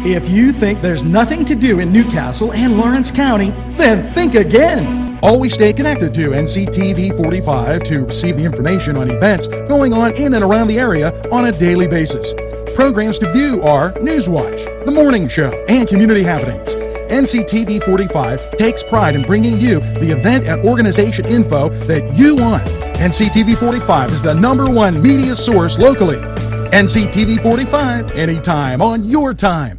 If you think there's nothing to do in Newcastle and Lawrence County, then think again. Always stay connected to NCTV45 to receive the information on events going on in and around the area on a daily basis. Programs to view are NewsWatch, The Morning Show, and Community Happenings. NCTV45 takes pride in bringing you the event and organization info that you want. NCTV45 is the #1 media source locally. NCTV45, anytime on your time.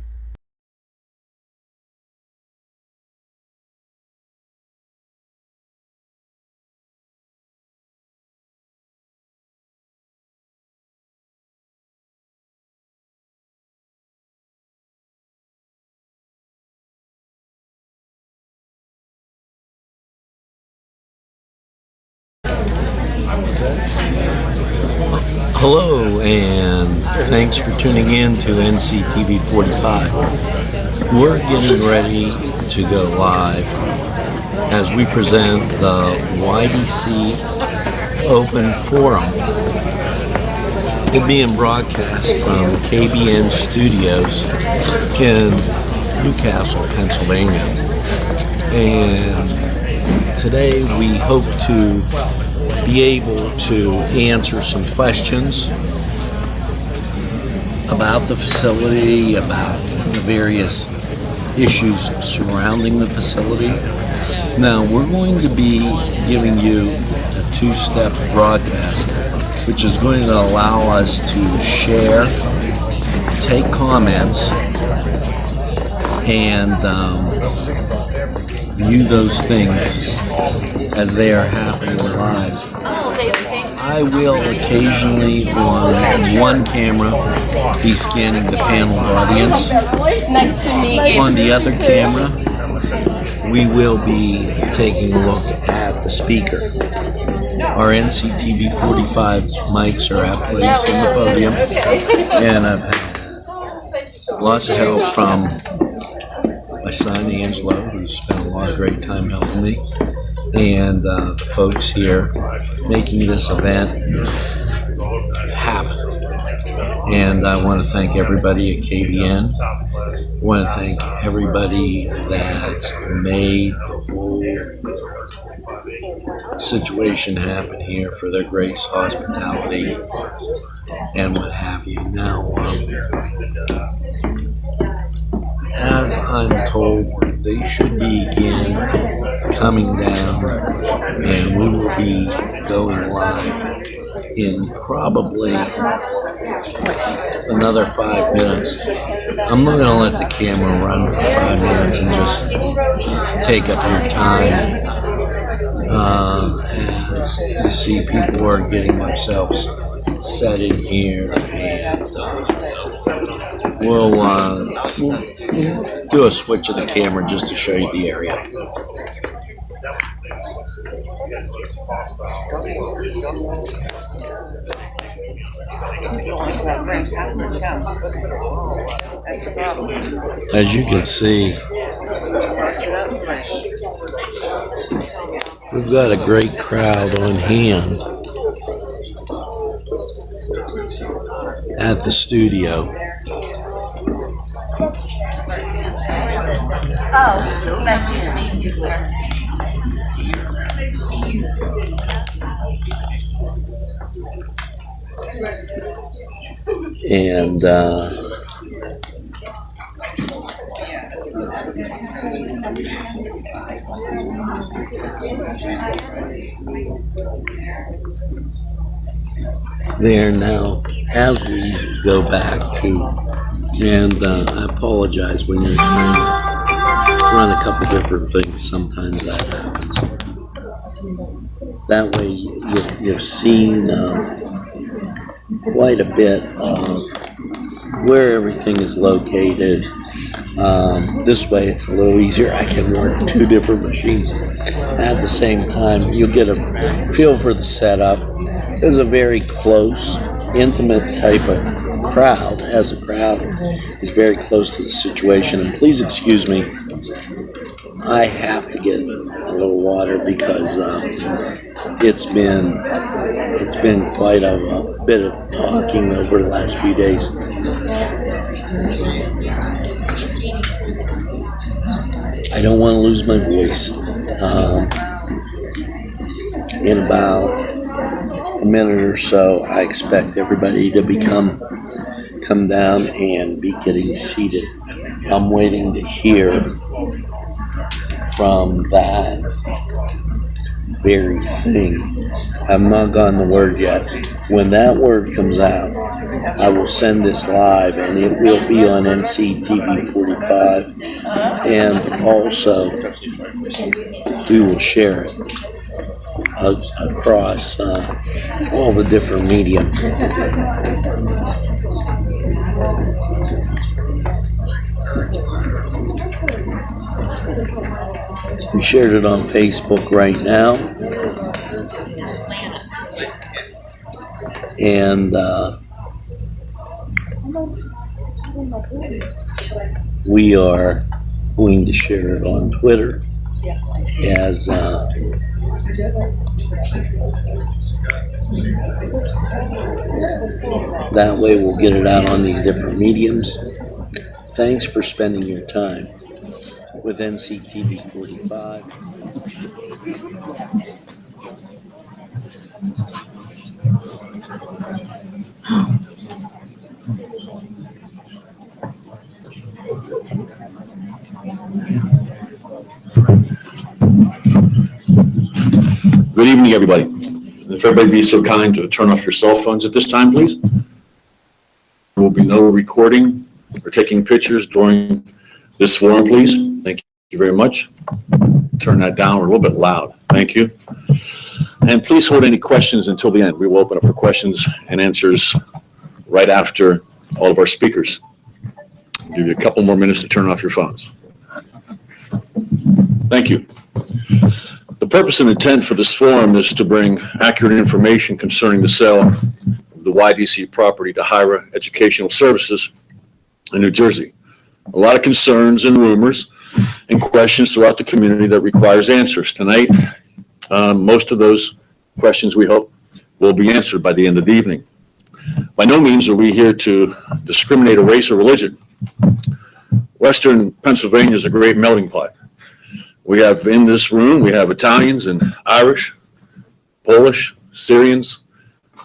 Hello, and thanks for tuning in to NCTV45. We're getting ready to go live as we present the YDC Open Forum. We're being broadcast from KBN Studios in Newcastle, Pennsylvania. And today we hope to be able to answer some questions about the facility, about the various issues surrounding the facility. Now, we're going to be giving you a two-step broadcast, which is going to allow us to share, take comments, and view those things as they are happening live. I will occasionally on one camera be scanning the panel audience. Nice to meet you. On the other camera, we will be taking a look at the speaker. Our NCTV45 mics are at place in the podium, and I've had lots of help from my son Angelo, who's spent a lot of great time helping me, and folks here making this event happen. And I want to thank everybody at KBN. I want to thank everybody that's made the whole situation happen here for their grace, hospitality, and what have you. Now, as I'm told, they should begin coming down, and we will be going live in probably another 5 minutes. I'm not going to let the camera run for 5 minutes and just take up your time. As you see, people are getting themselves set in here, and we'll do a switch of the camera just to show you the area. As you can see, we've got a great crowd on hand at the studio. And there now, as we go back to, and I apologize when you're trying to run a couple different things, sometimes that happens. That way you've seen quite a bit of where everything is located. This way it's a little easier. I can work two different machines at the same time. You'll get a feel for the setup. It's a very close, intimate type of crowd, as the crowd is very close to the situation. And please excuse me, I have to get a little water because it's been quite a bit of talking over the last few days. I don't want to lose my voice. In about a minute or so, I expect everybody to come down and be getting seated. I'm waiting to hear from that very thing. I've not gotten the word yet. When that word comes out, I will send this live, and it will be on NCTV45, and also we will share it across all the different media. We shared it on Facebook right now, and we are going to share it on Twitter as that way we'll get it out on these different mediums. Thanks for spending your time with NCTV45. Good evening, everybody. If everybody be so kind to turn off your cell phones at this time, please. There will be no recording or taking pictures during this forum, please. Thank you very much. Turn that down. We're a little bit loud. Thank you. And please hold any questions until the end. We will open up for questions and answers right after all of our speakers. I'll give you a couple more minutes to turn off your phones. Thank you. The purpose and intent for this forum is to bring accurate information concerning the sale of the YDC property to Hira Educational Services in New Jersey. A lot of concerns and rumors and questions throughout the community that requires answers. Tonight, most of those questions, we hope, will be answered by the end of the evening. By no means are we here to discriminate a race or religion. Western Pennsylvania is a great melting pot. We have in this room, we have Italians and Irish, Polish, Syrians,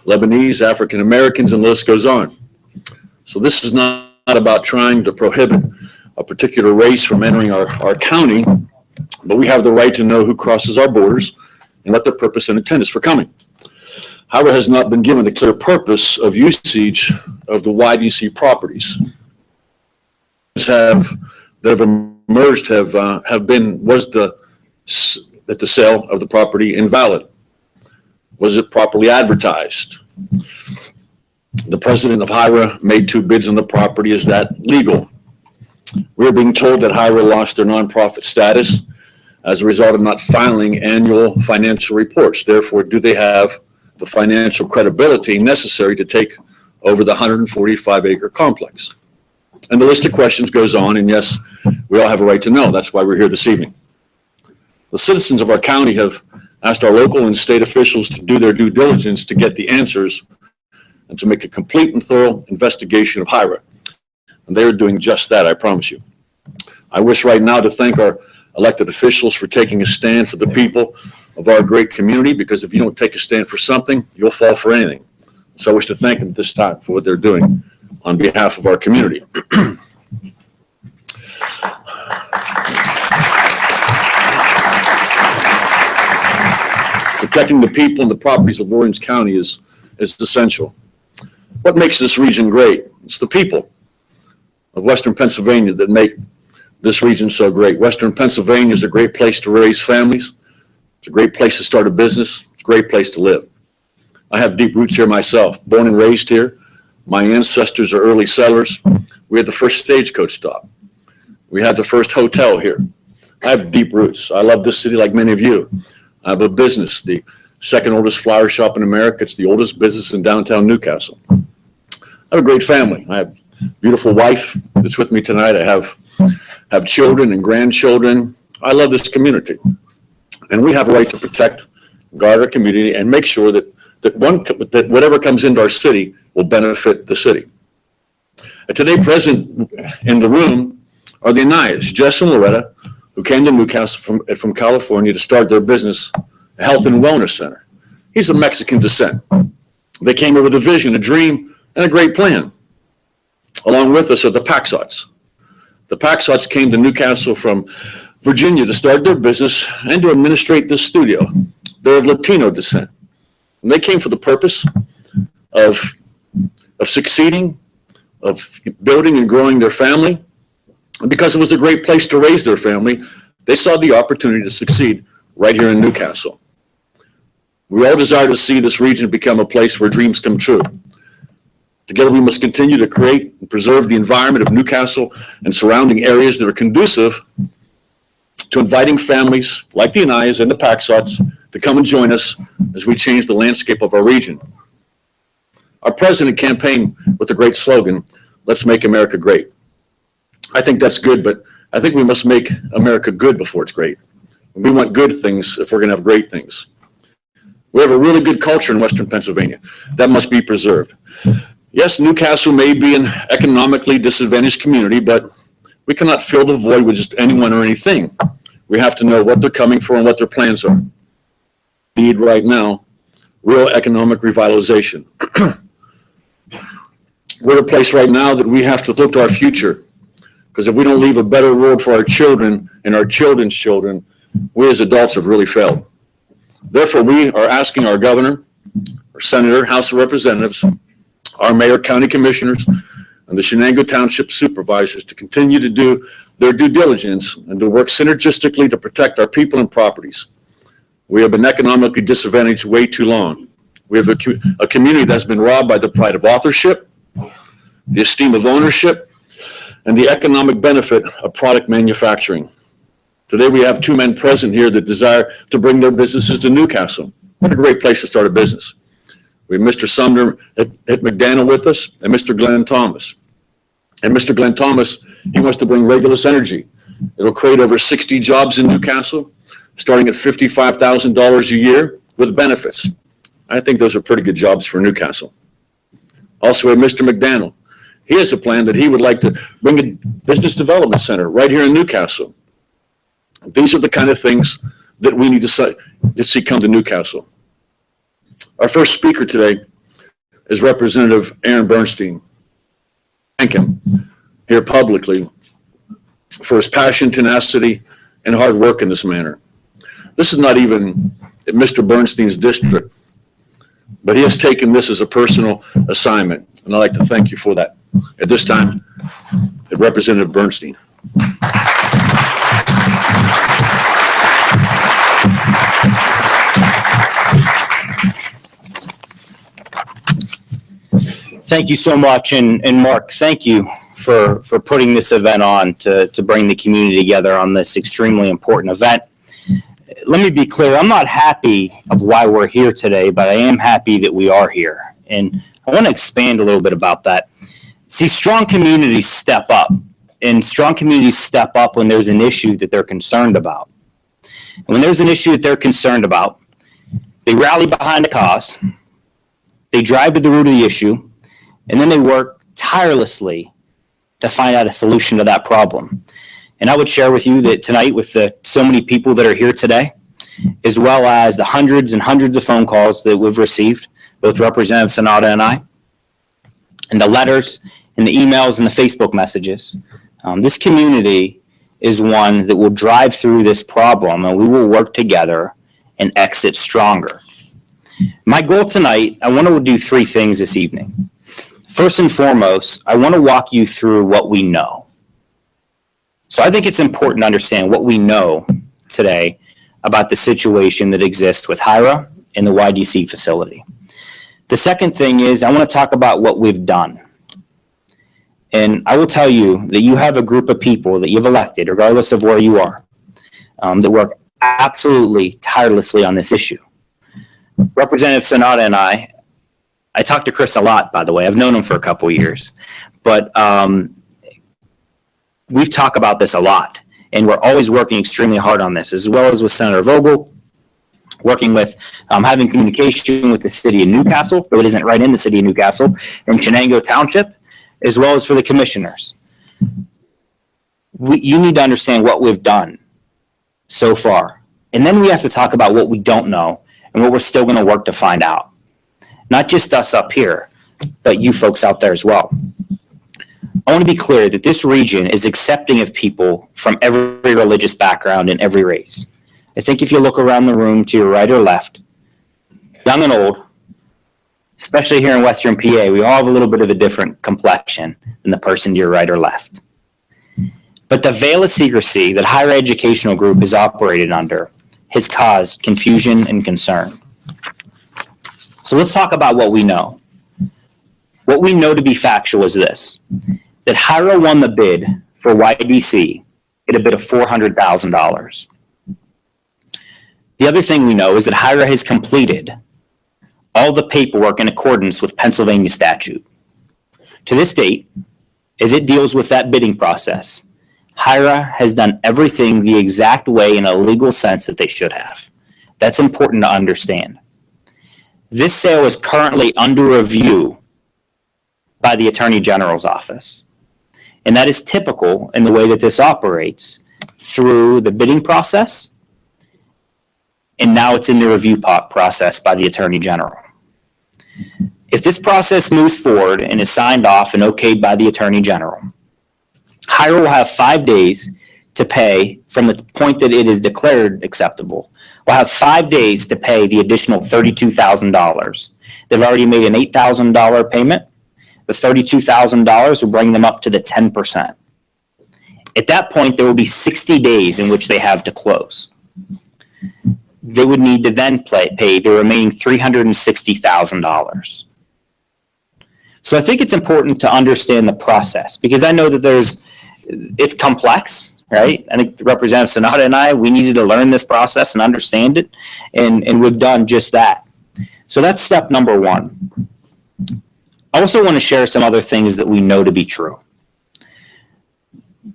Lebanese, African Americans, and the list goes on. So this is not about trying to prohibit a particular race from entering our county, but we have the right to know who crosses our borders and what their purpose and intent is for coming. Hira has not been given a clear purpose of usage of the YDC properties. That have emerged was the sale of the property invalid? Was it properly advertised? The president of Hira made 2 bids on the property. Is that legal? We're being told that Hira lost their nonprofit status as a result of not filing annual financial reports. Therefore, do they have the financial credibility necessary to take over the 145-acre complex? And the list of questions goes on, and yes, we all have a right to know. That's why we're here this evening. The citizens of our county have asked our local and state officials to do their due diligence to get the answers and to make a complete and thorough investigation of Hira. And they are doing just that, I promise you. I wish right now to thank our elected officials for taking a stand for the people of our great community, because if you don't take a stand for something, you'll fall for anything. So I wish to thank them at this time for what they're doing on behalf of our community. Protecting the people and the properties of Orange County is essential. What makes this region great? It's the people of Western Pennsylvania that make this region so great. Western Pennsylvania is a great place to raise families. It's a great place to start a business. It's a great place to live. I have deep roots here myself, born and raised here. My ancestors are early settlers. We had the first stagecoach stop. We had the first hotel here. I have deep roots. I love this city like many of you. I have a business, the second oldest flower shop in America. It's the oldest business in downtown Newcastle. I have a great family. I have a beautiful wife that's with me tonight. I have children and grandchildren. I love this community. And we have a right to protect, guard our community, and make sure that whatever comes into our city will benefit the city. And today present in the room are the Anayas, Jess and Loretta, who came to Newcastle from California to start their business, a health and wellness center. He's of Mexican descent. They came here with a vision, a dream, and a great plan. Along with us are the Paxots. The Paxots came to Newcastle from Virginia to start their business and to administrate this studio. They're of Latino descent. And they came for the purpose of succeeding, of building and growing their family. And because it was a great place to raise their family, they saw the opportunity to succeed right here in Newcastle. We all desire to see this region become a place where dreams come true. Together, we must continue to create and preserve the environment of Newcastle and surrounding areas that are conducive to inviting families like the Anayas and the Paxots to come and join us as we change the landscape of our region. Our president campaigned with a great slogan, "Let's make America great." I think that's good, but I think we must make America good before it's great. We want good things if we're going to have great things. We have a really good culture in Western Pennsylvania. That must be preserved. Yes, Newcastle may be an economically disadvantaged community, but we cannot fill the void with just anyone or anything. We have to know what they're coming for and what their plans are. Need right now, real economic revitalization. We're at a place right now that we have to look to our future, because if we don't leave a better world for our children and our children's children, we as adults have really failed. Therefore, we are asking our governor, our senator, House of Representatives, our mayor, county commissioners, and the Shenango Township supervisors to continue to do their due diligence and to work synergistically to protect our people and properties. We have been economically disadvantaged way too long. We have a community that's been robbed by the pride of authorship, the esteem of ownership, and the economic benefit of product manufacturing. Today we have two men present here that desire to bring their businesses to Newcastle. What a great place to start a business. We have Mr. Sumner at McDaniel with us and Mr. Glenn Thomas. And Mr. Glenn Thomas, he wants to bring Regulus Energy. It'll create over 60 jobs in Newcastle, starting at $55,000 a year with benefits. I think those are pretty good jobs for Newcastle. Also, we have Mr. McDaniel. He has a plan that he would like to bring a business development center right here in Newcastle. These are the kind of things that we need to see come to Newcastle. Our first speaker today is Representative Aaron Bernstein. Thank him here publicly for his passion, tenacity, and hard work in this manner. This is not even Mr. Bernstein's district, but he has taken this as a personal assignment, and I'd like to thank you for that. At this time, Representative Bernstein. Thank you so much, and Mark, thank you for putting this event on to bring the community together on this extremely important event. Let me be clear, I'm not happy of why we're here today, but I am happy that we are here. And I want to expand a little bit about that. See, strong communities step up, and strong communities step up when there's an issue that they're concerned about. And when there's an issue that they're concerned about, they rally behind a cause, they drive to the root of the issue, and then they work tirelessly to find out a solution to that problem. And I would share with you that tonight, with so many people that are here today, as well as the hundreds and hundreds of phone calls that we've received, both Representative Sanada and I, and the letters and the emails and the Facebook messages, this community is one that will drive through this problem, and we will work together and exit stronger. My goal tonight, I want to do three things this evening. First and foremost, I want to walk you through what we know. So I think it's important to understand what we know today about the situation that exists with HIRA and the YDC facility. The second thing is I want to talk about what we've done. And I will tell you that you have a group of people that you've elected, regardless of where you are, that work absolutely tirelessly on this issue. Representative Sanada and I talk to Chris a lot, by the way. I've known him for a couple years. But we've talked about this a lot. And we're always working extremely hard on this, as well as with Senator Vogel, working with having communication with the city of Newcastle, though it isn't right in the city of Newcastle, from Shenango Township, as well as for the commissioners. You need to understand what we've done so far. And then we have to talk about what we don't know and what we're still going to work to find out. Not just us up here, but you folks out there as well. I want to be clear that this region is accepting of people from every religious background and every race. I think if you look around the room to your right or left, young and old, especially here in Western PA, we all have a little bit of a different complexion than the person to your right or left. But the veil of secrecy that higher educational group has operated under has caused confusion and concern. So let's talk about what we know. What we know to be factual is this, that HIRA won the bid for YDC at a bid of $400,000. The other thing we know is that HIRA has completed all the paperwork in accordance with Pennsylvania statute. To this date, as it deals with that bidding process, HIRA has done everything the exact way in a legal sense that they should have. That's important to understand. This sale is currently under review by the Attorney General's office. And that is typical in the way that this operates through the bidding process. And now it's in the review process by the Attorney General. If this process moves forward and is signed off and okayed by the Attorney General, HIRA will have 5 days to pay from the point that it is declared acceptable. We'll have 5 days to pay the additional $32,000. They've already made an $8,000 payment. The $32,000 will bring them up to the 10%. At that point, there will be 60 days in which they have to close. They would need to then pay the remaining $360,000. So I think it's important to understand the process because I know that it's complex, right? I think Representative Sonata and I, we needed to learn this process and understand it, and we've done just that. So that's step number one. I also want to share some other things that we know to be true.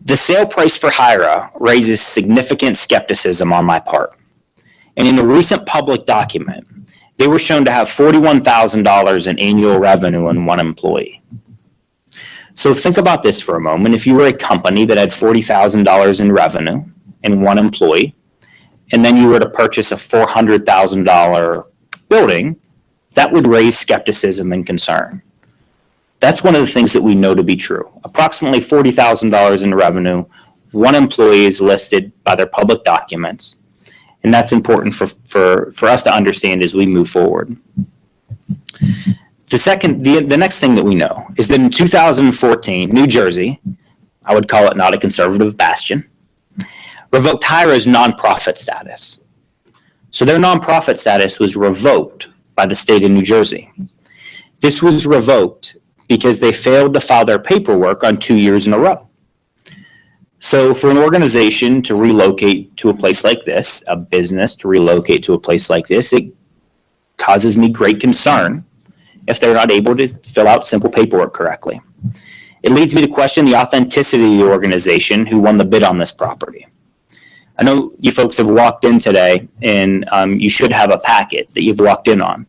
The sale price for HIRA raises significant skepticism on my part. And in a recent public document, they were shown to have $41,000 in annual revenue in one employee. So think about this for a moment. If you were a company that had $40,000 in revenue and one employee, and then you were to purchase a $400,000 building, that would raise skepticism and concern. That's one of the things that we know to be true. Approximately $40,000 in revenue, one employee is listed by their public documents, and that's important for us to understand as we move forward. The next thing that we know is that in 2014, New Jersey, I would call it not a conservative bastion, revoked HIRA's nonprofit status. So their nonprofit status was revoked by the state of New Jersey. This was revoked because they failed to file their paperwork on 2 years in a row. So for an organization to relocate to a place like this, a business to relocate to a place like this, it causes me great concern if they're not able to fill out simple paperwork correctly. It leads me to question the authenticity of the organization who won the bid on this property. I know you folks have walked in today, and you should have a packet that you've walked in on.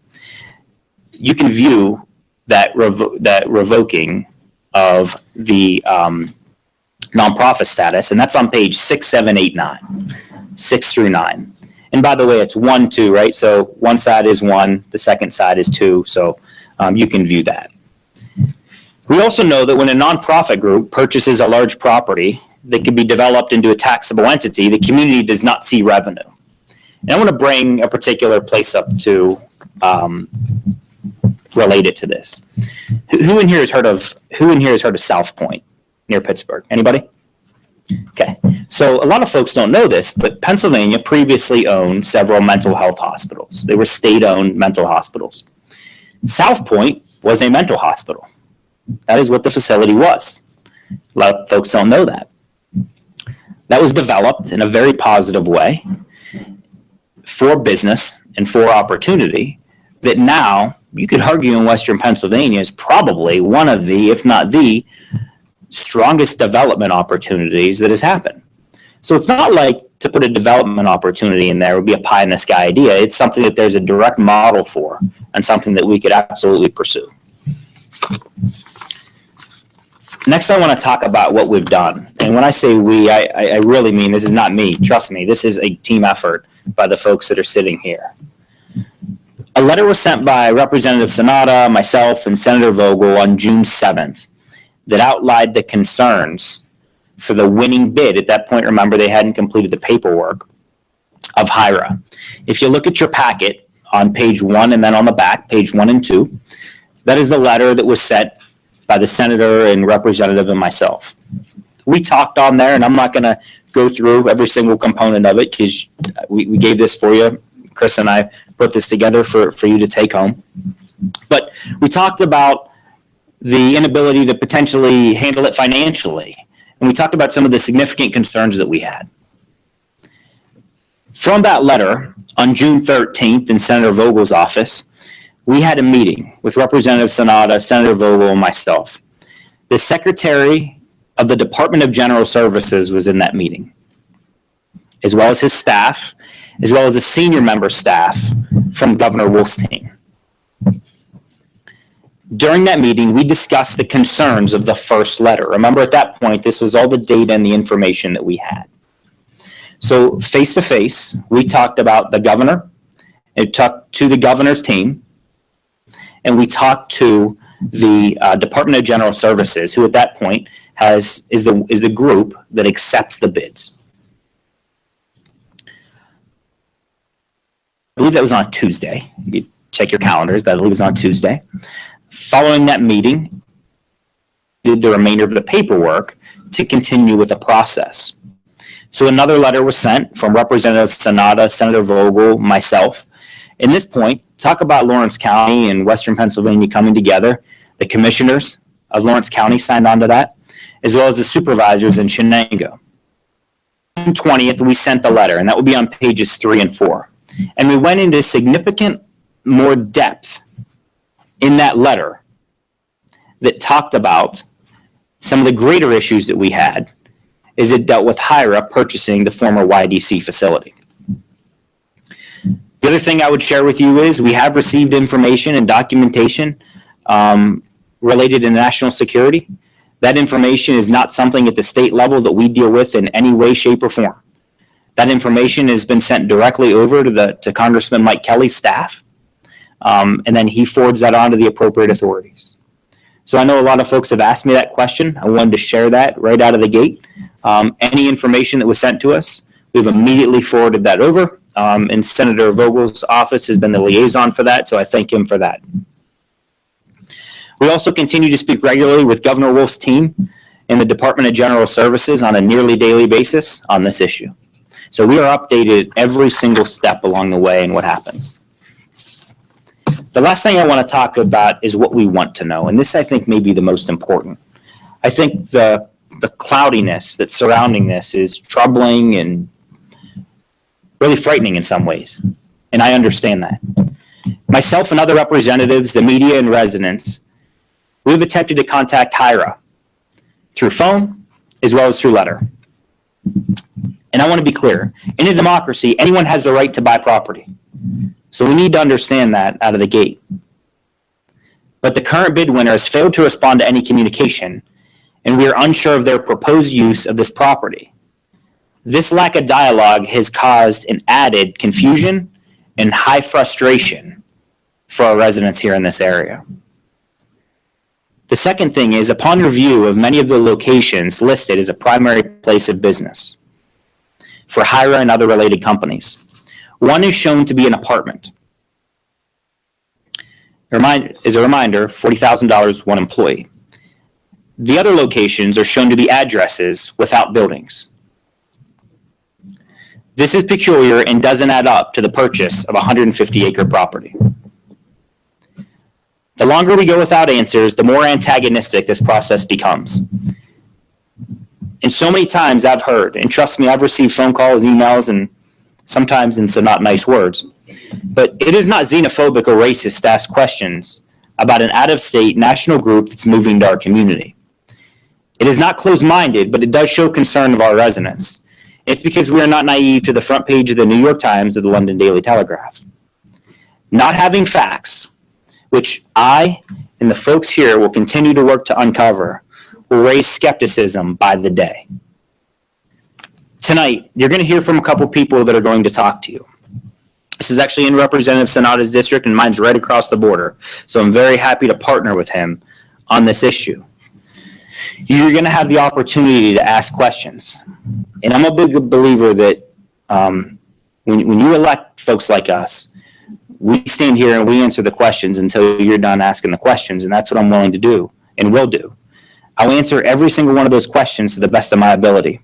You can view that revoking of the nonprofit status, and that's on page 6789, 6 through 9. And by the way, it's 1, 2, right? So one side is 1, the second side is 2, so you can view that. We also know that when a nonprofit group purchases a large property that could be developed into a taxable entity, the community does not see revenue. And I want to bring a particular place up to relate it to this. Who in here has heard of South Point near Pittsburgh? Anybody? Okay. So a lot of folks don't know this, but Pennsylvania previously owned several mental health hospitals. They were state-owned mental hospitals. South Point was a mental hospital. That is what the facility was. A lot of folks don't know that. That was developed in a very positive way for business and for opportunity that now you could argue in Western Pennsylvania is probably one of the, if not the, strongest development opportunities that has happened. So it's not like to put a development opportunity in there would be a pie in the sky idea. It's something that there's a direct model for and something that we could absolutely pursue. Next, I want to talk about what we've done. And when I say we, I really mean this is not me. Trust me, this is a team effort by the folks that are sitting here. A letter was sent by Representative Sanada, myself, and Senator Vogel on June 7th that outlined the concerns for the winning bid. At that point, remember, they hadn't completed the paperwork of HIRA. If you look at your packet on page 1 and then on the back, page 1 and 2, that is the letter that was sent by the senator and representative and myself. We talked on there, and I'm not going to go through every single component of it because we gave this for you. Chris and I put this together for you to take home. But we talked about the inability to potentially handle it financially. And we talked about some of the significant concerns that we had. From that letter, on June 13th in Senator Vogel's office, we had a meeting with Representative Sanada, Senator Vogel, and myself. The Secretary of the Department of General Services was in that meeting, as well as his staff, as well as the senior member staff from Governor Wolf's team. During that meeting, we discussed the concerns of the first letter. Remember, at that point, this was all the data and the information that we had. So face to face, we talked about the governor, and talked to the governor's team, and we talked to the Department of General Services, who at that point is the group that accepts the bids. I believe that was on Tuesday. You check your calendars, but I believe it was on Tuesday. Following that meeting, we did the remainder of the paperwork to continue with the process. So another letter was sent from Representative Sanada, Senator Vogel, myself. In this point, talk about Lawrence County and Western Pennsylvania coming together. The commissioners of Lawrence County signed on to that, as well as the supervisors in Shenango. On 20th, we sent the letter, and that will be on pages 3 and 4. And we went into significant more depth in that letter that talked about some of the greater issues that we had as it dealt with HIRA purchasing the former YDC facility. The other thing I would share with you is we have received information and documentation related to national security. That information is not something at the state level that we deal with in any way, shape, or form. That information has been sent directly over to Congressman Mike Kelly's staff, and then he forwards that on to the appropriate authorities. So I know a lot of folks have asked me that question. I wanted to share that right out of the gate. Any information that was sent to us, we've immediately forwarded that over, and Senator Vogel's office has been the liaison for that, so I thank him for that. We also continue to speak regularly with Governor Wolf's team and the Department of General Services on a nearly daily basis on this issue. So we are updated every single step along the way and what happens. The last thing I want to talk about is what we want to know, and this I think may be the most important. I think the cloudiness that's surrounding this is troubling and really frightening in some ways, and I understand that. Myself and other representatives, the media and residents, we've attempted to contact HIRA through phone as well as through letter. And I want to be clear, in a democracy, anyone has the right to buy property. So we need to understand that out of the gate. But the current bid winner has failed to respond to any communication, and we are unsure of their proposed use of this property. This lack of dialogue has caused an added confusion and high frustration for our residents here in this area. The second thing is, upon review of many of the locations listed as a primary place of business for HIRA and other related companies, one is shown to be an apartment. As a reminder, $40,000, one employee. The other locations are shown to be addresses without buildings. This is peculiar and doesn't add up to the purchase of a 150-acre property. The longer we go without answers, the more antagonistic this process becomes. And so many times I've heard, and trust me, I've received phone calls, emails, and sometimes in some not nice words, but it is not xenophobic or racist to ask questions about an out-of-state national group that's moving to our community. It is not closed-minded, but it does show concern of our residents. It's because we are not naive to the front page of the New York Times or the London Daily Telegraph. Not having facts, which I and the folks here will continue to work to uncover, will raise skepticism by the day. Tonight, you're going to hear from a couple people that are going to talk to you. This is actually in Representative Sanada's district, and mine's right across the border. So I'm very happy to partner with him on this issue. You're going to have the opportunity to ask questions. And I'm a big believer that when you elect folks like us, we stand here and we answer the questions until you're done asking the questions, and that's what I'm willing to do and will do. I'll answer every single one of those questions to the best of my ability.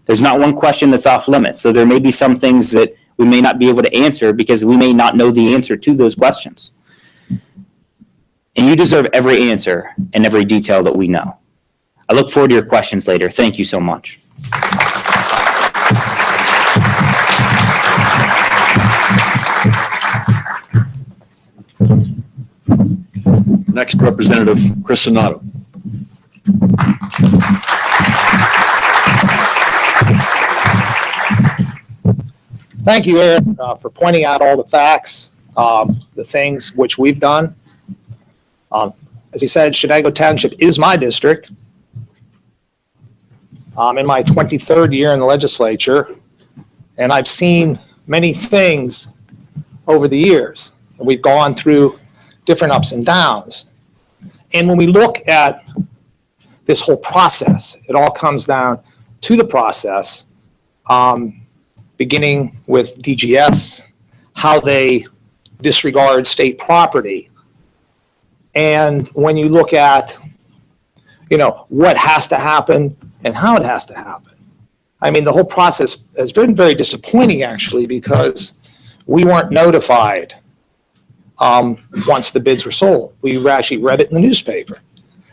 There's not one question that's off limits, so there may be some things that we may not be able to answer because we may not know the answer to those questions. And you deserve every answer and every detail that we know. I look forward to your questions later. Thank you so much. Next, Representative Chris Sanada. Thank you, Aaron, for pointing out all the facts, the things which we've done. As he said, Chenango Township is my district. I'm in my 23rd year in the legislature, and I've seen many things over the years. We've gone through different ups and downs. And when we look at this whole process, it all comes down to the process, beginning with DGS, how they disregard state property. And when you look at, what has to happen and how it has to happen. I mean, the whole process has been very disappointing, actually, because we weren't notified once the bids were sold. We actually read it in the newspaper.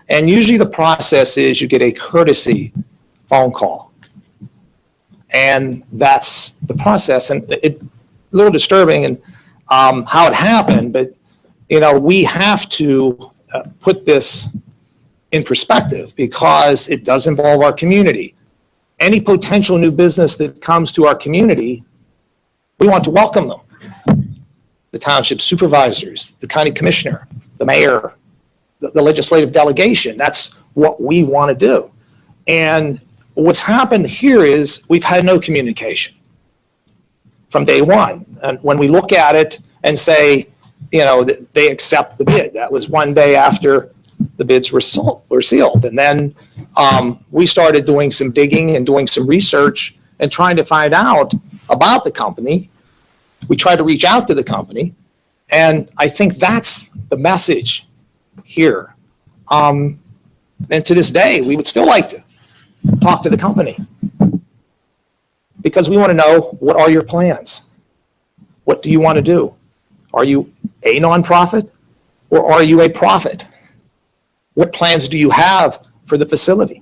And usually the process is you get a courtesy phone call. And that's the process. And it's a little disturbing and how it happened, but we have to put this in perspective because it does involve our community. Any potential new business that comes to our community, we want to welcome them. The township supervisors, the county commissioner, the mayor, the legislative delegation, that's what we want to do. And what's happened here is we've had no communication from day one. And when we look at it and say, they accept the bid, that was one day after the bids were sealed. And then we started doing some digging and doing some research and trying to find out about the company. We tried to reach out to the company. And I think that's the message here. And to this day, we would still like to talk to the company because we want to know, what are your plans? What do you want to do? Are you a nonprofit or are you a profit? What plans do you have for the facility?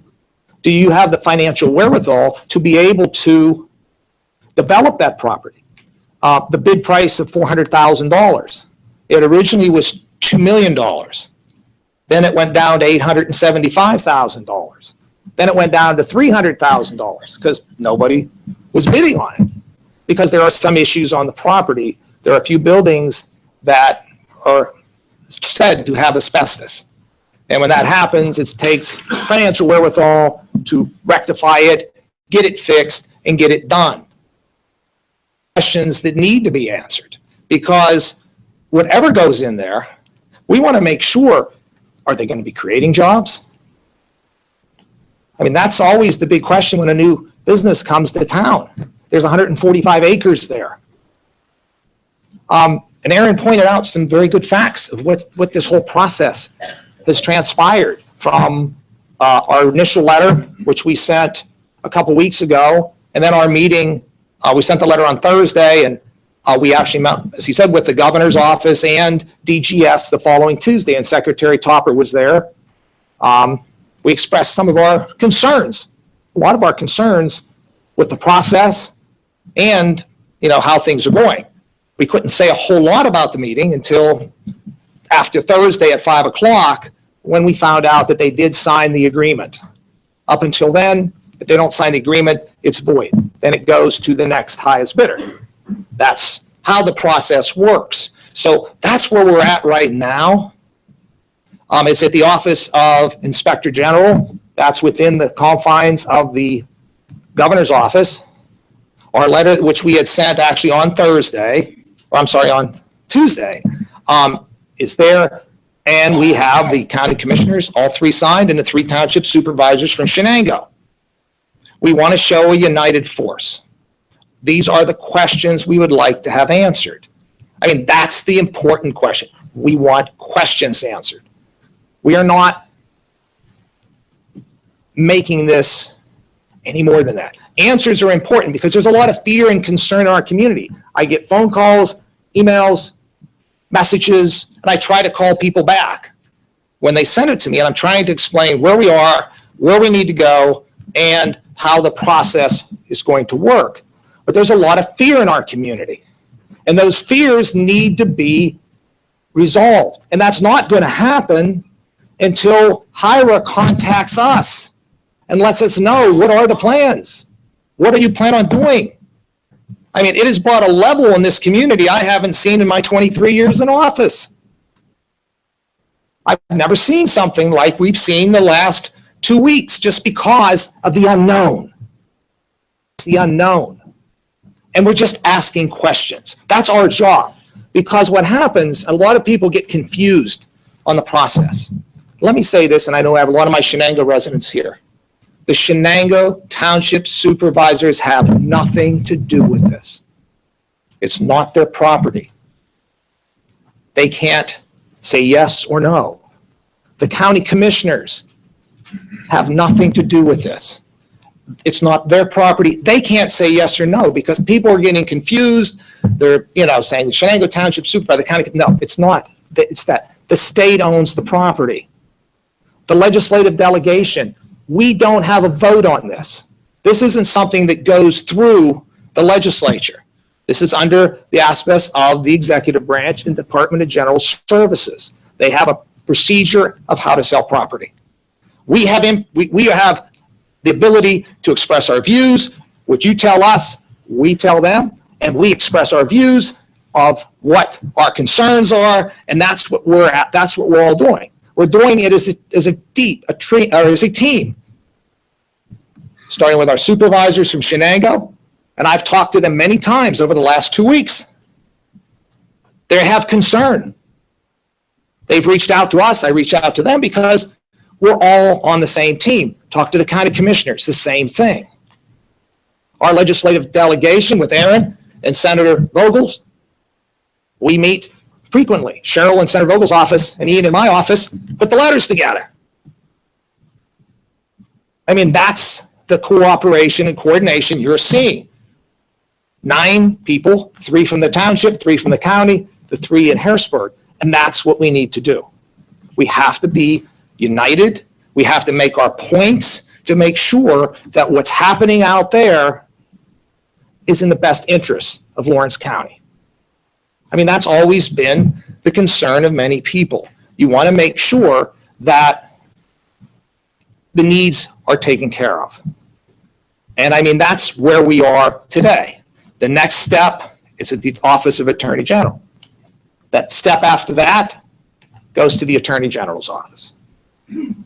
Do you have the financial wherewithal to be able to develop that property? The bid price of $400,000. It originally was $2 million. Then it went down to $875,000. Then it went down to $300,000 because nobody was bidding on it. Because there are some issues on the property. There are a few buildings that are said to have asbestos. And when that happens, it takes financial wherewithal to rectify it, get it fixed, and get it done. Questions that need to be answered because whatever goes in there, we want to make sure, are they going to be creating jobs? I mean, that's always the big question when a new business comes to town. There's 145 acres there. And Aaron pointed out some very good facts of what this whole process has transpired from our initial letter, which we sent a couple weeks ago, and then our meeting. We sent the letter on Thursday, and we actually met, as he said, with the governor's office and DGS the following Tuesday, and Secretary Topper was there. We expressed some of our concerns, a lot of our concerns with the process and, how things are going. We couldn't say a whole lot about the meeting until after Thursday at 5 o'clock when we found out that they did sign the agreement. Up until then, if they don't sign the agreement, it's void. Then it goes to the next highest bidder. That's how the process works. So that's where we're at right now. It's at the Office of Inspector General. That's within the confines of the governor's office. Our letter, which we had sent actually on on Tuesday, is there. And we have the county commissioners, all three signed, and the three township supervisors from Shenango. We want to show a united force. These are the questions we would like to have answered. I mean, that's the important question. We want questions answered. We are not making this any more than that. Answers are important because there's a lot of fear and concern in our community. I get phone calls, emails, messages, and I try to call people back when they send it to me, and I'm trying to explain where we are, where we need to go, and how the process is going to work. But there's a lot of fear in our community, and those fears need to be resolved. And that's not going to happen until HIRA contacts us and lets us know, what are the plans? What do you plan on doing? I mean, it has brought a level in this community I haven't seen in my 23 years in office. I've never seen something like we've seen the last 2 weeks just because of the unknown. It's the unknown. And we're just asking questions. That's our job. Because what happens, a lot of people get confused on the process. Let me say this, and I know I have a lot of my Shenango residents here. The Shenango Township supervisors have nothing to do with this. It's not their property. They can't say yes or no. The county commissioners have nothing to do with this. It's not their property. They can't say yes or no because people are getting confused. They're, saying Shenango Township supervisor, the county. No, it's not. It's that the state owns the property. The legislative delegation, we don't have a vote on this. This isn't something that goes through the legislature. This is under the aspects of the executive branch and Department of General Services. They have a procedure of how to sell property. We have the ability to express our views. What you tell us, we tell them, and we express our views of what our concerns are, and that's what we're at. That's what we're all doing. We're doing it as a team, starting with our supervisors from Shenango, and I've talked to them many times over the last 2 weeks. They have concern. They've reached out to us. I reach out to them because we're all on the same team. Talk to the county commissioners, the same thing. Our legislative delegation with Aaron and Senator Vogel's, we meet frequently. Cheryl in Senator Vogel's office and Ian in my office put the letters together. I mean, that's the cooperation and coordination you're seeing. 9 people, 3 from the township, 3 from the county, the 3 in Harrisburg. And that's what we need to do. We have to be united. We have to make our points to make sure that what's happening out there is in the best interest of Lawrence County. I mean, that's always been the concern of many people. You want to make sure that the needs are taken care of. And I mean, that's where we are today. The next step is at the Office of Attorney General. That step after that goes to the Attorney General's office.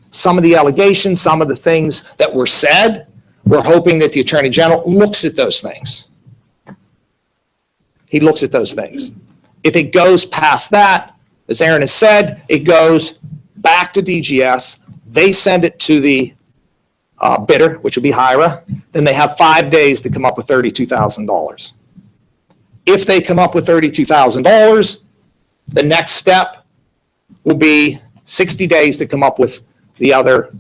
Some of the allegations, some of the things that were said, we're hoping that the Attorney General looks at those things. He looks at those things. If it goes past that, as Aaron has said, it goes back to DGS. They send it to the bidder, which would be HIRA. Then they have 5 days to come up with $32,000. If they come up with $32,000, the next step will be 60 days to come up with the other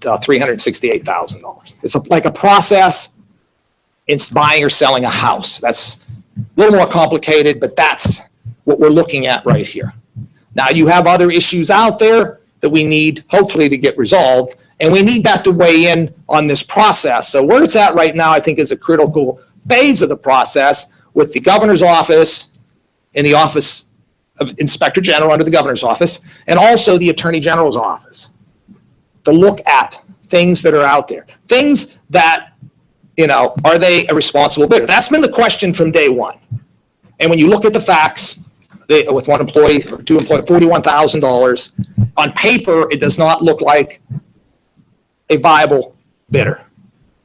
$368,000. It's like a process. It's buying or selling a house. That's a little more complicated, but that's what we're looking at right here. Now, you have other issues out there that we need, hopefully, to get resolved, and we need that to weigh in on this process. So where it's at right now, I think, is a critical phase of the process with the governor's office and the Office of Inspector General under the governor's office, and also the Attorney General's office, to look at things that are out there. Things that, are they a responsible bidder? That's been the question from day one. And when you look at the facts, with one employee or 2 employees, $41,000, on paper, it does not look like a viable bidder.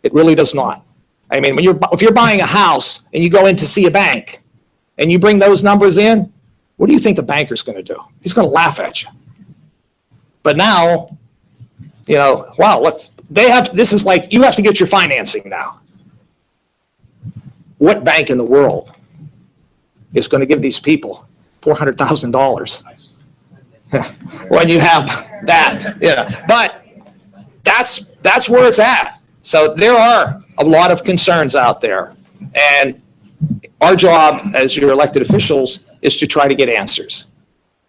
It really does not. I mean, if you're buying a house and you go in to see a bank and you bring those numbers in, what do you think the banker's going to do? He's going to laugh at you. But now, wow, this is like, you have to get your financing now. What bank in the world is going to give these people $400,000 when you have that? Yeah, but that's where it's at. So there are a lot of concerns out there, and our job as your elected officials is to try to get answers.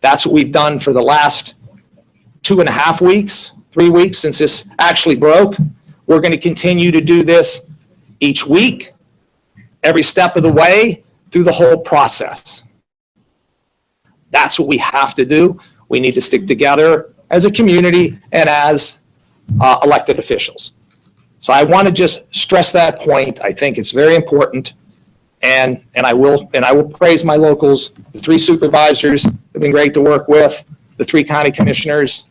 That's what we've done for the last 2.5 weeks, 3 weeks since this actually broke. We're going to continue to do this each week, every step of the way through the whole process. That's what we have to do. We need to stick together as a community and as elected officials. So I want to just stress that point. I think it's very important, and I will praise my locals. The 3 supervisors have been great to work with. The 3 county commissioners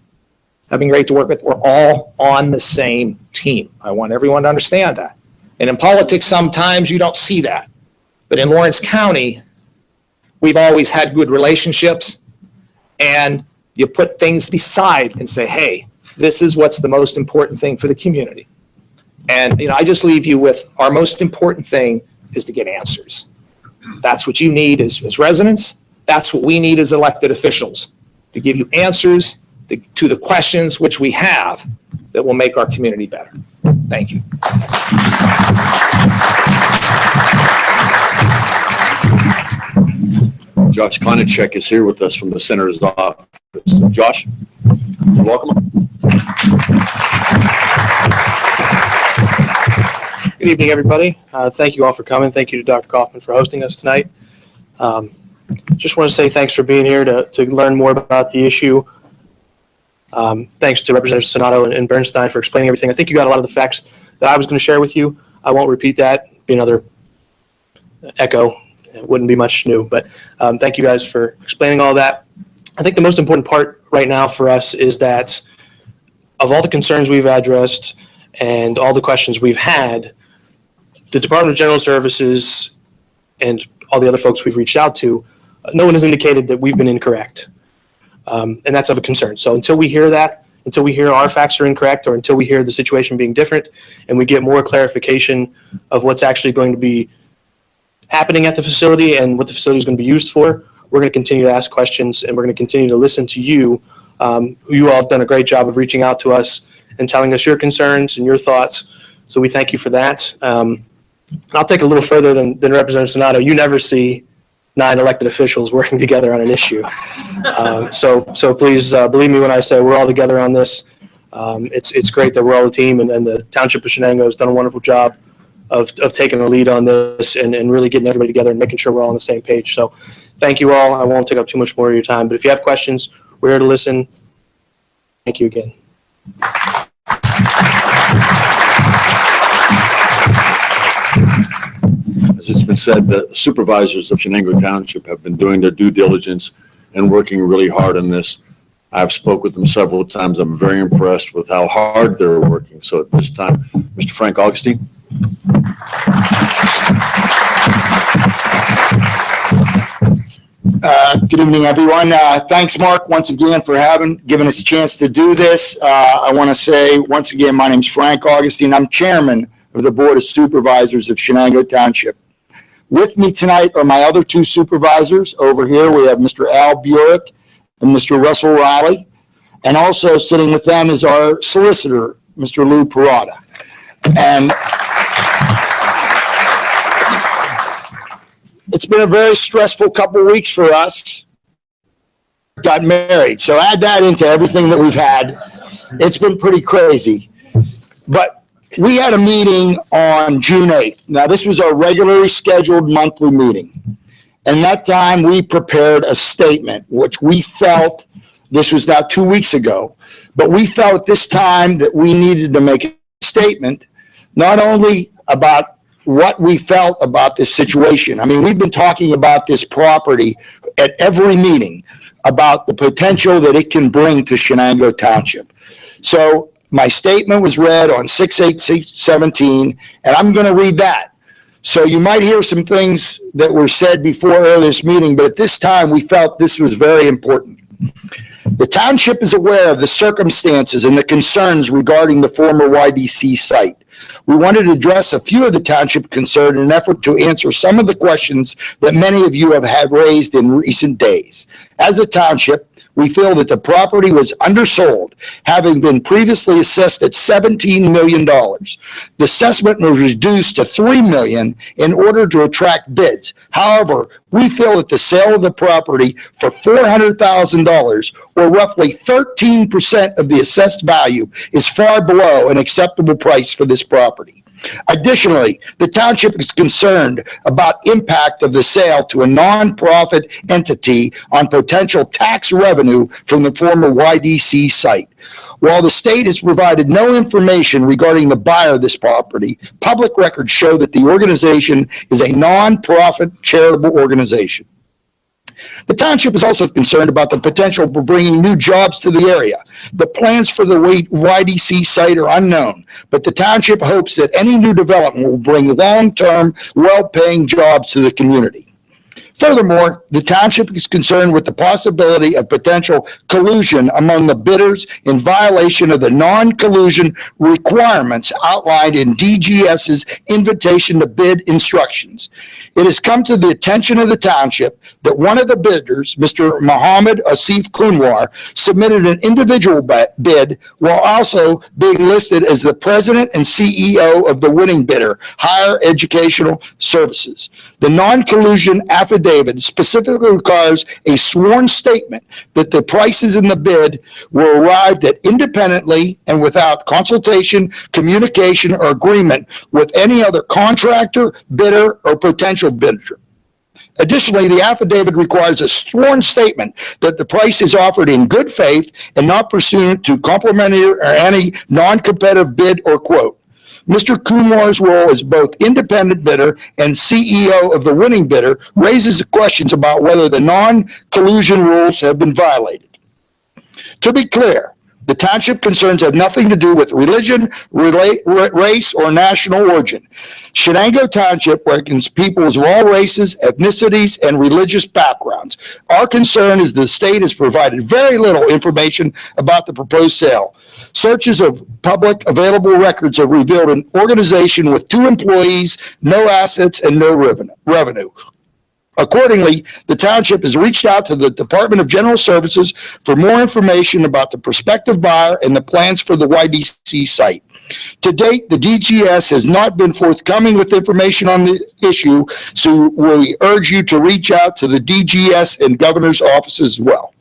have been great to work with. We're all on the same team. I want everyone to understand that. And in politics, sometimes you don't see that. But in Lawrence County, we've always had good relationships, and you put things beside and say, hey, this is what's the most important thing for the community. And I just leave you with our most important thing is to get answers. That's what you need as residents. That's what we need as elected officials, to give you answers to the questions which we have that will make our community better. Thank you. Josh Konachek is here with us from the Senator's office. Josh, you're welcome. Good evening, everybody. Thank you all for coming. Thank you to Dr. Kaufman for hosting us tonight. Just want to say thanks for being here to learn more about the issue. Thanks to Representatives Sonato and Bernstein for explaining everything. I think you got a lot of the facts that I was going to share with you. I won't repeat that. Be another echo. It wouldn't be much new, but thank you guys for explaining all that. I think the most important part right now for us is that of all the concerns we've addressed and all the questions we've had, the Department of General Services and all the other folks we've reached out to, no one has indicated that we've been incorrect. And that's of a concern. So until we hear that, until we hear our facts are incorrect, or until we hear the situation being different and we get more clarification of what's actually going to be happening at the facility and what the facility is going to be used for, we're going to continue to ask questions, and we're going to continue to listen to you. You all have done a great job of reaching out to us and telling us your concerns and your thoughts. So we thank you for that. I'll take a little further than Representative Sonato. You never see 9 elected officials working together on an issue. So please believe me when I say we're all together on this. It's great that we're all a team, and the Township of Shenango has done a wonderful job of taking the lead on this and really getting everybody together and making sure we're all on the same page. So thank you all. I won't take up too much more of your time, but if you have questions, we're here to listen. Thank you again. As it's been said, the supervisors of Shenango Township have been doing their due diligence and working really hard on this. I've spoke with them several times. I'm very impressed with how hard they're working. So at this time, Mr. Frank Augustine. Good evening, everyone. Thanks, Mark, once again for giving us a chance to do this. I want to say once again, my name is Frank Augustine. I'm chairman of the Board of Supervisors of Shenango Township. With me tonight are my other 2 supervisors. Over here, we have Mr. Al Burek and Mr. Russell Riley. And also sitting with them is our solicitor, Mr. Lou Perrotta. And it's been a very stressful couple of weeks for us. Got married, so add that into everything that we've had. It's been pretty crazy. But we had a meeting on June 8th. Now, this was our regularly scheduled monthly meeting. And that time we prepared a statement, which we felt, this was now 2 weeks ago, but we felt at this time that we needed to make a statement, not only about what we felt about this situation. I mean, we've been talking about this property at every meeting about the potential that it can bring to Shenango Township. So My statement was read on 6/8/17, and I'm going to read that. So you might hear some things that were said before earlier this meeting, but at this time, we felt this was very important. The township is aware of the circumstances and the concerns regarding the former YDC site. We wanted to address a few of the township concerns in an effort to answer some of the questions that many of you have had raised in recent days. As a township, we feel that the property was undersold, having been previously assessed at $17 million. The assessment was reduced to $3 million in order to attract bids. However, we feel that the sale of the property for $400,000, or roughly 13% of the assessed value, is far below an acceptable price for this property. Additionally, the township is concerned about impact of the sale to a nonprofit entity on potential tax revenue from the former YDC site. While the state has provided no information regarding the buyer of this property, public records show that the organization is a nonprofit charitable organization. The township is also concerned about the potential for bringing new jobs to the area. The plans for the YDC site are unknown, but the township hopes that any new development will bring long-term, well-paying jobs to the community. Furthermore, the township is concerned with the possibility of potential collusion among the bidders in violation of the non-collusion requirements outlined in DGS's invitation to bid instructions. It has come to the attention of the township that one of the bidders, Mr. Mohammed Asif Kunwar, submitted an individual bid while also being listed as the president and CEO of the winning bidder, Higher Educational Services. The non-collusion affidavit specifically requires a sworn statement that the prices in the bid were arrived at independently and without consultation, communication, or agreement with any other contractor, bidder, or potential bidder. Additionally, the affidavit requires a sworn statement that the price is offered in good faith and not pursuant to complimentary or any non-competitive bid or quote. Mr. Kumar's role as both independent bidder and CEO of the winning bidder raises questions about whether the non-collusion rules have been violated. To be clear, the township concerns have nothing to do with religion, race, or national origin. Shenango Township reckons peoples of all races, ethnicities, and religious backgrounds. Our concern is the state has provided very little information about the proposed sale. Searches of public available records have revealed an organization with 2 employees, no assets, and no revenue. Accordingly, the township has reached out to the Department of General Services for more information about the prospective buyer and the plans for the YDC site. To date, the DGS has not been forthcoming with information on the issue, so we urge you to reach out to the DGS and governor's office as well.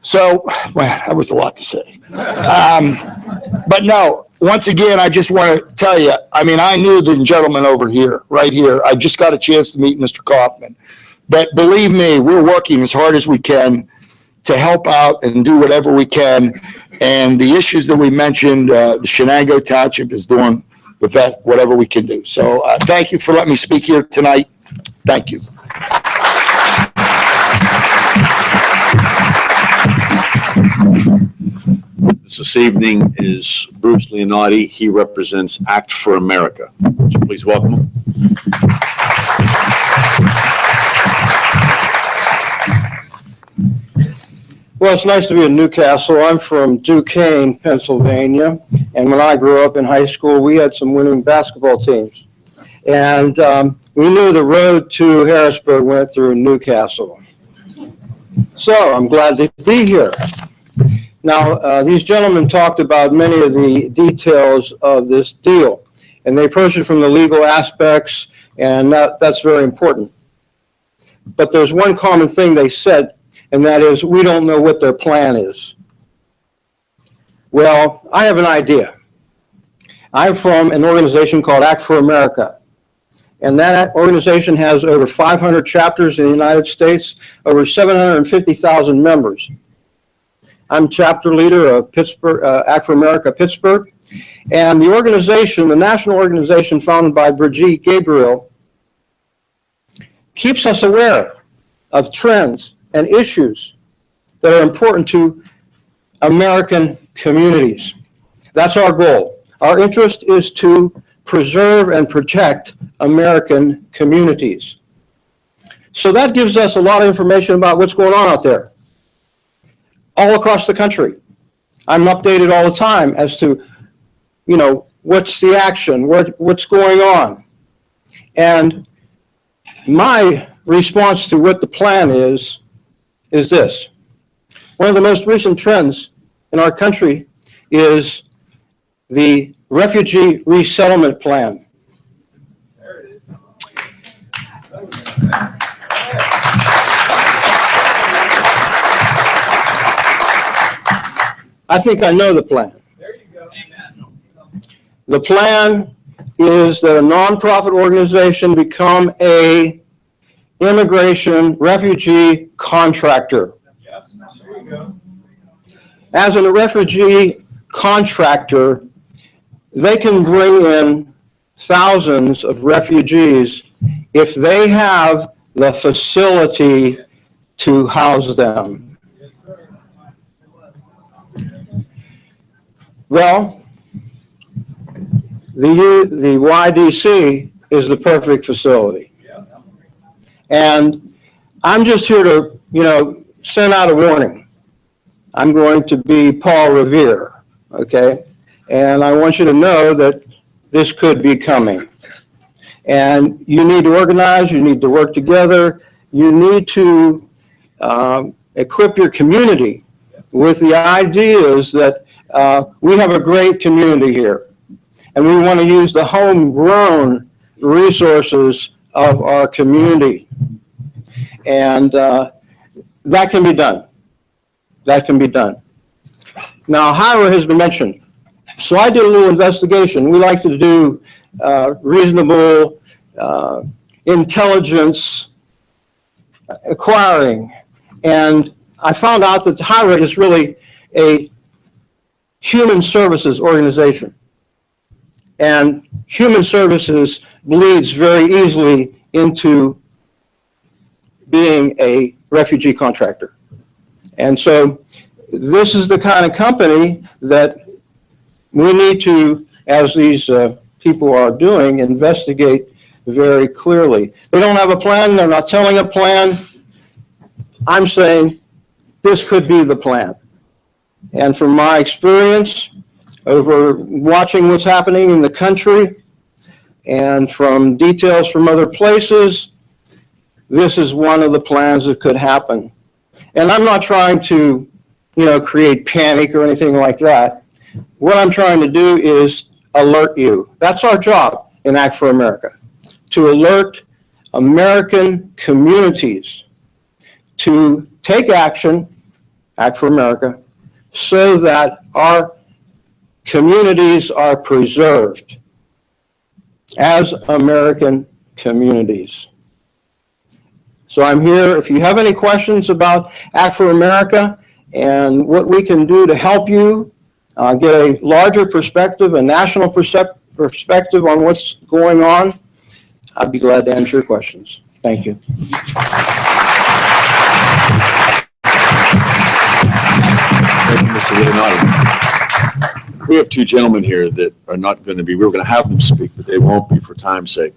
So, man, that was a lot to say. But no, once again, I just want to tell you, I mean, I knew the gentleman over here, right here. I just got a chance to meet Mr. Kaufman. But believe me, we're working as hard as we can to help out and do whatever we can. And the issues that we mentioned, the Shenango Township is doing the best, whatever we can do. So thank you for letting me speak here tonight. Thank you. This evening is Bruce Leonardi. He represents Act for America. So please welcome him. Well, it's nice to be in Newcastle. I'm from Duquesne, Pennsylvania, and when I grew up in high school, we had some winning basketball teams. And we knew the road to Harrisburg went through Newcastle. So I'm glad to be here. Now, these gentlemen talked about many of the details of this deal, and they approached it from the legal aspects, and that's very important. But there's one common thing they said, and that is, we don't know what their plan is. Well, I have an idea. I'm from an organization called Act for America, and that organization has over 500 chapters in the United States, over 750,000 members. I'm chapter leader of Pittsburgh, Act for America Pittsburgh, and the organization, the national organization founded by Brigitte Gabriel, keeps us aware of trends and issues that are important to American communities. That's our goal. Our interest is to preserve and protect American communities. So that gives us a lot of information about what's going on out there, all across the country. I'm updated all the time as to, you know, what's the action, what's going on. And my response to what the plan is this. One of the most recent trends in our country is the refugee resettlement plan. I think I know the plan. There you go. The plan is that a nonprofit organization become a immigration refugee contractor. Yes, there you go. As a refugee contractor, they can bring in thousands of refugees if they have the facility to house them. Well, the YDC is the perfect facility. And I'm just here to, you know, send out a warning. I'm going to be Paul Revere, okay? And I want you to know that this could be coming. And you need to organize, you need to work together, you need to equip your community with the ideas that we have a great community here. And we want to use the homegrown resources of our community. And that can be done. That can be done. Now, HIRA has been mentioned. So I did a little investigation. We like to do reasonable intelligence acquiring. And I found out that HIRA is really a human services organization. And human services bleeds very easily into being a refugee contractor. And so this is the kind of company that we need to, as these people are doing, investigate very clearly. They don't have a plan, they're not telling a plan. I'm saying this could be the plan. And from my experience over watching what's happening in the country and from details from other places, this is one of the plans that could happen. And I'm not trying to, you know, create panic or anything like that. What I'm trying to do is alert you. That's our job in Act for America, to alert American communities to take action, Act for America, so that our communities are preserved as American communities. So I'm here. If you have any questions about Act for America and what we can do to help you get a larger perspective, a national perspective on what's going on, I'd be glad to answer your questions. Thank you. Mr. Leonardo. We have two gentlemen here that are not going to be, we were going to have them speak, but they won't be for time's sake.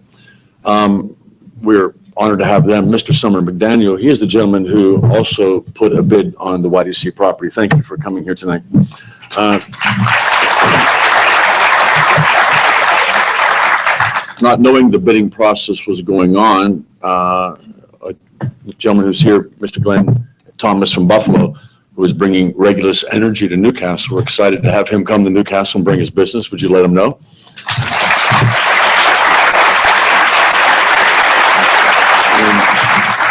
We're honored to have them. Mr. Sumner McDaniel, he is the gentleman who also put a bid on the YDC property. Thank you for coming here tonight. Not knowing the bidding process was going on, a gentleman who's here, Mr. Glenn Thomas from Buffalo, who is bringing Regulus Energy to Newcastle. We're excited to have him come to Newcastle and bring his business. Would you let him know?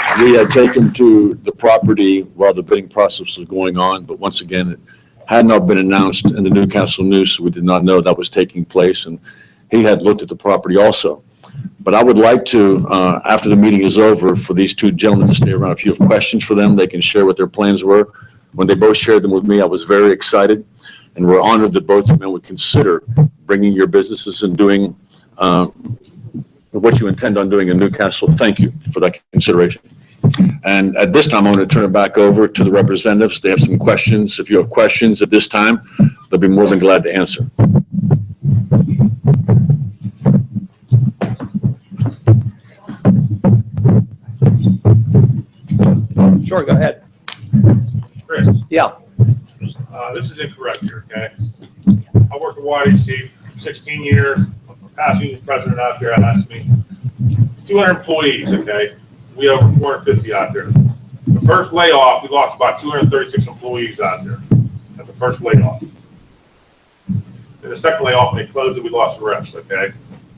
And we had taken to the property while the bidding process was going on, but once again, it had not been announced in the Newcastle News, so we did not know that was taking place, and he had looked at the property also. But I would like to, after the meeting is over, for these two gentlemen to stay around. If you have questions for them, they can share what their plans were. When they both shared them with me, I was very excited, and we're honored that both of them would consider bringing your businesses and doing what you intend on doing in Newcastle. Thank you for that consideration. And at this time, I'm going to turn it back over to the representatives. They have some questions. If you have questions at this time, they'll be more than glad to answer. Sure, go ahead. Chris, Yeah. this is incorrect here, okay? I worked at YDC 16 years. Past union president out there asked me, 200 employees, okay? We have over 450 out there. The first layoff, we lost about 236 employees out there at the first layoff. And the second layoff, when they closed it, we lost the rest, okay?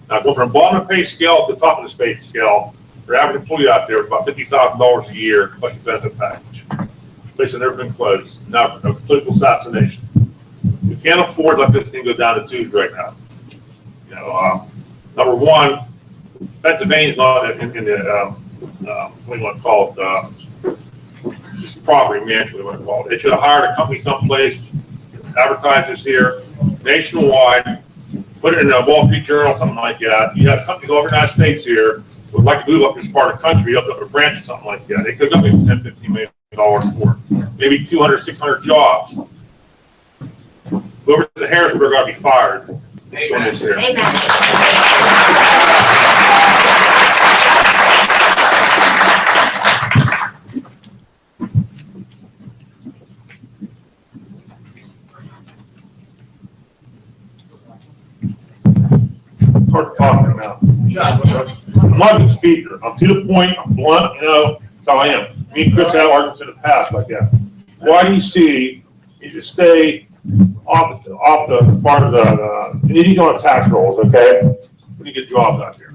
Now, go from bottom of the pay scale to the top of the pay scale, your average employee out there is about $50,000 a year, plus your benefit package. Place has never been closed. Now, no political assassination. We can't afford to let this thing go down the tubes right now. You know, number one, Pennsylvania's not in the, what do you want to call it, property management, what do you want to call it. They should have hired a company someplace, advertise this here nationwide, put it in a Wall Street Journal, something like that. You have companies all over the United States here would like to move up this part of the country, up a branch or something like that. They could up to $10, $15 million for maybe 200, 600 jobs. Whoever's the Harrisburg are going to be fired. Amen. It's hard to talk right now. I'm not a good speaker. I'm to the point. I'm blunt. You know, that's how I am. Me and Chris had arguments in the past like that. YDC, you just stay off the part of the you need to go on tax rolls, okay? When you get jobs out here.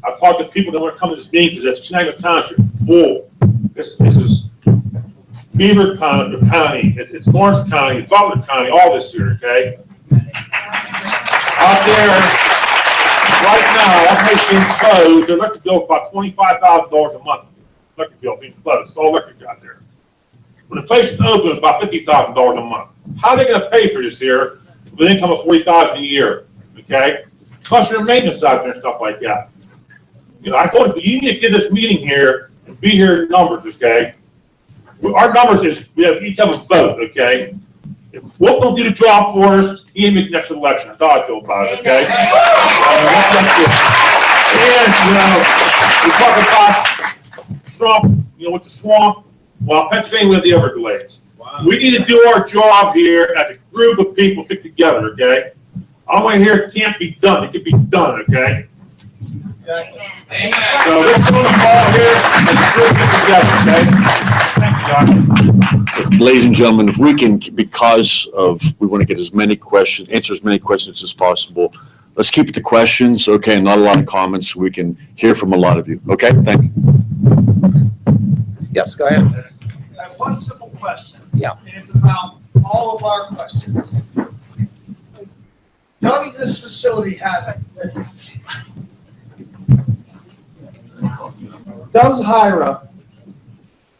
I've talked to people that want to come to this meeting because it's Chenango Township. Bull. This is Beaver County. It's Lawrence County. It's Butler County. All this here, okay? Out there, right now, that place being closed. Their electric bill is about $25,000 a month. Electric bill being closed. It's all electric out there. When the place is open, it's about $50,000 a month. How are they going to pay for this here with an income of $40,000 a year? Okay, plus your maintenance out there and stuff like that. You know, I told you, you need to get this meeting here and be here in numbers. Okay, our numbers is we each have a vote. Okay, if Wolf don't do the job for us, he ain't making next election. That's how I feel about it. Okay, and you know, we talk about Trump. You know, with the swamp. Well, Pennsylvania, we have the Everglades. Wow. We need to do our job here as a group of people stick together, okay? I want to hear it can't be done. It can be done, okay? Amen. So let's put the ball here and a group stick together, okay? Thank you, Doc. Ladies and gentlemen, if we can, because of, we want to get as many questions, answer as many questions as possible. Let's keep it to questions, okay? Not a lot of comments so we can hear from a lot of you, okay? Thank you. Yes, go ahead. I have one simple question. Yeah. And it's about all of our questions. Does this facility have, does HIRA,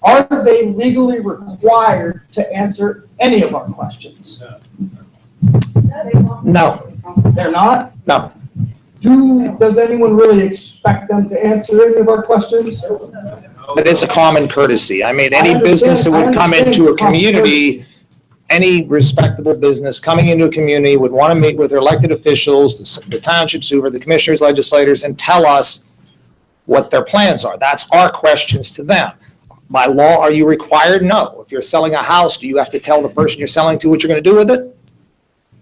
are they legally required to answer any of our questions? No. They're not? No. Does anyone really expect them to answer any of our questions? But it's a common courtesy. I mean, any business that would come into a community, any respectable business coming into a community would want to meet with their elected officials, the township super, the commissioners, legislators, and tell us what their plans are. That's our questions to them. By law, are you required? No. If you're selling a house, do you have to tell the person you're selling to what you're going to do with it?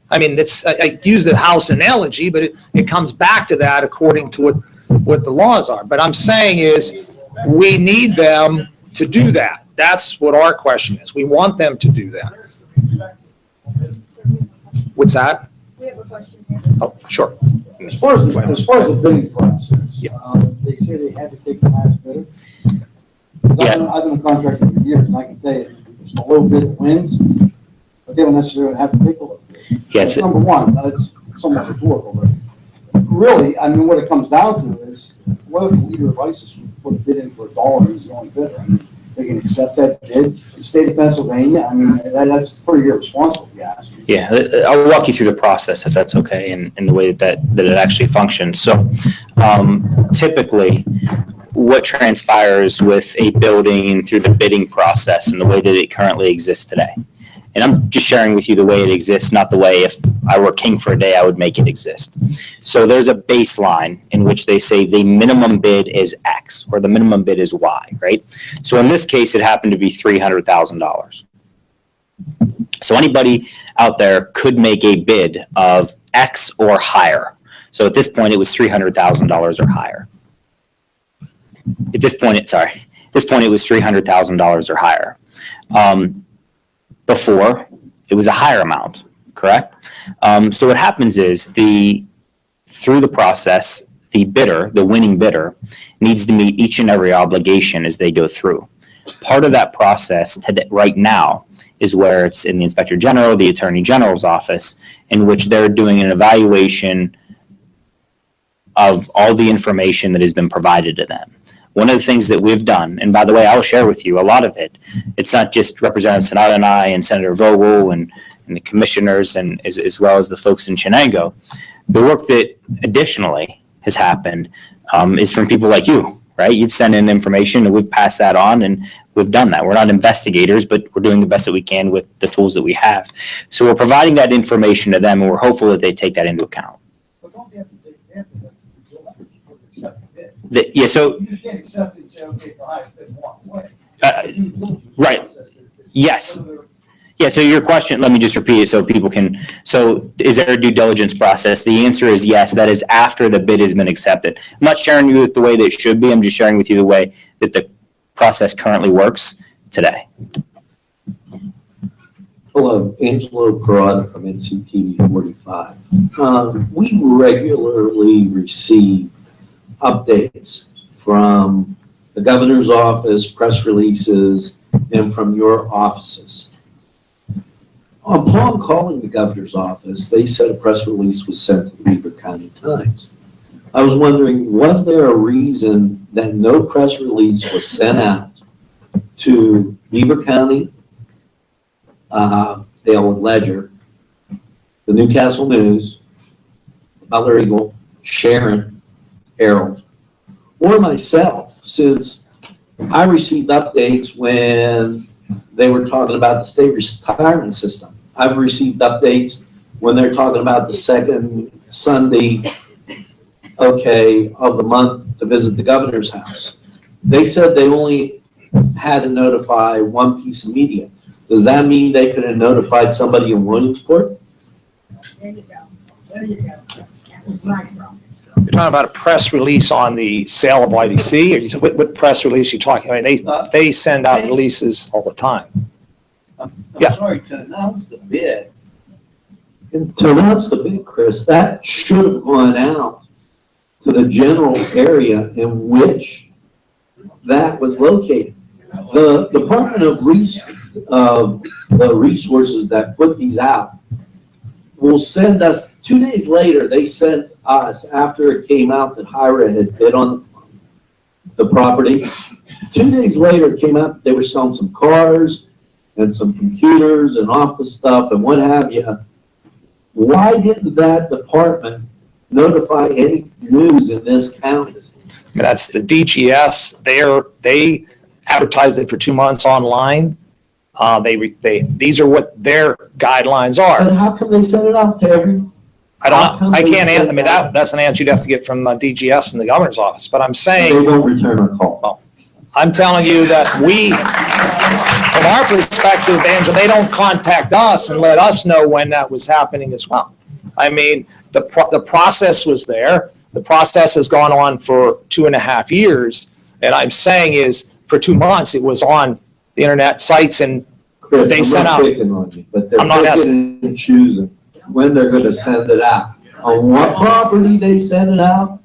I mean, I use the house analogy, but it comes back to that according to what the laws are. But I'm saying is, we need them to do that. That's what our question is. We want them to do that. What's that? We have a question here. Oh, sure. As far as the bidding process, Yeah. They say they had to take the highest bidder. Yeah. I've been a contractor for years, and I can tell you, it's the low bid wins, but they don't necessarily have to take the low bid. Yes. That's number one. That's somewhat rhetorical, but really, I mean, what it comes down to is, what if the leader of ISIS would put a bid in for $1 and he's the only bidder? I mean, they can accept that bid. The state of Pennsylvania, I mean, that's pretty irresponsible, if you ask me. Yeah, I'll walk you through the process if that's okay, and the way that it actually functions. So typically, what transpires with a building and through the bidding process and the way that it currently exists today. And I'm just sharing with you the way it exists, not the way if I were king for a day, I would make it exist. So there's a baseline in which they say the minimum bid is X or the minimum bid is Y, right? So in this case, it happened to be $300,000. So anybody out there could make a bid of X or higher. So at this point, it was $300,000 or higher. At this point, it was $300,000 or higher. Before, it was a higher amount, correct? So what happens is through the process, the winning bidder, needs to meet each and every obligation as they go through. Part of that process right now is where it's in the Inspector General, the Attorney General's office, in which they're doing an evaluation of all the information that has been provided to them. One of the things that we've done, and by the way, I'll share with you a lot of it. It's not just Representative Sanada and I and Senator Vogel and the commissioners and as well as the folks in Chenango. The work that additionally has happened is from people like you, right? You've sent in information and we've passed that on and we've done that. We're not investigators, but we're doing the best that we can with the tools that we have. So we're providing that information to them and we're hopeful that they take that into account. But don't they have to accept it? Yeah, so. You just can't accept it and say, okay, it's the highest bid, walk away. Right. Yes. Yeah, so your question, let me just repeat it so people can, so is there a due diligence process? The answer is yes, that is after the bid has been accepted. I'm not sharing you with the way that it should be, I'm just sharing with you the way that the process currently works today. Hello, Angelo Perrotta from NCTV45. We regularly receive updates from the governor's office, press releases, and from your offices. Upon calling the governor's office, they said a press release was sent to the Weber County Times. I was wondering, was there a reason that no press release was sent out to Weber County, the Elwood Ledger, the Newcastle News, Butler Eagle, Sharon, Herald, or myself, since I received updates when they were talking about the state retirement system. I've received updates when they're talking about the second Sunday, of the month to visit the governor's house. They said they only had to notify one piece of media. Does that mean they could have notified somebody in Williamsport? There you go. There you go. That was my problem. You're talking about a press release on the sale of YDC, or what press release are you talking about? They send out releases all the time. I'm Yeah. sorry, to announce the bid. And to announce the bid, Chris, that should have gone out to the general area in which that was located. The Department of the Resources that put these out will send us, 2 days later, they sent us, after it came out that Hyra had bid on the property, 2 days later, it came out that they were selling some cars and some computers and office stuff and what have you. Why didn't that department notify any news in this county? That's the DGS. They advertised it for 2 months online. These are what their guidelines But are. how come they send it out to every? I can't answer, I mean, that's an answer you'd have to get from DGS and the governor's office, but I'm They saying, don't return our call. I'm telling you that from our perspective, Angela, they don't contact us and let us know when that was happening as well. I mean, the process was there. The process has gone on for 2.5 years. And I'm saying is, for 2 months, it was on the internet sites and Chris, they I'm sent not out. picking on you, but they're I'm not picking and choosing when they're gonna send it out. On what property they send it out,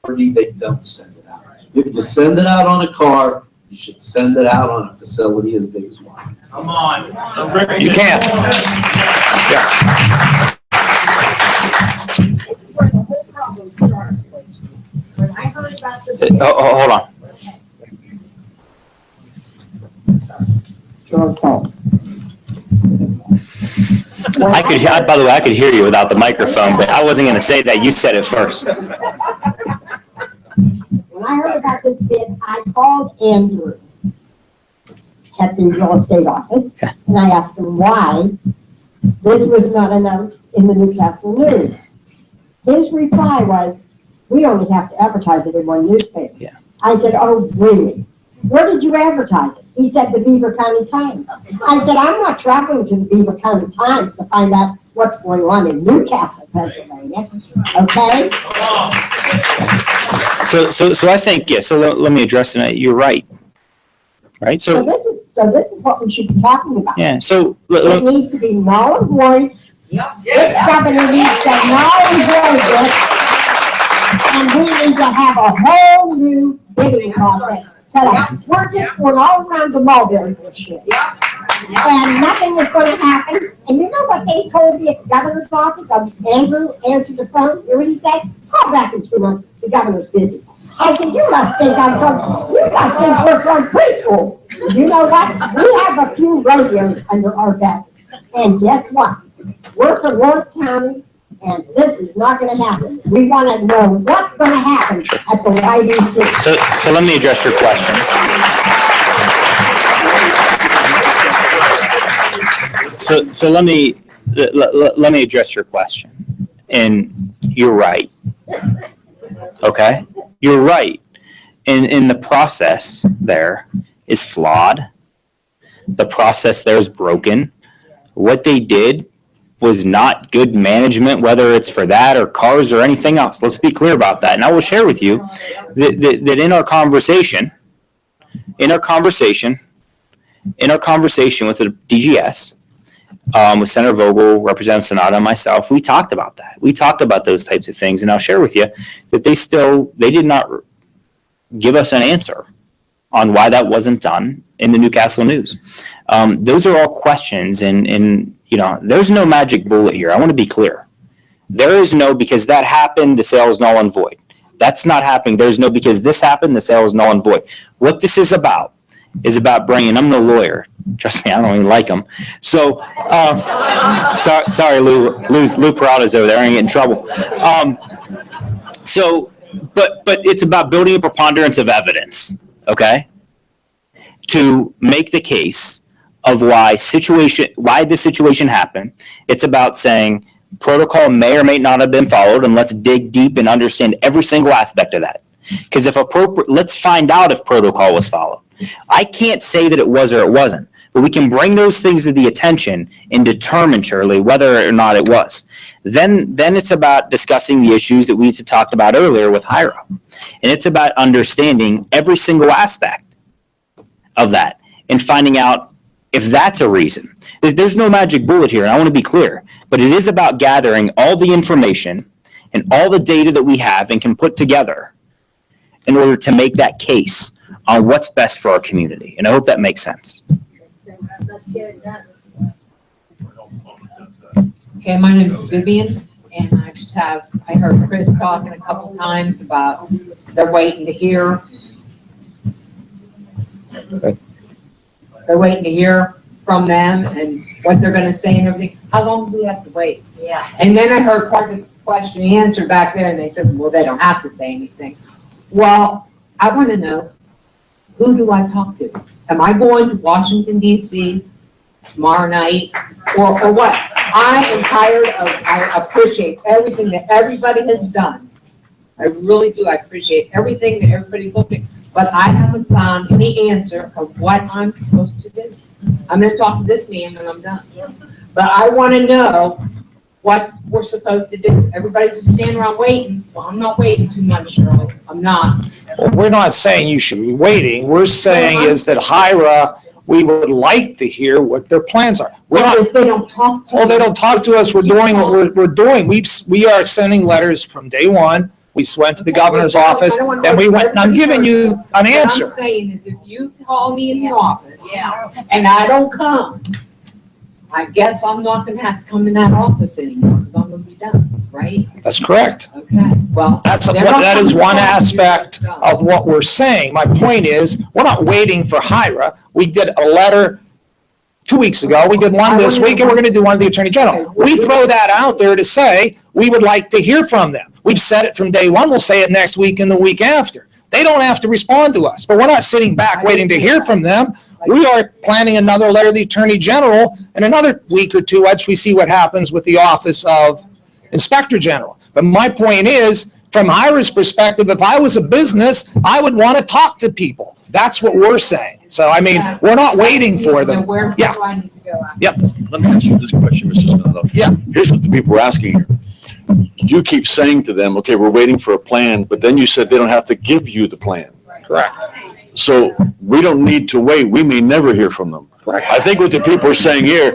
property they don't send it out. If you send it out on a car, you should send it out on a facility as big as one. Come on. You can't. Yeah. This is where the whole problem started. When I heard about the bid. Hold on. Your phone. By the way, I could hear you without the microphone, but I wasn't going to say that. You said it first. When I heard about this bid, I called Andrew at the real estate office, and I asked him why this was not announced in the Newcastle News. His reply was, we only have to advertise it in one newspaper. Yeah. I said, oh, really? Where did you advertise it? He said, the Beaver County Times. I said, I'm not traveling to the Beaver County Times to find out what's going on in Newcastle, Pennsylvania, okay? So I think, yeah, so let me address it. You're right. Right, So this is what we should be talking about. yeah, so, It needs to be null and void. This governor needs to null and void this. And we need to have a whole new bidding process set up. We're just going all around the mulberry bush here. And nothing is going to happen. And you know what they told me at the governor's office? Andrew answered the phone. You know what he said? Call back in 2 months. The governor's busy. I said, you must think we're from preschool. You know what? We have a few rodeos under our belt. And guess what? We're from Lawrence County, and this is not going to happen. We want to know what's going to happen at the YDC. so let me address your question. So let me address your question. And you're right. Okay? You're right. And the process there is flawed. The process there is broken. What they did was not good management, whether it's for that or cars or anything else. Let's be clear about that. And I will share with you that in our conversation with the DGS, with Senator Vogel, Representative Sonata, and myself, we talked about that. We talked about those types of things, and I'll share with you that they did not give us an answer on why that wasn't done in the Newcastle News. Those are all questions, and you know, there's no magic bullet here. I want to be clear. There is no, because that happened, the sale is null and void. That's not happening. There's no, because this happened, the sale is null and void. What this is about bringing, I'm no lawyer. Trust me, I don't even like him. So, sorry, Lou Perrotta's over there. I ain't getting in trouble. But it's about building a preponderance of evidence, okay, to make the case of why this situation happened. It's about saying protocol may or may not have been followed, and let's dig deep and understand every single aspect of that. Because if appropriate, let's find out if protocol was followed. I can't say that it was or it wasn't, but we can bring those things to the attention and determine, Shirley, whether or not it was. Then it's about discussing the issues that we talked about earlier with Hira. And it's about understanding every single aspect of that and finding out if that's a reason. There's no magic bullet here, and I want to be clear, but it is about gathering all the information and all the data that we have and can put together in order to make that case on what's best for our community. And I hope that makes sense. Let's get it done. Okay, my name is Vivian, and I heard Chris talking a couple times about they're waiting to hear. They're waiting to hear from them and what they're gonna say and everything. How long do we have to wait? Yeah. And then I heard part of the question answered back there, and they said, well, they don't have to say anything. Well, I want to know, who do I talk to? Am I going to Washington, D.C. tomorrow night, or what? I am tired of, I appreciate everything that everybody has done. I really do. I appreciate everything that everybody's looking at, but I haven't found any answer of what I'm supposed to do. I'm going to talk to this man when I'm done. But I want to know what we're supposed to do. Everybody's just standing around waiting. Well, I'm not waiting too much, Shirley. I'm not. Well, we're not saying you should be waiting. We're saying is that Hira, we would like to hear what their plans are. We're Well, not, if they don't talk to well, they me, don't talk to us. We're doing what we're doing. We are sending letters from day one. We went to the governor's office, then we went, and I'm giving you an answer. What I'm saying is if you call me in the office and I don't come, I guess I'm not gonna have to come in that office anymore because I'm gonna be done, right? That's correct. Okay, well. That is one aspect of what we're saying. My point is, we're not waiting for Hira. We did a letter 2 weeks ago. We did one this week, and we're gonna do one to the Attorney General. We throw that out there to say, we would like to hear from them. We've said it from day one. We'll say it next week and the week after. They don't have to respond to us, but we're not sitting back waiting to hear from them. We are planning another letter to the Attorney General in another week or two once we see what happens with the Office of Inspector General. But my point is, from Ira's perspective, if I was a business, I would want to talk to people. That's what we're saying. So, I mean, we're not waiting for them. Where do I need to go after? Yep. Let me ask you this question, Mr. Snow. Yeah. Here's what the people are asking here. You keep saying to them, okay, we're waiting for a plan, but then you said they don't have to give you the plan. Correct. So we don't need to wait. We may never hear from them. Correct. I think what the people are saying here,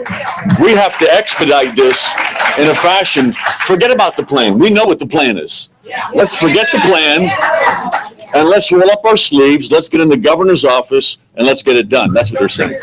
we have to expedite this in a fashion. Forget about the plan. We know what the plan is. Let's forget the plan and let's roll up our sleeves. Let's get in the governor's office and let's get it done. That's what they're saying.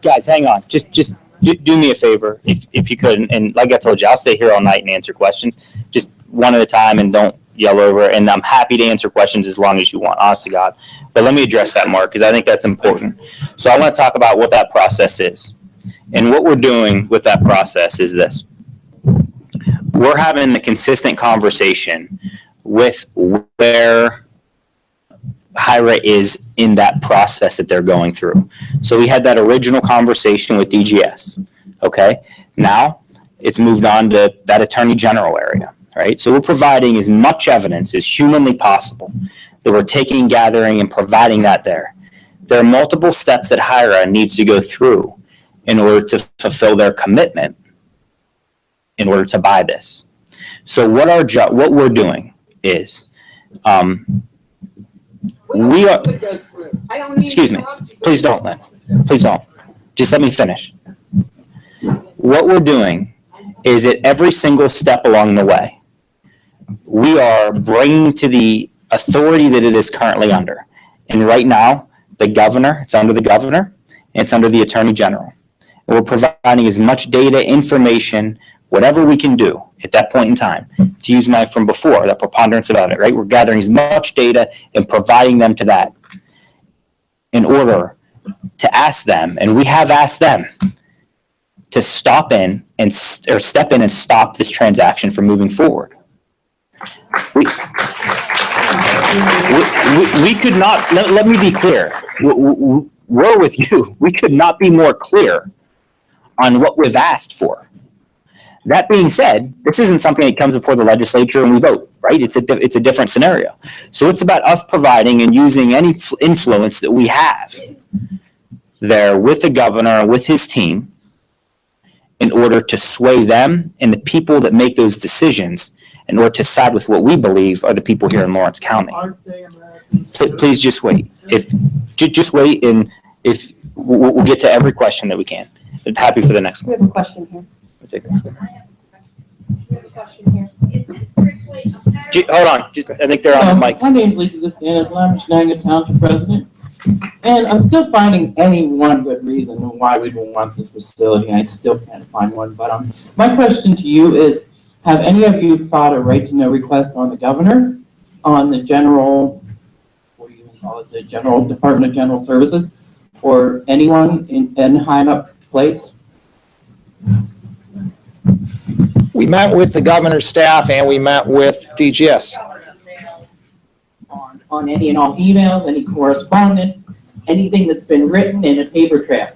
Guys, hang on. Just do me a favor, if you could, and like I told you, I'll stay here all night and answer questions. Just one at a time and don't yell over. And I'm happy to answer questions as long as you want, honest to God. But let me address that, Mark, because I think that's important. So I want to talk about what that process is. And what we're doing with that process is this. We're having the consistent conversation with where HIRA is in that process that they're going through. So we had that original conversation with DGS, okay? Now it's moved on to that Attorney General area, right? So we're providing as much evidence as humanly possible that we're taking, gathering, and providing that there. There are multiple steps that HIRA needs to go through in order to fulfill their commitment in order to buy this. So what we're doing is, we are, excuse me, please don't, Lynn. Please don't. Just let me finish. What we're doing is at every single step along the way, we are bringing to the authority that it is currently under. And right now, the governor, it's under the governor, and it's under the Attorney General. And we're providing as much data, information, whatever we can do at that point in time, to use my from before, that preponderance about it, right? We're gathering as much data and providing them to that in order to ask them, and we have asked them to step in and stop this transaction from moving forward. We could not, let me be clear. We're with you. We could not be more clear on what we've asked for. That being said, this isn't something that comes before the legislature and we vote, right? It's a different scenario. So it's about us providing and using any influence that we have there with the governor and with his team in order to sway them and the people that make those decisions in order to side with what we believe are the people here in Lawrence County. Please just wait. Just wait, and if we'll get to every question that we can. I'm happy for the next one. We have a question here. We'll take this one. We have a question here. Hold on, I think they're on the mics. My name's Lisa Gustanis, and I'm a Shenango Township president. And I'm still finding any one good reason why we don't want this facility. I still can't find one. But my question to you is, have any of you filed a right to know request on the governor, on the general, what do you call it, the General Department of General Services, or anyone in high enough place? We met with the governor's staff and we met with DGS. On any and all emails, any correspondence, anything that's been written in a paper trail?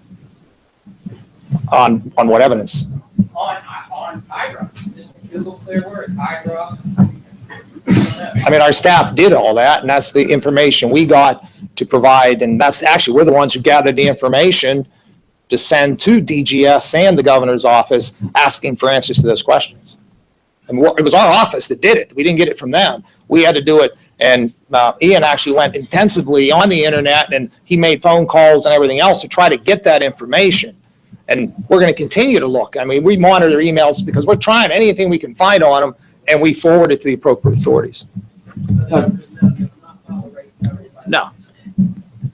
On what evidence? On IRA. Just Google clear words, IRA. I mean, our staff did all that, and that's the information we got to provide, and that's actually, we're the ones who gathered the information to send to DGS and the governor's office asking for answers to those questions. And it was our office that did it. We didn't get it from them. We had to do it, and Ian actually went intensively on the internet, and he made phone calls and everything else to try to get that information. And we're going to continue to look. I mean, we monitor emails because we're trying anything we can find on them, and we forward it to the appropriate authorities. No.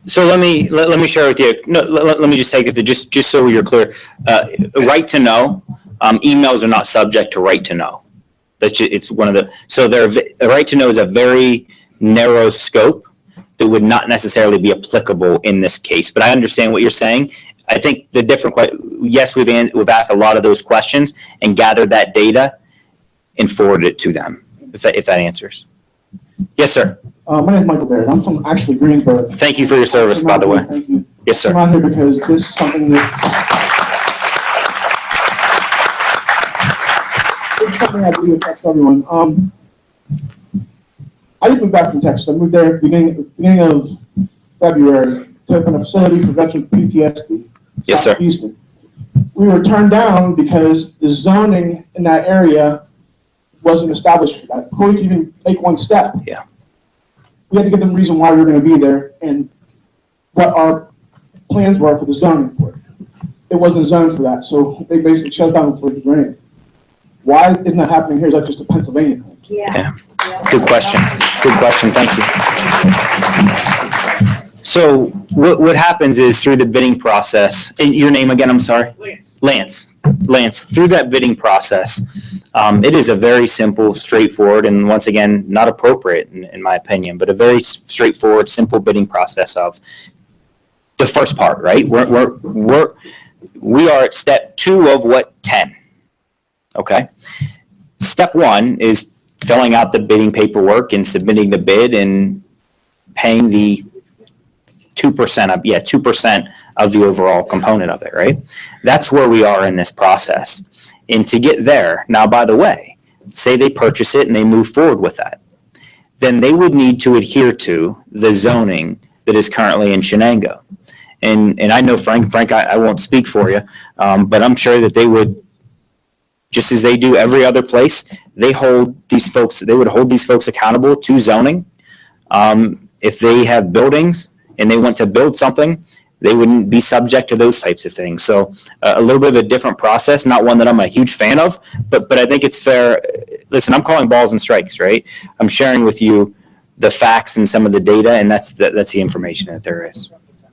So let me share with you. No, let me just take it to just so you're clear. Right to know, emails are not subject to right to know. That's just, it's one of the, so a right to know is a very narrow scope that would not necessarily be applicable in this case. But I understand what you're saying. I think the different, yes, we've asked a lot of those questions and gathered that data and forwarded it to them, if that answers. Yes, sir. My name is Michael Baird. I'm from actually Greensburg. Thank you for your service, by the way. Thank you. Yes, sir. I'm out here because this is something that I believe affects everyone. I just moved back from Texas. I moved there beginning of February to open a facility for veterans with PTSD. Yes, sir. Houston. We were turned down because the zoning in that area wasn't established for that. Before we could even take one step. Yeah. We had to give them a reason why we were going to be there and what our plans were for the zoning for it. It wasn't zoned for that, so they basically shut down before it rained. Why isn't that happening here? Is that just a Pennsylvania thing? Yeah. Good question. Good question. Thank you. So what happens is through the bidding process, and your name again, I'm sorry? Lance. Lance, through that bidding process, it is a very simple, straightforward, and once again, not appropriate in my opinion, but a very straightforward, simple bidding process of the first part, right? We are at step 2 of 10? Okay. Step 1 is filling out the bidding paperwork and submitting the bid and paying the 2% of the overall component of it, right? That's where we are in this process. And to get there, now, by the way, say they purchase it and they move forward with that, then they would need to adhere to the zoning that is currently in Shenango. And I know Frank, I won't speak for you, but I'm sure that they would, just as they do every other place, they would hold these folks accountable to zoning. If they have buildings and they want to build something, they wouldn't be subject to those types of things. So a little bit of a different process, not one that I'm a huge fan of, but I think it's fair. Listen, I'm calling balls and strikes, right? I'm sharing with you the facts and some of the data, and that's the information that there is.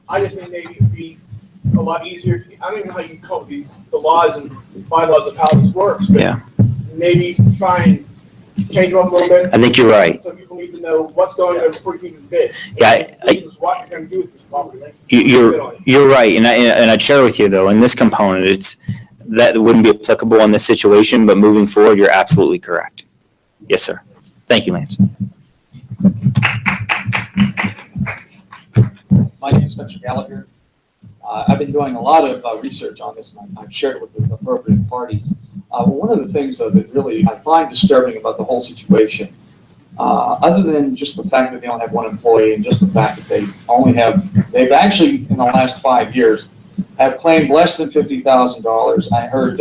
I just think maybe it'd be a lot easier. I don't even know how you code the laws and bylaws of how this works, but Yeah. maybe try and change them up a little bit. I think you're right. So people need to know what's going on before you even bid. Yeah, What you're going to do with this property. You're right, and I'd share with you though, in this component, that wouldn't be applicable in this situation, but moving forward, you're absolutely correct. Yes, sir. Thank you, Lance. My name is Spencer Gallagher. I've been doing a lot of research on this, and I've shared it with the appropriate parties. One of the things though that really I find disturbing about the whole situation, other than just the fact that they only have one employee and just the fact that they've actually in the last 5 years have claimed less than $50,000. I heard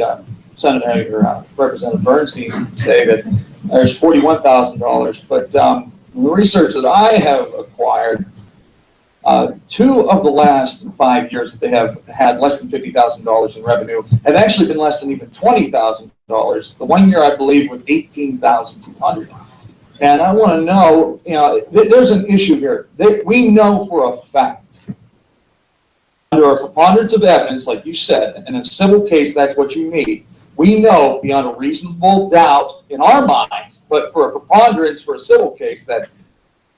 Representative Bernstein say that there's $41,000, but the research that I have acquired, 2 of the last 5 years that they have had less than $50,000 in revenue have actually been less than even $20,000. The 1 year I believe was $18,200. And I want to know, there's an issue here. We know for a fact, under a preponderance of evidence, like you said, in a civil case, that's what you need. We know beyond a reasonable doubt in our minds, but for a preponderance for a civil case, that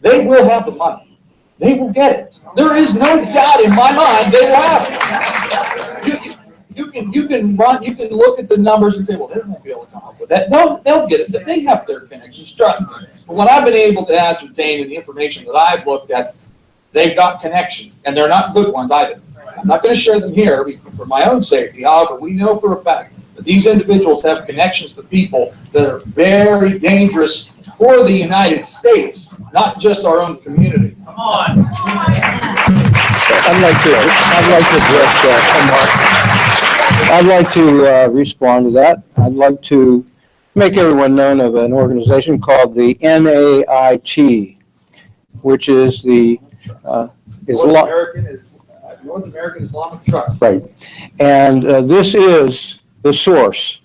they will have the money. They will get it. There is no doubt in my mind they will have it. You can look at the numbers and say, well, they won't be able to come up with that. They'll get it. They have their connections, trust me. But what I've been able to ascertain in the information that I've looked at, they've got connections, and they're not good ones either. I'm not going to share them here for my own safety. However, we know for a fact that these individuals have connections to people that are very dangerous for the United States, not just our own community. Come on. I'd like to address that, I'd like to respond to that. I'd like to make everyone known of an organization called the NAIT, which is the North American Islamic Trust. Right. And this is the source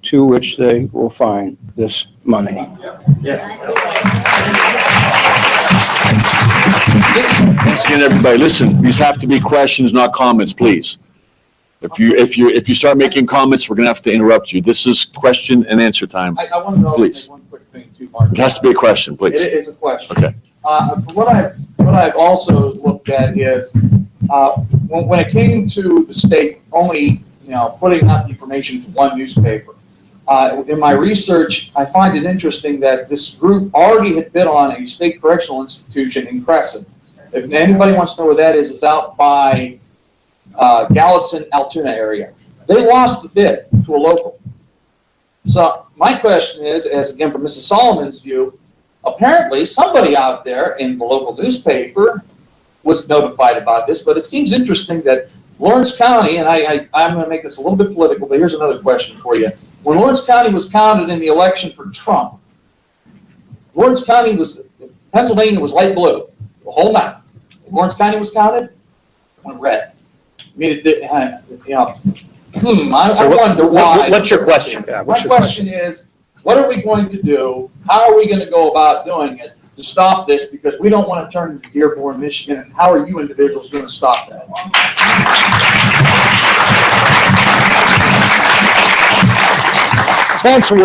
to which they will find this money. Yes. Once again, everybody, listen, these have to be questions, not comments, please. If you start making comments, we're going to have to interrupt you. This is question and answer time. I want to know Please. one quick thing too, Mark. It has to be a question, please. It is a question. Okay. From what I've also looked at is when it came to the state only, putting out the information to one newspaper, in my research, I find it interesting that this group already had bid on a state correctional institution in Crescent. If anybody wants to know where that is, it's out by Gallatin, Altoona area. They lost the bid to a local. So my question is, as again from Mrs. Solomon's view, apparently somebody out there in the local newspaper was notified about this, but it seems interesting that Lawrence County, and I'm going to make this a little bit political, but here's another question for you. When Lawrence County was counted in the election for Trump, Pennsylvania was light blue, the whole map. When Lawrence County was counted, it went red. I mean, I wonder why. What's your question? My question is, what are we going to do? How are we going to go about doing it to stop this? Because we don't want to turn into Dearborn, Michigan. And how are you individuals going to stop that? Spencer,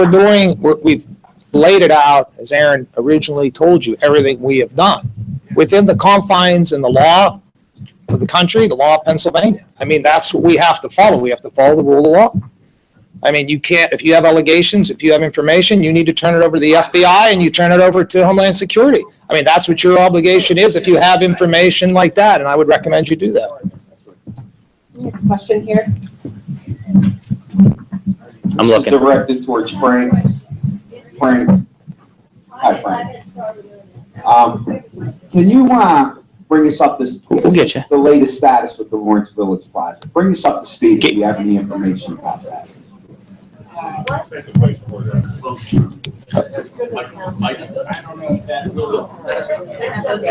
we've laid it out, as Aaron originally told you, everything we have done within the confines and the law of the country, the law of Pennsylvania. I mean, that's what we have to follow. We have to follow the rule of law. I mean, you can't, if you have allegations, if you have information, you need to turn it over to the FBI and you turn it over to Homeland Security. I mean, that's what your obligation is if you have information like that, and I would recommend you do that. Question here. I'm looking. This is directed towards Frank. Hi, Frank. Can you, bring us up We'll get you. the latest status with the Lawrence Village Plaza? Bring us up to speed if you have any information about that.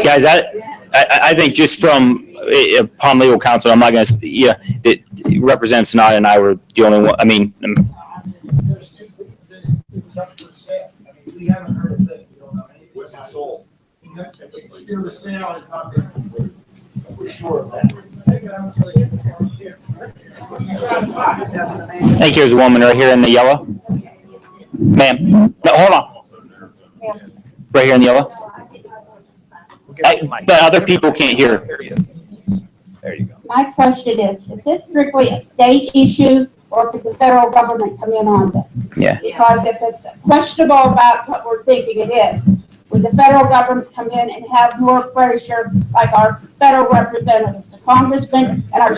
Guys, I think just from upon legal counsel, I'm not going to, that Representative Sanada and I were the only one. I mean, There's two, it's up for sale. I mean, we haven't heard a thing. We don't know anything. Was it sold? It's still, the sale has not been completed. We're sure of that. I think here's a woman right here in the yellow. Ma'am, no, hold on. Right here in the yellow. But other people can't hear. There you go. My question is this strictly a state issue, or could the federal government come in on this? Yeah. Because if it's questionable about what we're thinking it is, would the federal government come in and have more pressure, like our federal representatives, the congressmen, and our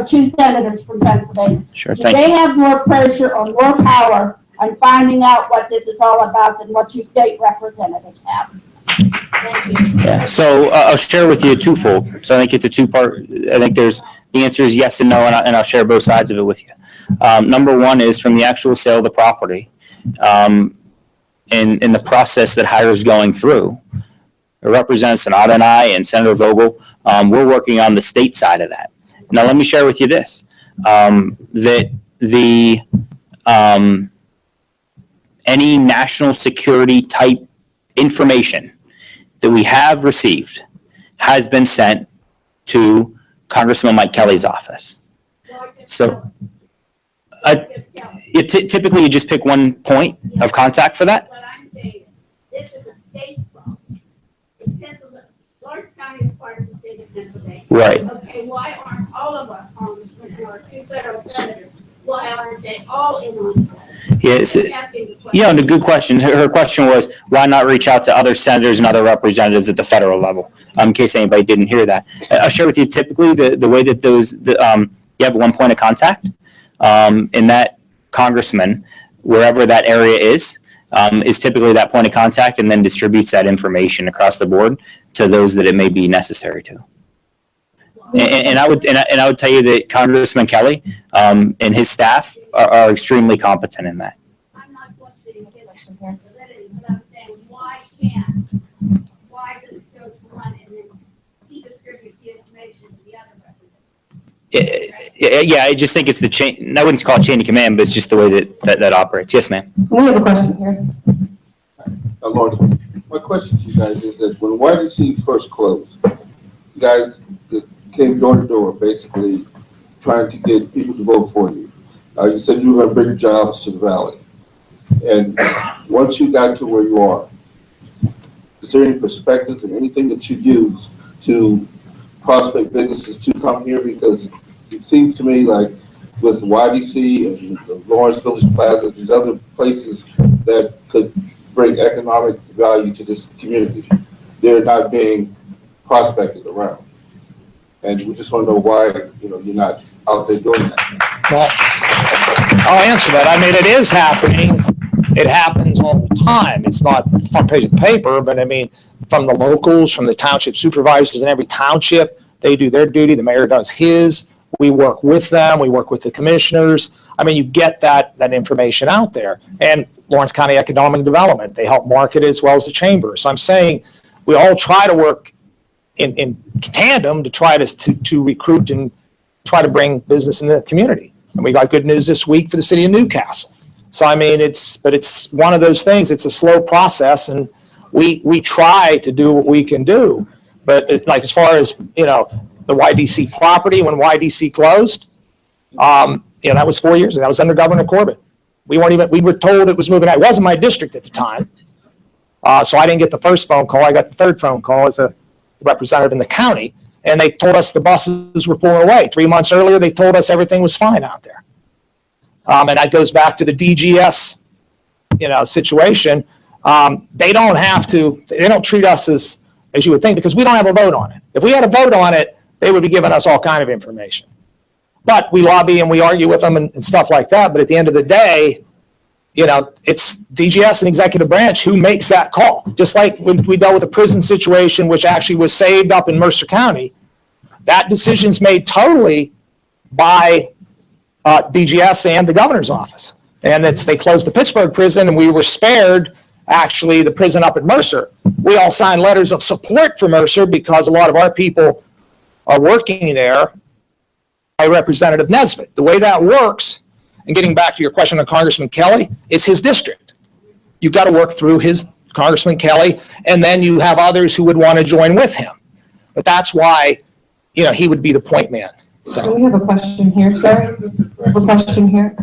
two senators from Pennsylvania? Sure, Do thank they you. have more pressure or more power on finding out what this is all about than what you state representatives have? Thank you. Yeah. So I'll share with you twofold. So I think it's a two-part. I think the answer is yes and no, and I'll share both sides of it with you. Number one is from the actual sale of the property. In the process that Hire is going through, Representative Sanada and I and Senator Vogel, we're working on the state side of that. Now, let me share with you this, that any national security type information that we have received has been sent to Congressman Mike Kelly's office. So typically you just pick one point of contact for that. What I'm saying is, this is a state problem. It's Pennsylvania. Lawrence County is part of the state of Pennsylvania. Right. Okay, why aren't all of us congressmen and our two federal senators, why aren't they all in on this? Yes. Yeah, and a good question. Her question was, why not reach out to other senators and other representatives at the federal level? In case anybody didn't hear that. I'll share with you typically the way that you have one point of contact, and that congressman, wherever that area is typically that point of contact, and then distributes that information across the board to those that it may be necessary to. And I would tell you that Congressman Kelly and his staff are extremely competent in that. I'm not questioning his ability, but I'm saying, why does it go to one and then he distributes the information to the other representatives? Yeah, I just think it's the chain. I wouldn't call it chain of command, but it's just the way that operates. Yes, ma'am. We have a question here. Lawrence, my question to you guys is this: when YDC first closed, you guys came door to door, basically trying to get people to vote for you. You said you were going to bring jobs to the valley, and once you got to where you are, is there any perspective and anything that you use to prospect businesses to come here? Because it seems to me like with YDC and the Lawrence Village Plaza, these other places that could bring economic value to this community, they're not being prospected around. And we just want to know why, you're not out there doing that. Well, I'll answer that. I mean, it is happening. It happens all the time. It's not the front page of the paper, but I mean, from the locals, from the township supervisors in every township, they do their duty. The mayor does his. We work with them. We work with the commissioners. I mean, you get that information out there. And Lawrence County Economic Development, they help market it as well as the chamber. So I'm saying we all try to work in tandem to try to recruit and try to bring business into the community. And we got good news this week for the city of Newcastle. So I mean, it's one of those things. It's a slow process, and we try to do what we can do. But like as far as the YDC property, when YDC closed, that was 4 years ago. That was under Governor Corbett. We were told it was moving out. It wasn't my district at the time, so I didn't get the first phone call. I got the third phone call as a representative in the county, and they told us the buses were pulling away. 3 months earlier, they told us everything was fine out there. And that goes back to the DGS, situation. They don't treat us as you would think, because we don't have a vote on it. If we had a vote on it, they would be giving us all kind of information. But we lobby and we argue with them and stuff like that. But at the end of the day, it's DGS and executive branch who makes that call. Just like when we dealt with the prison situation, which actually was saved up in Mercer County, that decision's made totally by DGS and the governor's office. And they closed the Pittsburgh prison, and we were spared actually the prison up at Mercer. We all signed letters of support for Mercer because a lot of our people are working there by Representative Nesbitt. The way that works, and getting back to your question on Congressman Kelly, it's his district. You've got to work through Congressman Kelly, and then you have others who would want to join with him. But that's why, he would be the point man. So we have a question here, sir. We have a question here.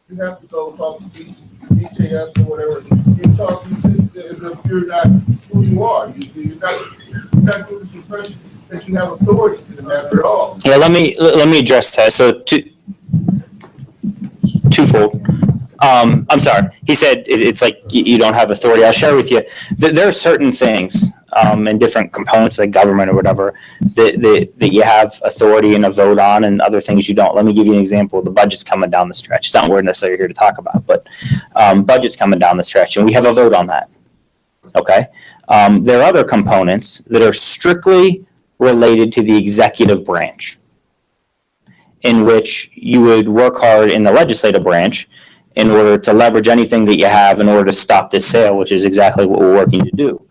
You have to go talk to DJS or whatever. You talk to as if you're not who you are. You're not giving this impression that you have authority in the matter at all. Yeah, let me address that. So twofold. I'm sorry. He said it's like you don't have authority. I'll share with you that there are certain things and different components like government or whatever that you have authority and a vote on, and other things you don't. Let me give you an example. The budget's coming down the stretch. It's not what we're necessarily here to talk about, but budget's coming down the stretch, and we have a vote on that. Okay. There are other components that are strictly related to the executive branch, in which you would work hard in the legislative branch in order to leverage anything that you have in order to stop this sale, which is exactly what we're working to do.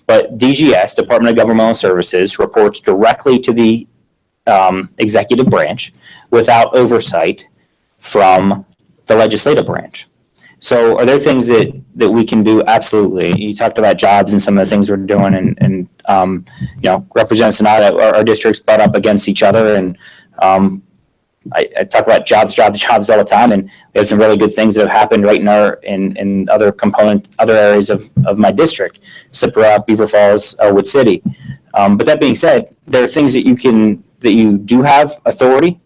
But DGS, Department of Governmental Services, reports directly to the executive branch without oversight from the legislative branch. So are there things that we can do? Absolutely. You talked about jobs and some of the things we're doing, and Representative Sanada, our districts butt up against each other, and I talk about jobs all the time, and we have some really good things that have happened right in other areas of my district, Cypress, Beaver Falls, Elwood City. But that being said, there are things that you do have authority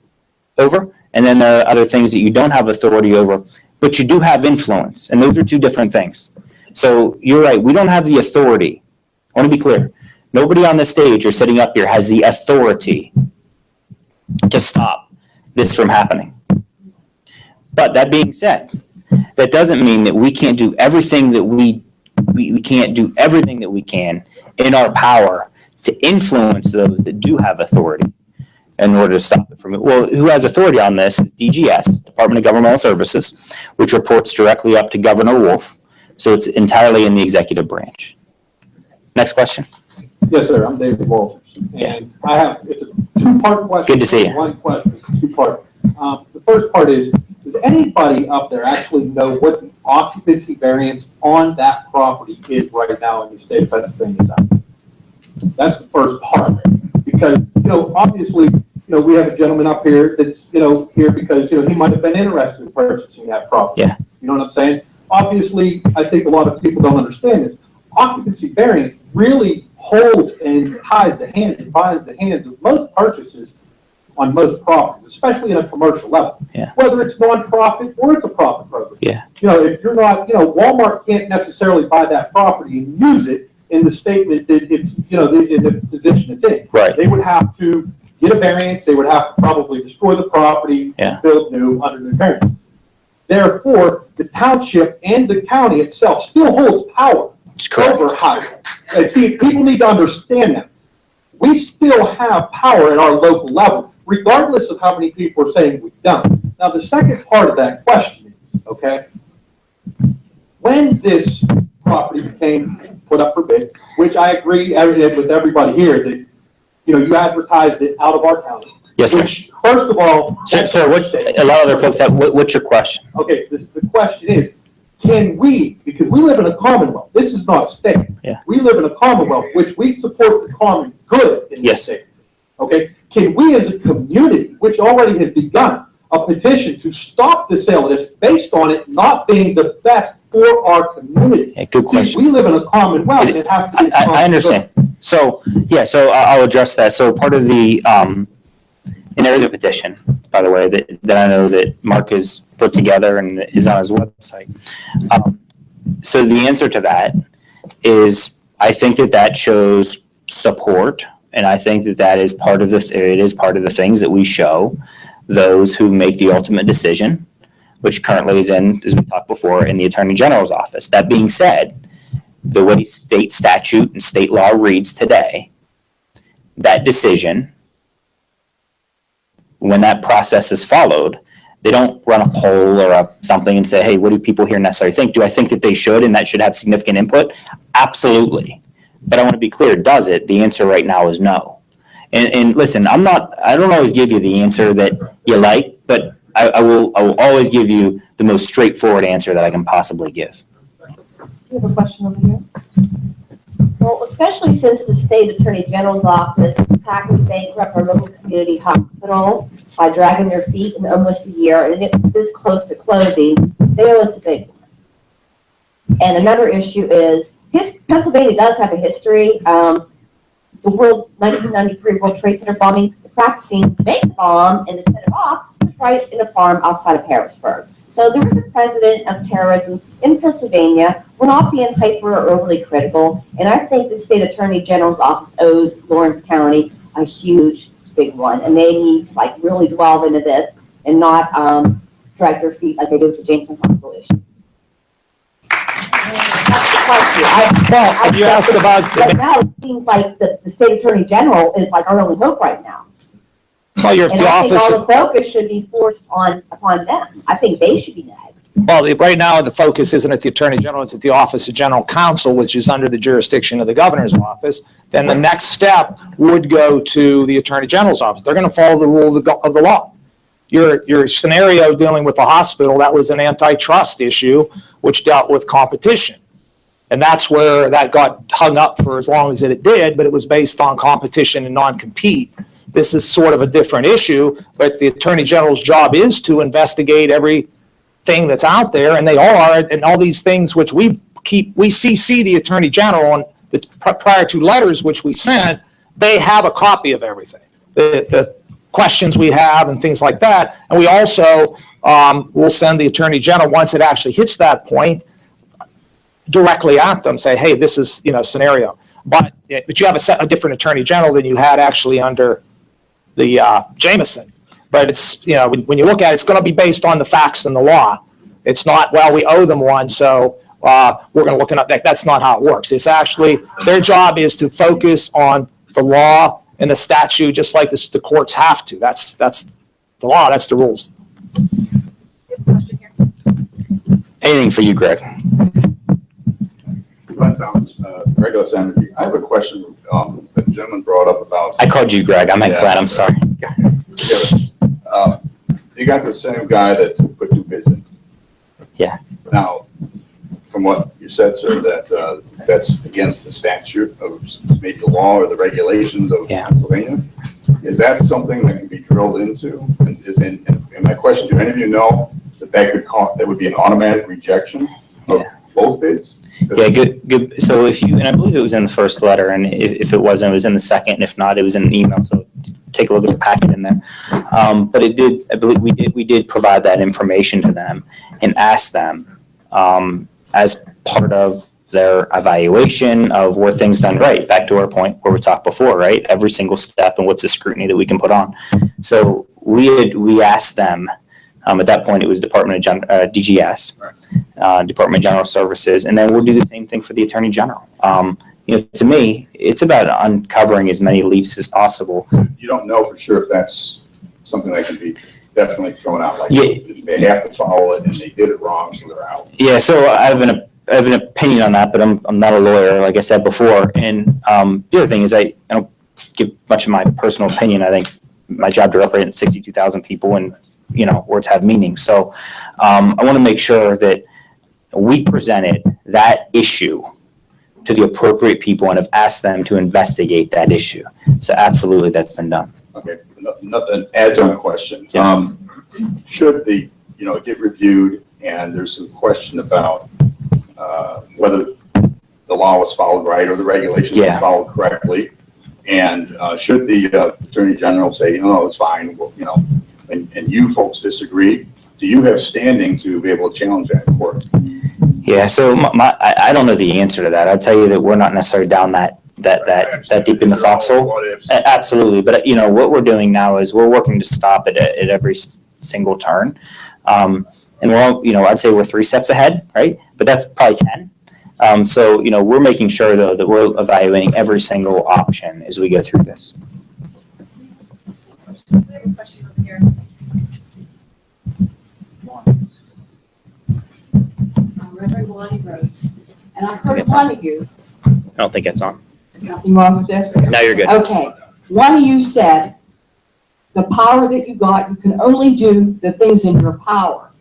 over, and then there are other things that you don't have authority over, but you do have influence, and those are two different things. So you're right, we don't have the authority. I want to be clear. Nobody on the stage or sitting up here has the authority to stop this from happening. But that being said, that doesn't mean that we can't do everything that we can't do everything that we can in our power to influence those that do have authority in order to stop it from it. Well, who has authority on this is DGS, Department of Governmental Services, which reports directly up to Governor Wolf. So it's entirely in the executive branch. Next question. Yes, sir. I'm David Walters. And it's a two-part question. Good to see you. One question, two-part. The first part is, does anybody up there actually know what the occupancy variance on that property is right now in the state of Pennsylvania? That's the first part. Because, obviously, we have a gentleman up here that's, here because, he might have been interested in purchasing that property. Yeah. You know what I'm saying? Obviously, I think a lot of people don't understand this. occupancy variance really holds and ties the hands and binds the hands of most purchases on most properties, especially in a commercial level. Yeah. Whether it's nonprofit or it's a profit program. Yeah. You know, if you're not, you know, Walmart can't necessarily buy that property and use it in the statement that it's, you know, in the position it's in. Right. They would have to get a variance, they would have to probably destroy the property, Yeah. and build new under the variance. Therefore, the township and the county itself still holds power over housing. And see, people need to understand that. We still have power at our local level, regardless of how many people are saying we don't. Now, the second part of that question is, okay, when this property became put up for bid, which I agree with everybody here that, you know, you advertised it out of our county. Yes, sir. Which, first of all. Sir, a lot of other folks have, what's your question? Okay, the question is, can we, because we live in a commonwealth, this is not a state. Yeah. We live in a commonwealth, which we support the common good in this state. Okay, can we as a community, which already has begun, a petition to stop the sale of this based on it not being the best for our community? Yeah, good question. See, we live in a commonwealth, and it has to be. I understand. So, yeah, so I'll address that. So part of the, and there is a petition, by the way, that I know that Mark has put together and is on his website. So the answer to that is, I think that shows support, and I think that is part of it is part of the things that we show those who make the ultimate decision, which currently is in, as we talked before, in the Attorney General's office. That being said, the way state statute and state law reads today, that decision, when that process is followed, they don't run a poll or something and say, hey, what do people here necessarily think? Do I think that they should and that should have significant input? Absolutely. But I want to be clear, does it? The answer right now is no. And listen, I don't always give you the answer that you like, but I will always give you the most straightforward answer that I can possibly give. You have a question over here? Well, especially since the state attorney general's office practically bankrupt our local community hospital by dragging their feet in almost a year, and it's this close to closing, they owe us a big one. And another issue is, Pennsylvania does have a history. The 1993 World Trade Center bombing, practicing to make the bomb and to set it off was right in a farm outside of Harrisburg. So there was a president of terrorism in Pennsylvania. We're not being hyper or overly critical. And I think the state attorney general's office owes Lawrence County a huge, big one. And they need to really delve into this and not drag their feet like they do with the Jameson Hospital issue. You asked about. Right now, it seems like the state attorney general is like our only hope right now. Well, you're And the I think office. all the focus should be forced upon them. I think they should be nagged. Well, right now, the focus isn't at the Attorney General, it's at the Office of General Counsel, which is under the jurisdiction of the Governor's office. Then the next step would go to the Attorney General's office. They're going to follow the rule of the law. Your scenario dealing with the hospital, that was an antitrust issue, which dealt with competition. And that's where that got hung up for as long as it did, but it was based on competition and non-compete. This is sort of a different issue, but the Attorney General's job is to investigate everything that's out there, and they are, and all these things which we CC the Attorney General on the prior to letters which we sent, they have a copy of everything. The questions we have and things like that, and we also will send the Attorney General, once it actually hits that point, directly at them, say, hey, this is, scenario. But you have a different Attorney General than you had actually under the Jameson. But it's, when you look at it, it's going to be based on the facts and the law. It's not, well, we owe them one, so we're going to look at that. That's not how it works. It's actually, their job is to focus on the law and the statute, just like the courts have to. That's the law, that's the rules. Anything for you, Greg? That sounds regular energy. I have a question that the gentleman brought up about. I called you Greg. I meant Glenn. I'm sorry. You got the same guy that put two bids in. Yeah. Now, from what you said, sir, that that's against the statute of maybe the law or the regulations of Pennsylvania. Is that something that can be drilled into? And my question: do any of you know that could that would be an automatic rejection of both bids? Yeah, good. So if you, and I believe it was in the first letter, and if it wasn't, it was in the second, and if not, it was in an email, so take a look at the packet in there. But it did, I believe we did provide that information to them and ask them, as part of their evaluation of were things done right, back to our point where we talked before, right? Every single step and what's the scrutiny that we can put on. So we asked them, at that point, it was Department of DGS, Department of General Services, and then we'll do the same thing for the Attorney General. To me, it's about uncovering as many leaks as possible. You don't know for sure if that's something that can be definitely thrown out, like they have to follow it and they did it wrong, so they're out. Yeah, so I have an opinion on that, but I'm not a lawyer, like I said before. And the other thing is I don't give much of my personal opinion. I think my job to represent 62,000 people and, words have meaning. So I want to make sure that we presented that issue to the appropriate people and have asked them to investigate that issue. So absolutely, that's been done. Okay, an adjunct question. Yeah. Should the, get reviewed and there's some question about whether the law was followed right or the regulations were followed correctly, and should the Attorney General say, no, it's fine, well, and you folks disagree, do you have standing to be able to challenge that in court? Yeah, so I don't know the answer to that. I'll tell you that we're not necessarily down that deep in the foxhole. Absolutely, but what we're doing now is we're working to stop it at every single turn, and we're I'd say we're 3 steps ahead, right? But that's probably 10. So we're making sure though that we're evaluating every single option as we go through this. We have a question over here. Reverend Lonnie Rhodes, and I heard one of you, I don't think it's on. is something wrong with this? No, you're good. Okay, one of you said, the power that you got, you can only do the things in your power.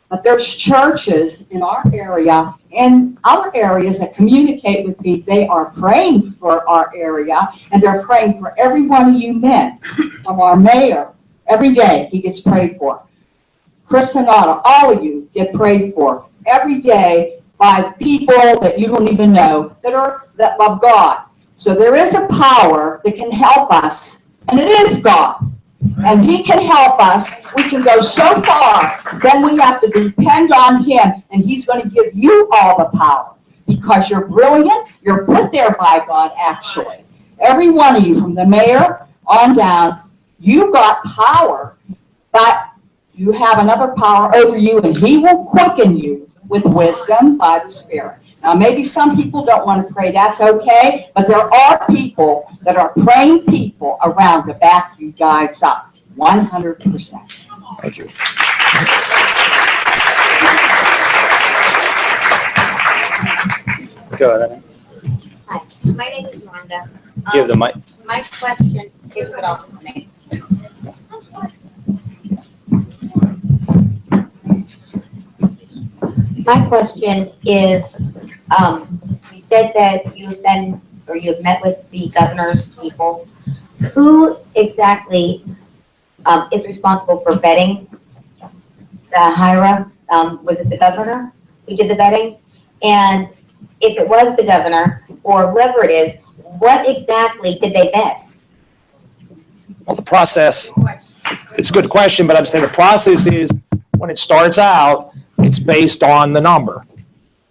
But there's churches in our area and other areas that communicate with me. They are praying for our area, and they're praying for every one of you men, from our mayor. Every day he gets prayed for. Chris Sonata, all of you get prayed for every day by people that you don't even know that love God. So there is a power that can help us, and it is God. And he can help us. We can go so far, then we have to depend on him, and he's going to give you all the power because you're brilliant. You're put there by God, actually. Every one of you, from the mayor on down, you got power, but you have another power over you, and he will quicken you with wisdom by the Spirit. Now, maybe some people don't want to pray. That's okay. But there are people that are praying people around to back you guys up 100%. Thank you. Go ahead. Hi, my name is Rhonda. Give the mic. My question is about me. My question is, you said that you've met with the governor's people. Who exactly is responsible for vetting the HIRA? Was it the governor who did the vetting? And if it was the governor or whoever it is, what exactly did they vet? Well, the process, it's a good question, but I'm saying the process is when it starts out, it's based on the number.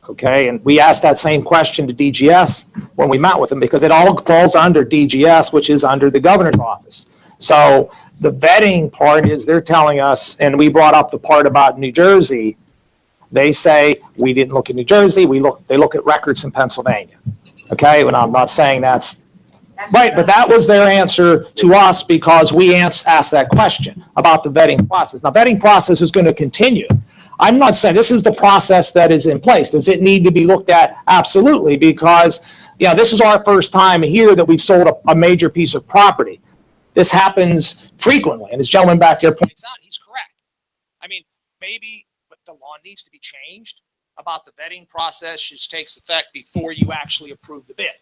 Okay, and we asked that same question to DGS when we met with them because it all falls under DGS, which is under the governor's office. So the vetting part is they're telling us, and we brought up the part about New Jersey. They say we didn't look at New Jersey. They look at records in Pennsylvania. Okay, and I'm not saying that's right, but that was their answer to us because we asked that question about the vetting process. Now, vetting process is going to continue. I'm not saying this is the process that is in place. Does it need to be looked at? Absolutely, because this is our first time here that we've sold a major piece of property. This happens frequently, and this gentleman back there points out, he's correct. I mean, maybe the law needs to be changed about the vetting process, which takes effect before you actually approve the bid.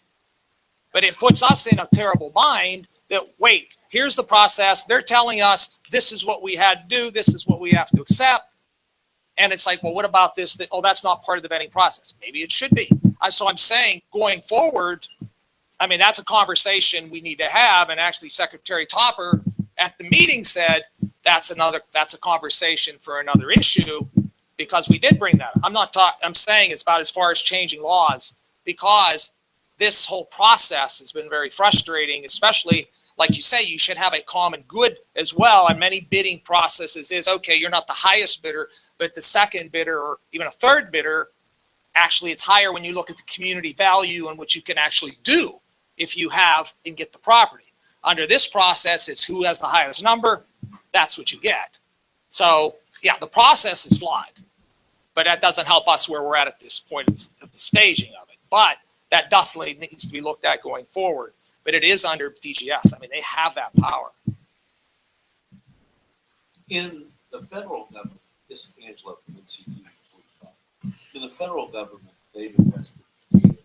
But it puts us in a terrible bind that, wait, here's the process. They're telling us this is what we had to do. This is what we have to accept. And it's like, well, what about this? Oh, that's not part of the vetting process. Maybe it should be. So I'm saying going forward, I mean, that's a conversation we need to have. And actually Secretary Topper at the meeting said, that's a conversation for another issue, because we did bring that up. I'm saying it's about as far as changing laws, because this whole process has been very frustrating, especially like you say, you should have a common good as well. And many bidding processes is, okay, you're not the highest bidder, but the second bidder or even a third bidder, actually it's higher when you look at the community value and what you can actually do if you have and get the property. Under this process, it's who has the highest number, that's what you get. So yeah, the process is flawed, but that doesn't help us where we're at this point of the staging of it. But that definitely needs to be looked at going forward. But it is under DGS. I mean, they have that power. In the federal government, this is Angelo from NCTV45. In the federal government, they've investigated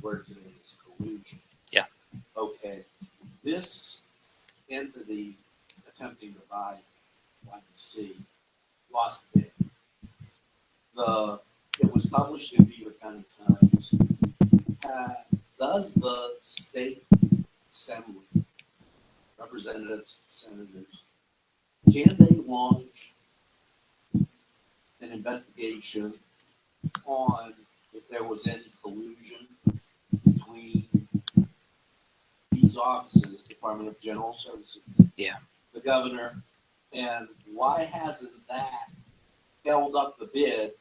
where today is collusion. Yeah. Okay. This entity attempting to buy YDC lost bid. It was published in Beaver County Times. Does the state assembly, representatives, senators, can they launch an investigation on if there was any collusion between these offices, Department of General Services, the governor, and why hasn't that held up the bid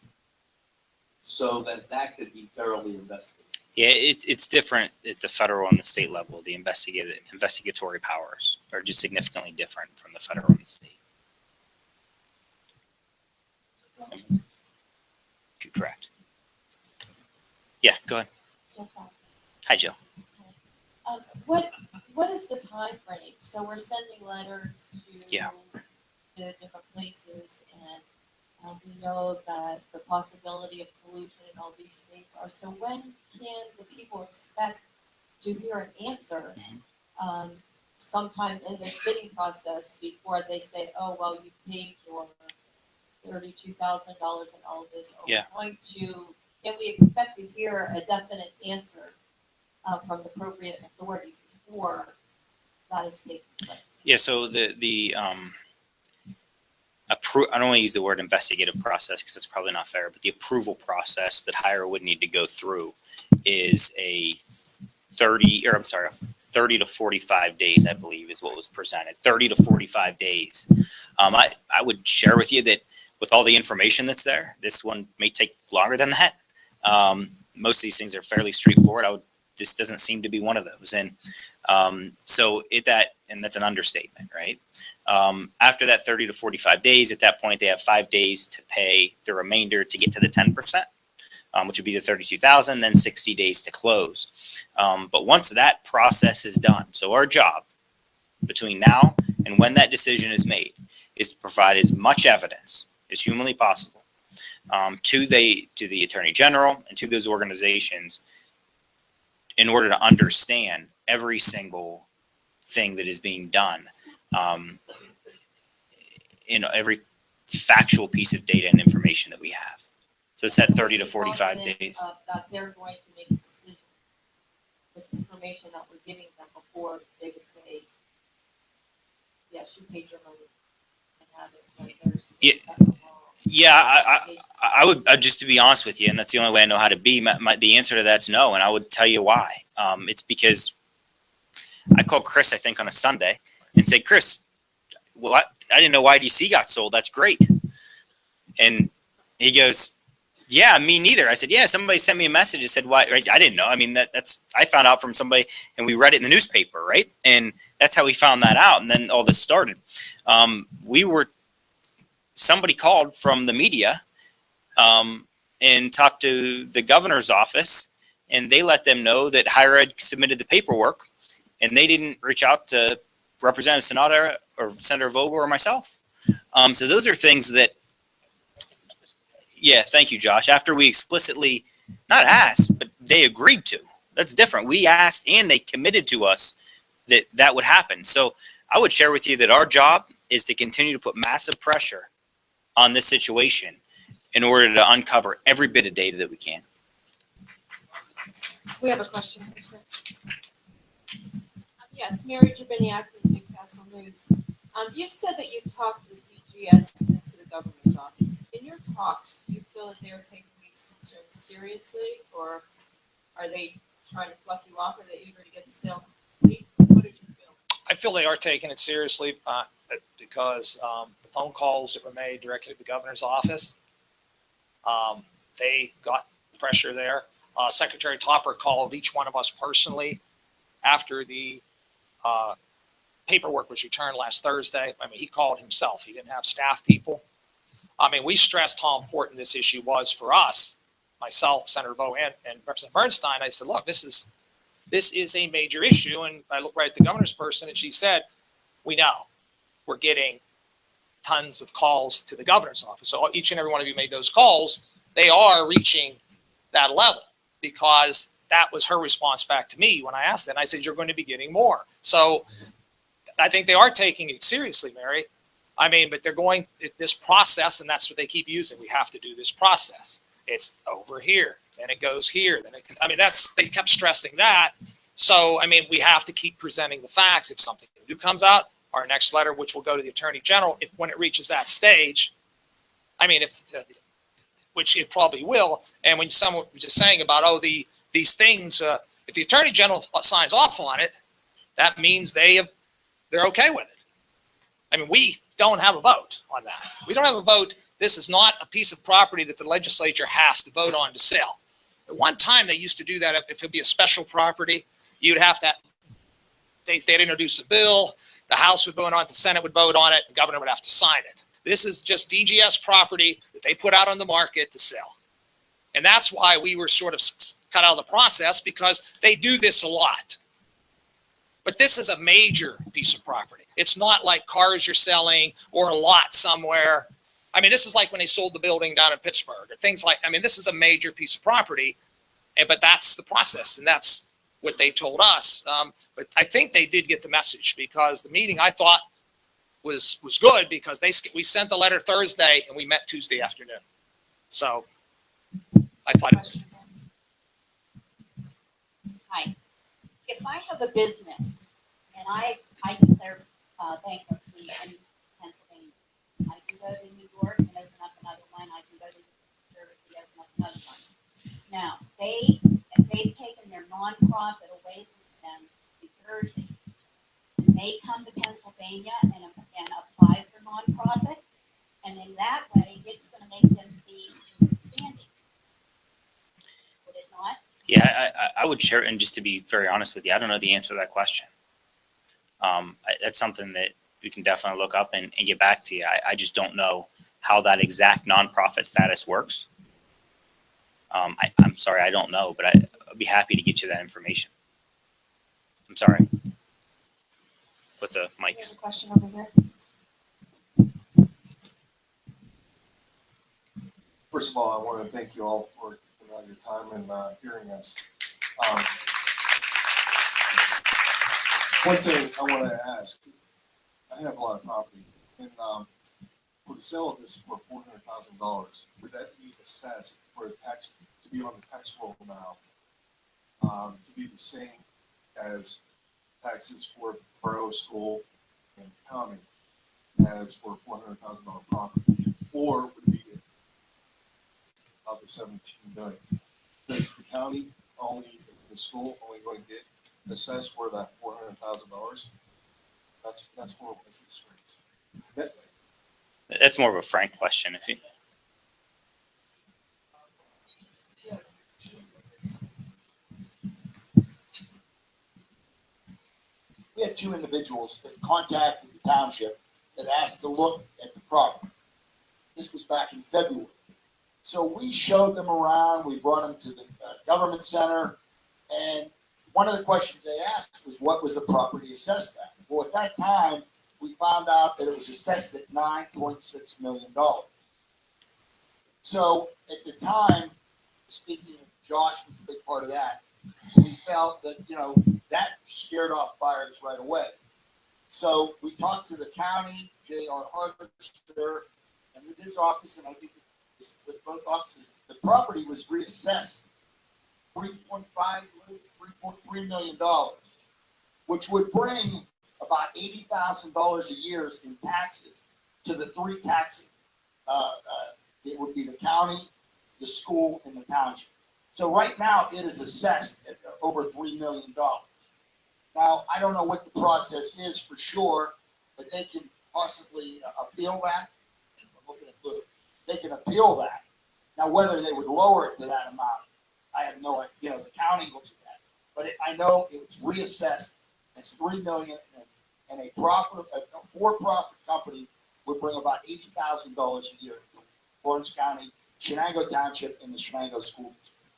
so that could be thoroughly investigated? Yeah, it's different at the federal and the state level. The investigatory powers are just significantly different from the federal and the state. Correct. Yeah, go ahead. Hi, Jill. What is the time frame? So we're sending letters to the different places, and we know that the possibility of pollution and all these things are. So when can the people expect to hear an answer sometime in this bidding process before they say, oh, well, you paid your $32,000 and all of this? Can we expect to hear a definite answer from the appropriate authorities before that is taking place? Yeah, so I don't want to use the word investigative process because that's probably not fair, but the approval process that hire would need to go through is a 30 to 45 days, I believe, is what was presented. 30 to 45 days. I would share with you that with all the information that's there, this one may take longer than that. Most of these things are fairly straightforward. This doesn't seem to be one of those. And that's an understatement, right? After that 30 to 45 days, at that point, they have 5 days to pay the remainder to get to the 10%, which would be the $32,000, then 60 days to close. But once that process is done, so our job between now and when that decision is made is to provide as much evidence as humanly possible to the Attorney General and to those organizations in order to understand every single thing that is being done, every factual piece of data and information that we have. So it's that 30 to 45 days. That they're going to make a decision with information that we're giving them before they would say, yes, you paid your money and have it. I would just to be honest with you, and that's the only way I know how to be. The answer to that's no, and I would tell you why. It's because I called Chris, I think, on a Sunday and said, Chris, well, I didn't know YDC got sold. That's great. And he goes, yeah, me neither. I said, yeah, somebody sent me a message and said, why? Right? I didn't know. I mean, I found out from somebody and we read it in the newspaper, right? And that's how we found that out. And then all this started. Somebody called from the media and talked to the governor's office, and they let them know that Higher Ed submitted the paperwork, and they didn't reach out to Representative Sonata or Senator Vogel or myself. So those are things that, thank you, Josh. After we explicitly, not asked, but they agreed to. That's different. We asked and they committed to us that would happen. So I would share with you that our job is to continue to put massive pressure on this situation in order to uncover every bit of data that we can. We have a question here, sir. Yes, Mary Jabiniak from the Newcastle News. You've said that you've talked to the DGS and to the governor's office. In your talks, do you feel that they are taking these concerns seriously, or are they trying to fluff you off? Are they eager to get the sale complete? What did you feel? I feel they are taking it seriously because the phone calls that were made directly to the governor's office, they got pressure there. Secretary Topper called each one of us personally after the paperwork was returned last Thursday. I mean, he called himself. He didn't have staff people. I mean, we stressed how important this issue was for us, myself, Senator Bowe, and Representative Bernstein. I said, look, this is a major issue. And I looked right at the governor's person, and she said, we know we're getting tons of calls to the governor's office. So each and every one of you made those calls. They are reaching that level, because that was her response back to me when I asked that. And I said, you're going to be getting more. So I think they are taking it seriously, Mary. I mean, but they're going this process, and that's what they keep using. We have to do this process. It's over here, then it goes here. They kept stressing that. So, I mean, we have to keep presenting the facts. If something new comes out, our next letter, which will go to the Attorney General, when it reaches that stage, I mean, which it probably will. And when someone was just saying about, these things, if the Attorney General signs off on it, that means they're okay with it. I mean, we don't have a vote on that. We don't have a vote. This is not a piece of property that the legislature has to vote on to sell. At one time, they used to do that. If it'd be a special property, you'd have to, they'd introduce a bill, the House would vote on it, the Senate would vote on it, the governor would have to sign it. This is just DGS property that they put out on the market to sell. And that's why we were sort of cut out of the process, because they do this a lot. But this is a major piece of property. It's not like cars you're selling or a lot somewhere. I mean, this is like when they sold the building down in Pittsburgh or things like, I mean, this is a major piece of property, but that's the process, and that's what they told us. But I think they did get the message, because the meeting, I thought, was good, because we sent the letter Thursday and we met Tuesday afternoon. So I thought it was. Hi. If I have a business and I declare bankruptcy in Pennsylvania, I can go to New York and open up another one. I can go to New Jersey and open up another one. Now, they've taken their nonprofit away from them to New Jersey. And they come to Pennsylvania and apply for nonprofit, and in that way, it's going to make them be standing. Would it not? Yeah, I would share, and just to be very honest with you, I don't know the answer to that question. That's something that we can definitely look up and get back to you. I just don't know how that exact nonprofit status works. I'm sorry, I don't know, but I'd be happy to get you that information. I'm sorry. With the mics. There's a question over here. First of all, I want to thank you all for your time and hearing us. One thing I want to ask, I have a lot of property, and for the sale of this for $400,000, would that be assessed for a tax, to be on the tax roll now, to be the same as taxes for borough, school, and county as for $400,000 property, or would it be of the 17 million? Does the county only, the school only going to get assessed for that $400,000? That's more business rates. That's more of a frank question. If you, We had two individuals that contacted the township that asked to look at the property. This was back in February. So we showed them around, we brought them to the government center, and one of the questions they asked was, what was the property assessed at? Well, at that time, we found out that it was assessed at $9.6 million. So at the time, speaking of Josh was a big part of that, we felt that, that scared off buyers right away. So we talked to the county, J.R. Harvester, and with his office, and I think with both offices, the property was reassessed $3.3 million, which would bring about $80,000 a year in taxes to the three taxing. It would be the county, the school, and the township. So right now, it is assessed at over $3 million. Now, I don't know what the process is for sure, but they can possibly appeal that. I'm looking at Blue. They can appeal that. Now, whether they would lower it to that amount, I have no idea. You know, the county looks at that. But I know it was reassessed. It's $3 million, and a for-profit company would bring about $80,000 a year to Lawrence County, Shenango Township, and the Shenango School District.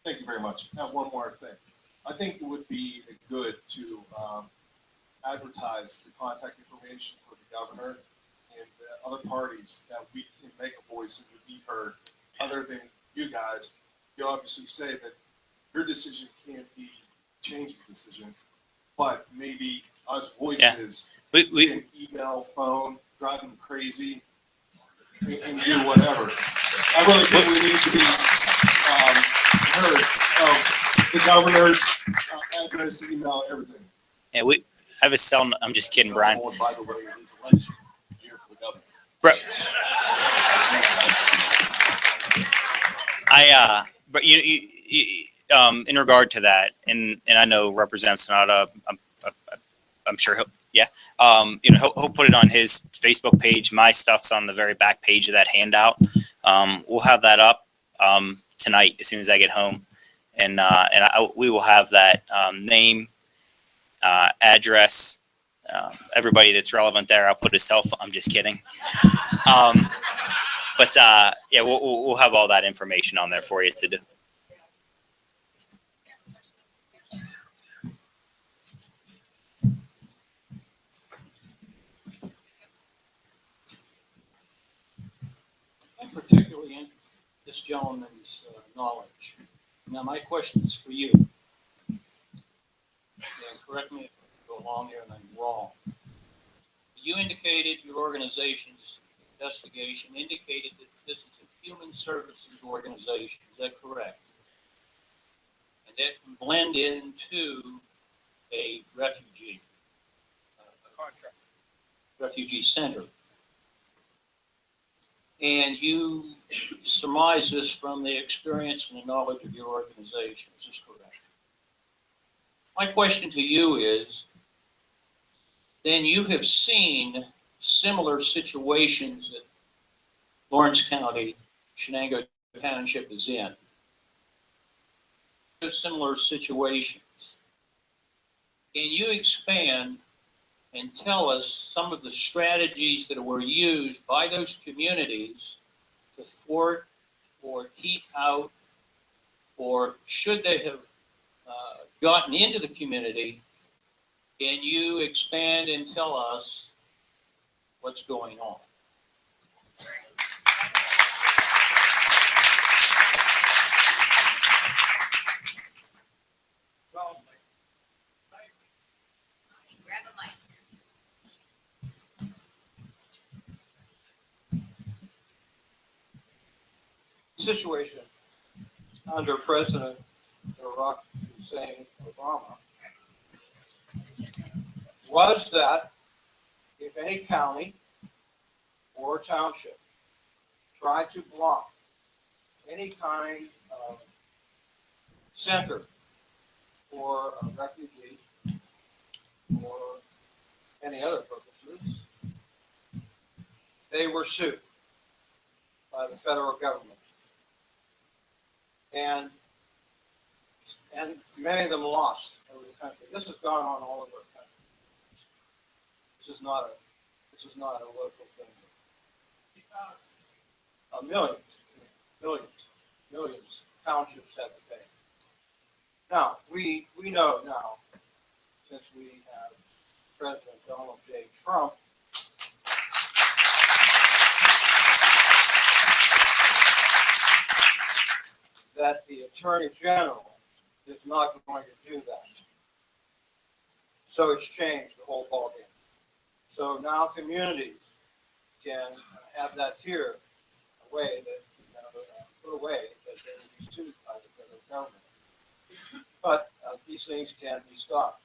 Thank you very much. Now, one more thing. I think it would be good to advertise the contact information for the governor and the other parties that we can make a voice and be heard other than you guys. You obviously say that your decision can't be changed decision, but maybe us voices can email, phone, drive them crazy, and do whatever. I really think we need to be heard of the governor's address, email, everything. Yeah, I have a cell. I'm just kidding, Brian. Oh, and by the way, it is election year for the governor. But in regard to that, and I know Representative Sonata, I'm sure he'll put it on his Facebook page. My stuff's on the very back page of that handout. We'll have that up tonight as soon as I get home, and we will have that name, address, everybody that's relevant there. I'll put his cell phone. I'm just kidding. But we'll have all that information on there for you to do. I'm particularly interested in this gentleman's knowledge. Now, my question is for you. And correct me if I go along here and I'm wrong. You indicated your organization's investigation indicated that this is a human services organization. Is that correct? And that can blend into a refugee refugee center. And you surmise this from the experience and the knowledge of your organization. Is this correct? My question to you is, then you have seen similar situations that Lawrence County, Shenango Township is in. Similar situations. Can you expand and tell us some of the strategies that were used by those communities to thwart or keep out, or should they have gotten into the community? Can you expand and tell us what's going on? Situation under President Barack Hussein Obama was that if any county or township tried to block any kind of center for a refugee or any other purposes, they were sued by the federal government. And many of them lost over the country. This has gone on all over the country. This is not a local thing. Millions townships have to pay. Now we know now, since we have President Donald J. Trump, that the Attorney General is not going to do that. So it's changed the whole ballgame. So now communities can have that fear away, that, put away, that they will be sued by the federal government. But these things can be stopped,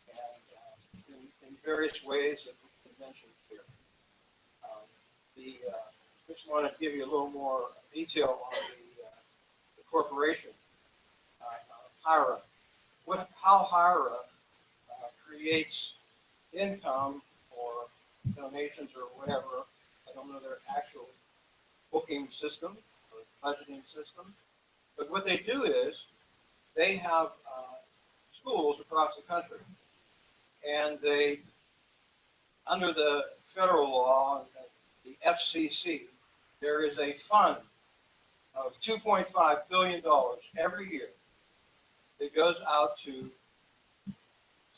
and in various ways that we can mention here. Just want to give you a little more detail on the corporation, HIRA. How HIRA creates income or donations or whatever. I don't know their actual booking system or budgeting system, but what they do is they have schools across the country, and they, under the federal law, the FCC, there is a fund of $2.5 billion every year that goes out to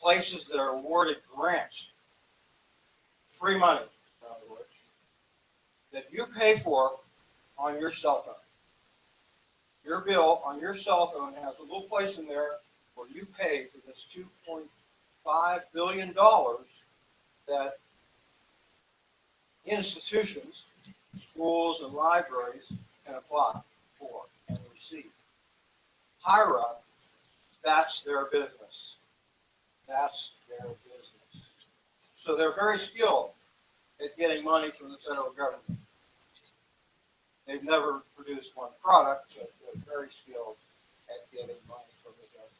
places that are awarded grants, free money, in other words, that you pay for on your cell phone. Your bill on your cell phone has a little place in there where you pay for this $2.5 billion that institutions, schools, and libraries can apply for and receive. HIRA, that's their business. That's their business. So they're very skilled at getting money from the federal government. They've never produced one product, but they're very skilled at getting money from the government.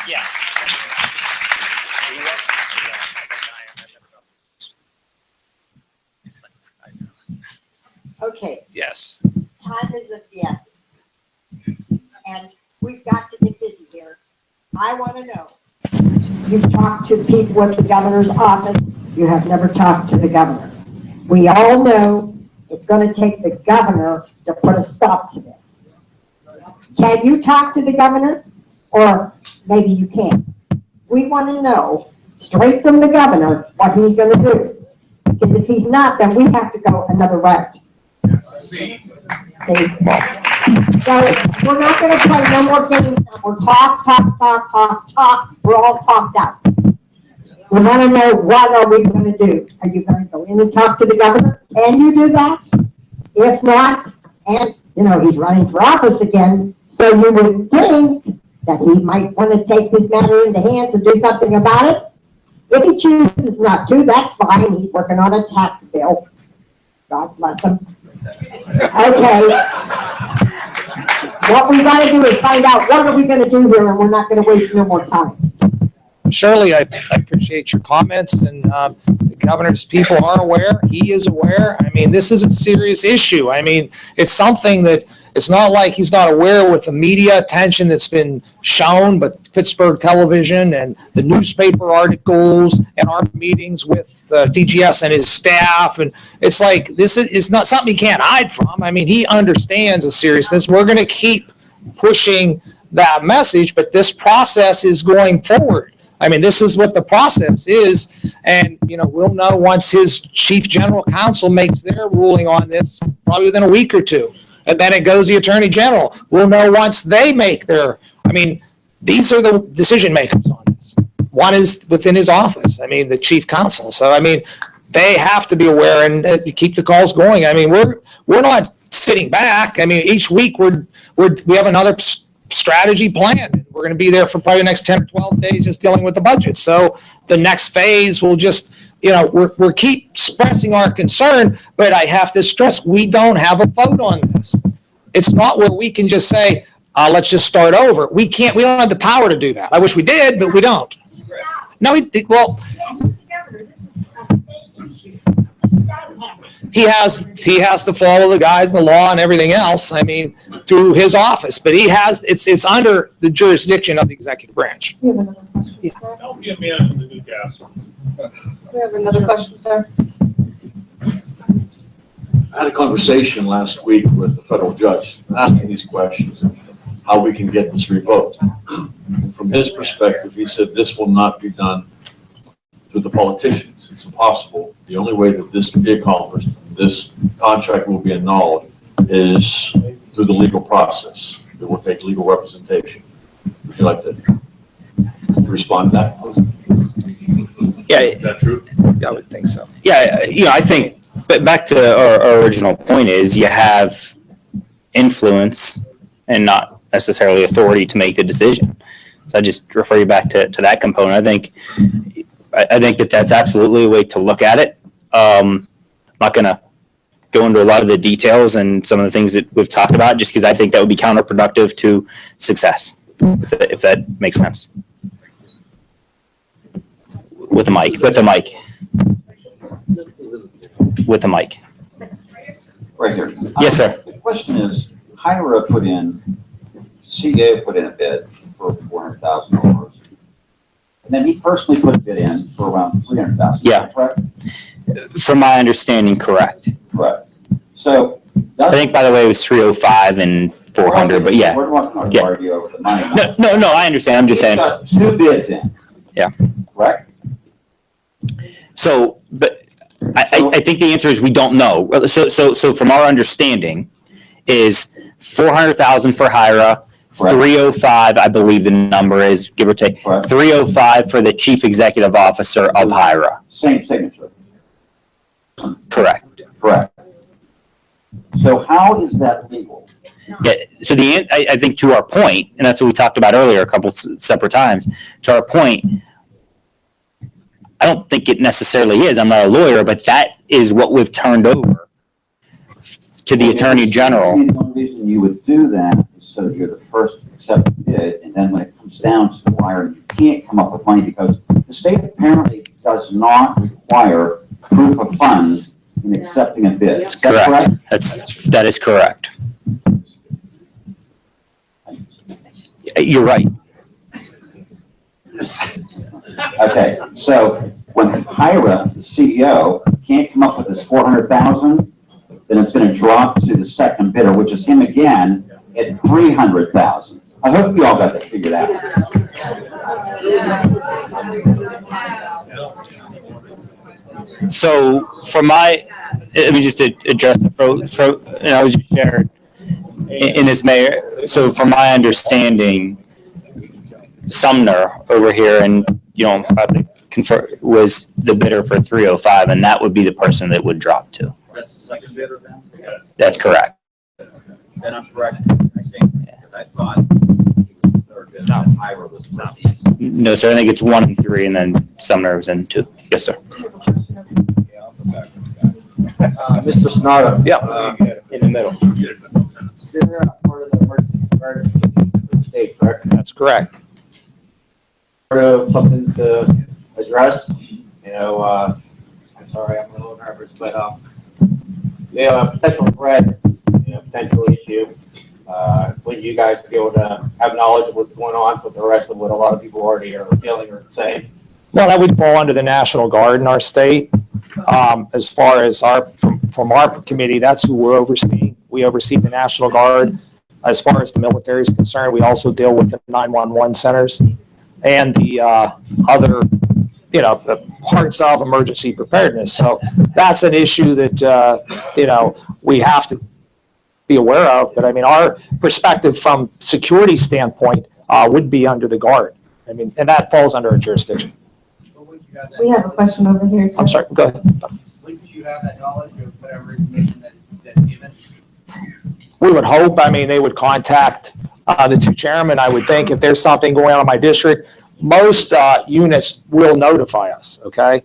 Yeah. Okay, Yes. time is of the essence. And we've got to get busy here. I want to know, you've talked to people at the governor's office, you have never talked to the governor. We all know it's going to take the governor to put a stop to this. Can you talk to the governor? Or maybe you can't. We want to know, straight from the governor, what he's going to do. Because if he's not, then we have to go another route. See? So we're not going to play no more games. We're talk. We're all talked out. We want to know, what are we going to do? Are you going to go in and talk to the governor? Can you do that? If not, and he's running for office again, so you would think that he might want to take this matter into hands and do something about it. If he chooses not to, that's fine. He's working on a tax bill. God bless him. Okay. What we got to do is find out, what are we going to do here, and we're not going to waste no more time. Shirley, I appreciate your comments, and the governor's people are aware. He is aware. I mean, this is a serious issue. I mean, it's something that it's not like he's not aware with the media attention that's been shown, but Pittsburgh television and the newspaper articles and our meetings with DGS and his staff. And it's like, this is not something he can't hide from. I mean, he understands the seriousness. We're going to keep pushing that message, but this process is going forward. I mean, this is what the process is, and, we'll know once his chief general counsel makes their ruling on this, probably within a week or two, and then it goes to the attorney general. We'll know once they make their, these are the decision makers on this. One is within his office, the chief counsel. So, they have to be aware and keep the calls going. We're not sitting back. Each week we have another strategy plan. We're going to be there for probably the next 10 or 12 days just dealing with the budget. So the next phase will just, we're keep expressing our concern, but I have to stress, we don't have a vote on this. It's not where we can just say, let's just start over. We don't have the power to do that. I wish we did, but we don't. No, he has to follow the guys and the law and everything else, through his office, but it's under the jurisdiction of the executive branch. Don't be a man from the Newcastle. We have another question, sir. I had a conversation last week with the federal judge asking these questions, how we can get this revoked. And from his perspective, he said this will not be done through the politicians. It's impossible. The only way that this can be accomplished, this contract will be annulled, is through the legal process. It will take legal representation. Would you like to respond to that? Yeah. Is that true? I would think so. Yeah, I think, but back to our original point is you have influence and not necessarily authority to make the decision. So I just refer you back to that component. I think that's absolutely a way to look at it. I'm not going to go into a lot of the details and some of the things that we've talked about, just because I think that would be counterproductive to success, if that makes sense. With the mic. Right here. Yes, sir. The question is, Hira put in, CEO put in a bid for $400,000. And then he personally put a bid in for around $300,000. Yeah. Correct? From my understanding, correct. Correct. So. I think, by the way, it was 305 and 400, but yeah. We're not going to argue over the money. No, I understand. I'm just saying. He's got 2 bids in. Yeah. Correct? So, but I think the answer is we don't know. So from our understanding is 400,000 for Hira, 305, I believe the number is, give or take, 305 for the chief executive officer of Hira. Same signature. Correct. So how is that legal? Yeah, so I think to our point, and that's what we talked about earlier a couple separate times, to our point, I don't think it necessarily is. I'm not a lawyer, but that is what we've turned over to the Attorney General. The one reason you would do that is so you're the first accepted bid, and then when it comes down to the wire, you can't come up with money because the state apparently does not require proof of funds in accepting a bid. Is that correct? That is correct. You're right. Okay, so when Hira, the CEO, can't come up with this 400,000, then it's going to drop to the second bidder, which is him again at 300,000. I hope you all got that figured out. So let me just address it I was just shared in this mayor. So from my understanding, Sumner over here, and I think was the bidder for 305, and that would be the person that would drop to. That's the second bidder then? That's correct. Then I'm correct. I stand, because I thought it was the third bidder, and Hira was not these. No, sir. I think it's 1 and 3, and then Sumner was in 2. Yes, sir. Mr. Sonata. In the middle. You're part of the emergency preparedness committee for the state, correct? That's correct. Part of something to address, I'm sorry, I'm a little nervous, but, potential threat, potential issue, would you guys be able to have knowledge of what's going on with the rest of what a lot of people already are feeling or saying? Well, that would fall under the National Guard in our state. As far as from our committee, that's who we're overseeing. We oversee the National Guard. As far as the military is concerned, we also deal with the 911 centers and the other, the parts of emergency preparedness. So that's an issue that, we have to be aware of. But I mean, our perspective from security standpoint would be under the Guard. I mean, and that falls under our jurisdiction. We have a question over here, sir. I'm sorry, go ahead. Wouldn't you have that knowledge of whatever information that's given? We would hope. I mean, they would contact the 2 chairmen, I would think, if there's something going on in my district. Most units will notify us, okay?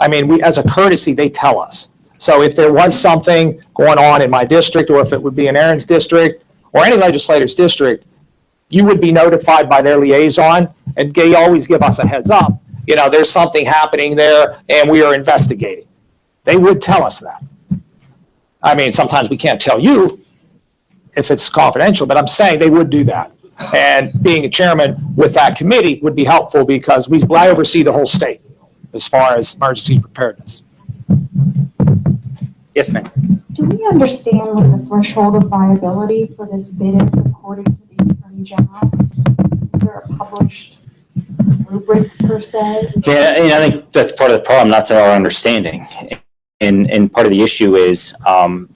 I mean, as a courtesy, they tell us. So if there was something going on in my district, or if it would be in Aaron's district, or any legislator's district, you would be notified by their liaison, and they always give us a heads up. There's something happening there, and we are investigating. They would tell us that. I mean, sometimes we can't tell you if it's confidential, but I'm saying they would do that. And being a chairman with that committee would be helpful because I oversee the whole state as far as emergency preparedness. Yes, ma'am. Do we understand what the threshold of viability for this bid is according to the Attorney General? Is there a published rubric per se? Yeah, and I think that's part of the problem, not to our understanding. And part of the issue is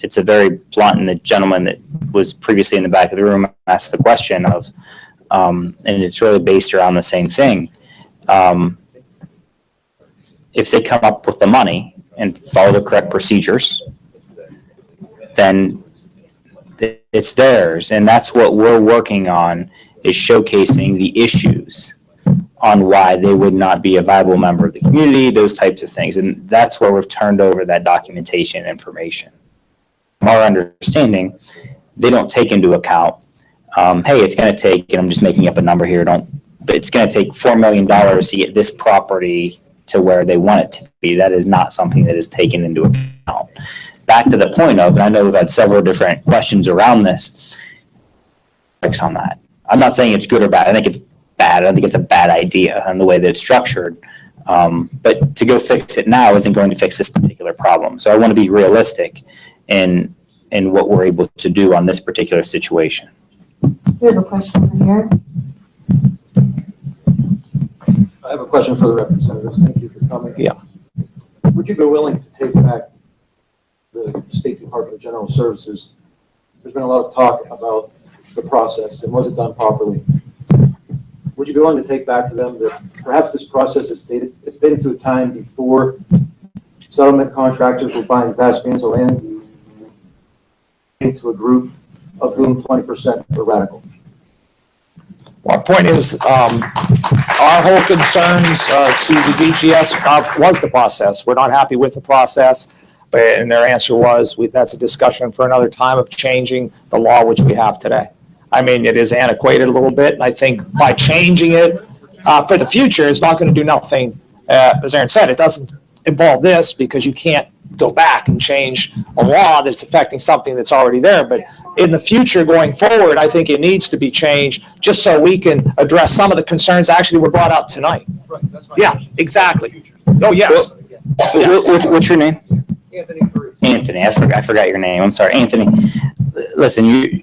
it's a very blunt, and the gentleman that was previously in the back of the room asked the question of, and it's really based around the same thing. if they come up with the money and follow the correct procedures, then it's theirs. And that's what we're working on, is showcasing the issues on why they would not be a viable member of the community, those types of things. And that's where we've turned over that documentation and information. From our understanding, they don't take into account, hey, it's going to take, and I'm just making up a number here, but it's going to take $4 million to get this property to where they want it to be. That is not something that is taken into account. Back to the point of, and I know we've had several different questions around this, on that. I'm not saying it's good or bad. I think it's bad. I think it's a bad idea and the way that it's structured. But to go fix it now isn't going to fix this particular problem. So I want to be realistic in what we're able to do on this particular situation. We have a question over here. I have a question for the representatives. Thank you for coming. Yeah. Would you be willing to take back the State Department of General Services? There's been a lot of talk about the process and was it done properly? Would you be willing to take back to them that perhaps this process is dated to a time before settlement contractors were buying vast bands of land into a group of whom 20% were radical? Our point is, our whole concerns to the DGS was the process. We're not happy with the process, and their answer was, that's a discussion for another time of changing the law which we have today. I mean, it is antiquated a little bit, and I think by changing it for the future, it's not going to do nothing. As Aaron said, it doesn't involve this because you can't go back and change a law that's affecting something that's already there. But in the future, going forward, I think it needs to be changed just so we can address some of the concerns actually were brought up tonight. Yeah, exactly. Oh, yes. What's your name? Anthony. Anthony. I forgot your name. I'm sorry, Anthony. Listen,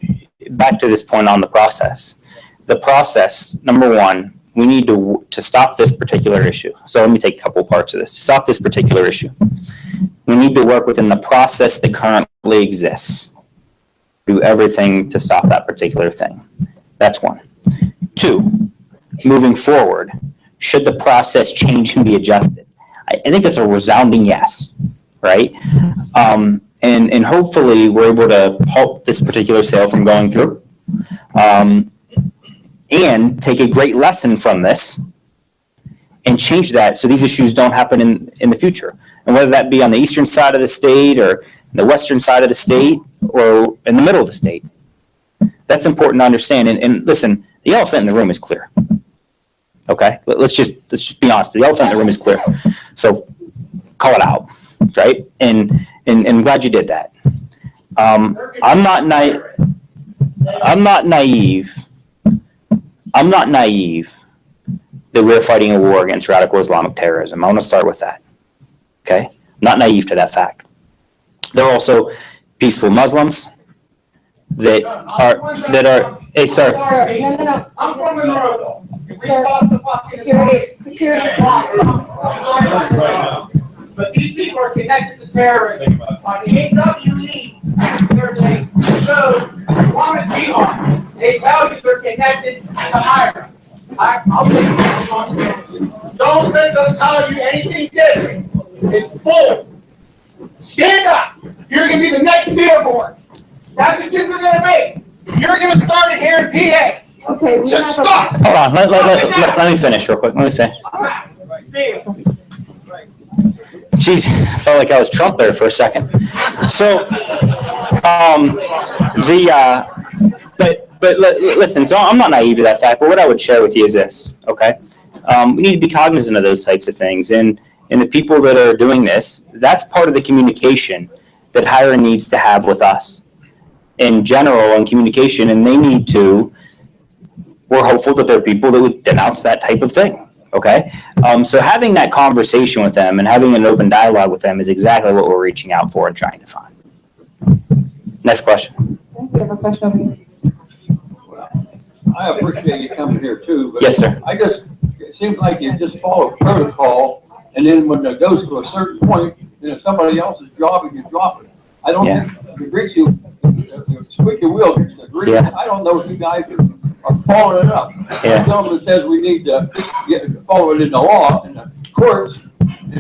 back to this point on the process. The process, number one, we need to stop this particular issue. So let me take a couple parts of this. To stop this particular issue, we need to work within the process that currently exists. Do everything to stop that particular thing. That's one. Two, moving forward, should the process change and be adjusted? I think that's a resounding yes, right? And hopefully we're able to halt this particular sale from going through. And take a great lesson from this and change that so these issues don't happen in the future. And whether that be on the eastern side of the state or the western side of the state or in the middle of the state. That's important to understand. And listen, the elephant in the room is clear. Okay? Let's just be honest. The elephant in the room is clear. So call it out, right? And I'm glad you did that. I'm not naive that we're fighting a war against radical Islamic terrorism. I want to start with that. Okay? I'm not naive to that fact. There are also peaceful Muslims that are, hey, sir. No. I'm from the north, though. If we stop the fucking Security. But these people are connected to terrorism. On the AWE, there's a show, Islamic Jihad. They tell you they're connected to IRA. I'll take it. Don't let them tell you anything different. It's bull. Stand up. You're going to be the next Dearborn. That's what you're going to be. You're going to start it here in PA. Okay. Just stop. Hold on. Let me finish real quick. Let me finish. Jeez, I felt like I was Trump there for a second. So, listen, so I'm not naive to that fact, but what I would share with you is this, okay? We need to be cognizant of those types of things. And the people that are doing this, that's part of the communication that Hiram needs to have with us in general and communication. And they need to, we're hopeful that there are people that would denounce that type of thing, okay? So having that conversation with them and having an open dialogue with them is exactly what we're reaching out for and trying to find. Next question. We have a question over here. I appreciate you coming here too, but yes, sir. It seems like you just follow protocol, and then when it goes to a certain point, then it's somebody else's job and you drop it. I don't think the greasy, the squeaky wheel gets the grease. Yeah. I don't know if you guys are following it up. Yeah. Someone says we need to follow it in the law, in the courts,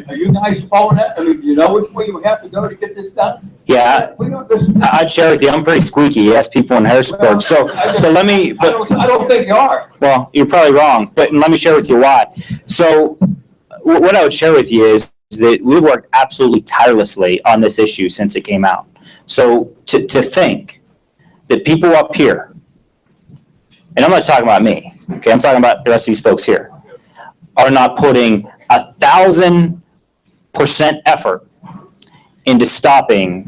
Are you guys following that? I mean, do you know which way you have to go to get this done? Yeah, We don't, this, I'd share with you, I'm pretty squeaky, you ask people in Harrisburg, so, but let me, I don't think you are. well, you're probably wrong, but let me share with you why. So what I would share with you is that we've worked absolutely tirelessly on this issue since it came out. So to think that people up here, and I'm not talking about me, okay, I'm talking about the rest of these folks here, are not putting 1,000% effort into stopping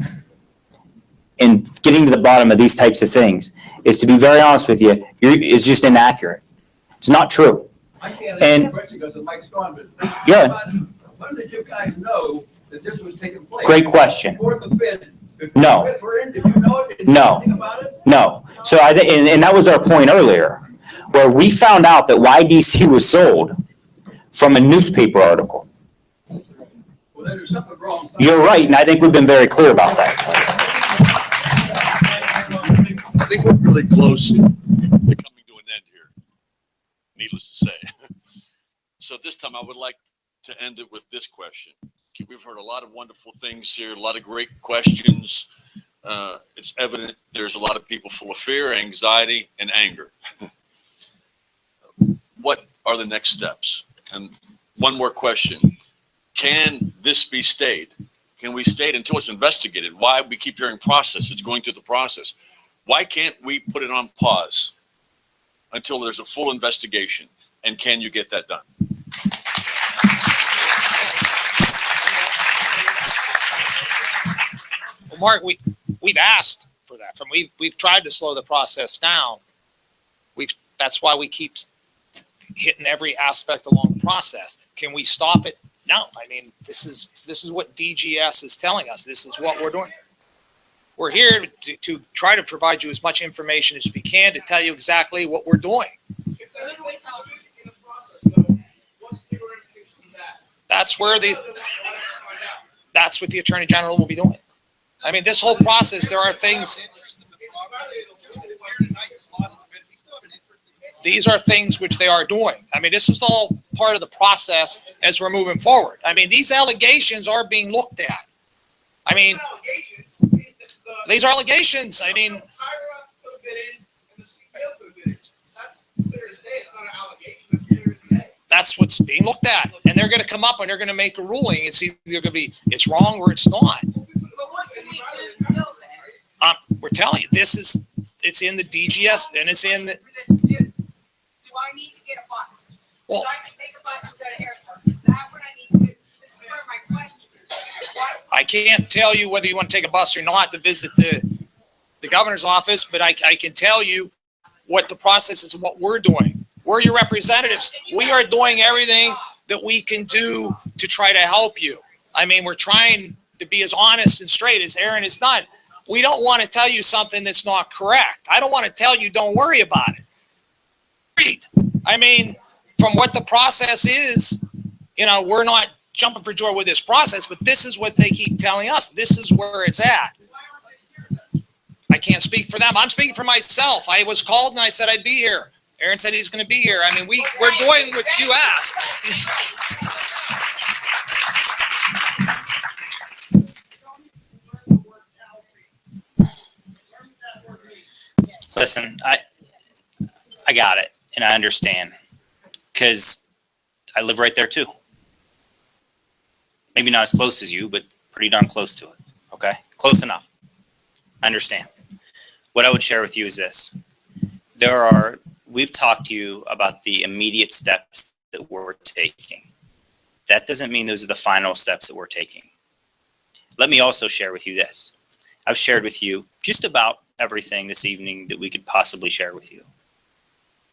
and getting to the bottom of these types of things is, to be very honest with you, it's just inaccurate. It's not true. I can't answer the question because the mic's gone, but Yeah. when did you guys know that this was taking place? Great question. Before the bid? No. Before the bids were in, did you know it? Did you No. know anything about it? No. So I think, and that was our point earlier, where we found out that YDC was sold from a newspaper article. Well, then there's something wrong. You're right, and I think we've been very clear about that. I think we're really close to coming to an end here, needless to say. So this time I would like to end it with this question. We've heard a lot of wonderful things here, a lot of great questions. It's evident there's a lot of people full of fear, anxiety, and anger. What are the next steps? And one more question. Can this be stayed? Can we stay it until it's investigated? Why we keep hearing process? It's going through the process. Why can't we put it on pause until there's a full investigation? And can you get that done? Well, Mark, we've asked for that. We've tried to slow the process down. That's why we keep hitting every aspect along the process. Can we stop it? No. I mean, this is what DGS is telling us. This is what we're doing. We're here to try to provide you as much information as we can to tell you exactly what we're doing. That's what the Attorney General will be doing. I mean, this whole process, there are things. These are things which they are doing. I mean, this is all part of the process as we're moving forward. I mean, these allegations are being looked at. I mean, these are allegations. I mean, that's what's being looked at. And they're going to come up and they're going to make a ruling. It's either going to be, it's wrong or it's not. We're telling you, it's in the DGS and it's in the. Do I need to get a bus? Well, So I can take a bus to go to airport? Is that what I need to do? This is where my question is. I can't tell you whether you want to take a bus or not to visit the governor's office, but I can tell you what the process is and what we're doing. We're your representatives. We are doing everything that we can do to try to help you. I mean, we're trying to be as honest and straight as Aaron has done. We don't want to tell you something that's not correct. I don't want to tell you, don't worry about it. I mean, from what the process is, we're not jumping for joy with this process, but this is what they keep telling us. This is where it's at. I can't speak for them. I'm speaking for myself. I was called and I said I'd be here. Aaron said he's going to be here. I mean, we're doing what you asked. Listen, I got it, and I understand, because I live right there too. Maybe not as close as you, but pretty darn close to it, okay? Close enough. I understand. What I would share with you is this. We've talked to you about the immediate steps that we're taking. That doesn't mean those are the final steps that we're taking. Let me also share with you this. I've shared with you just about everything this evening that we could possibly share with you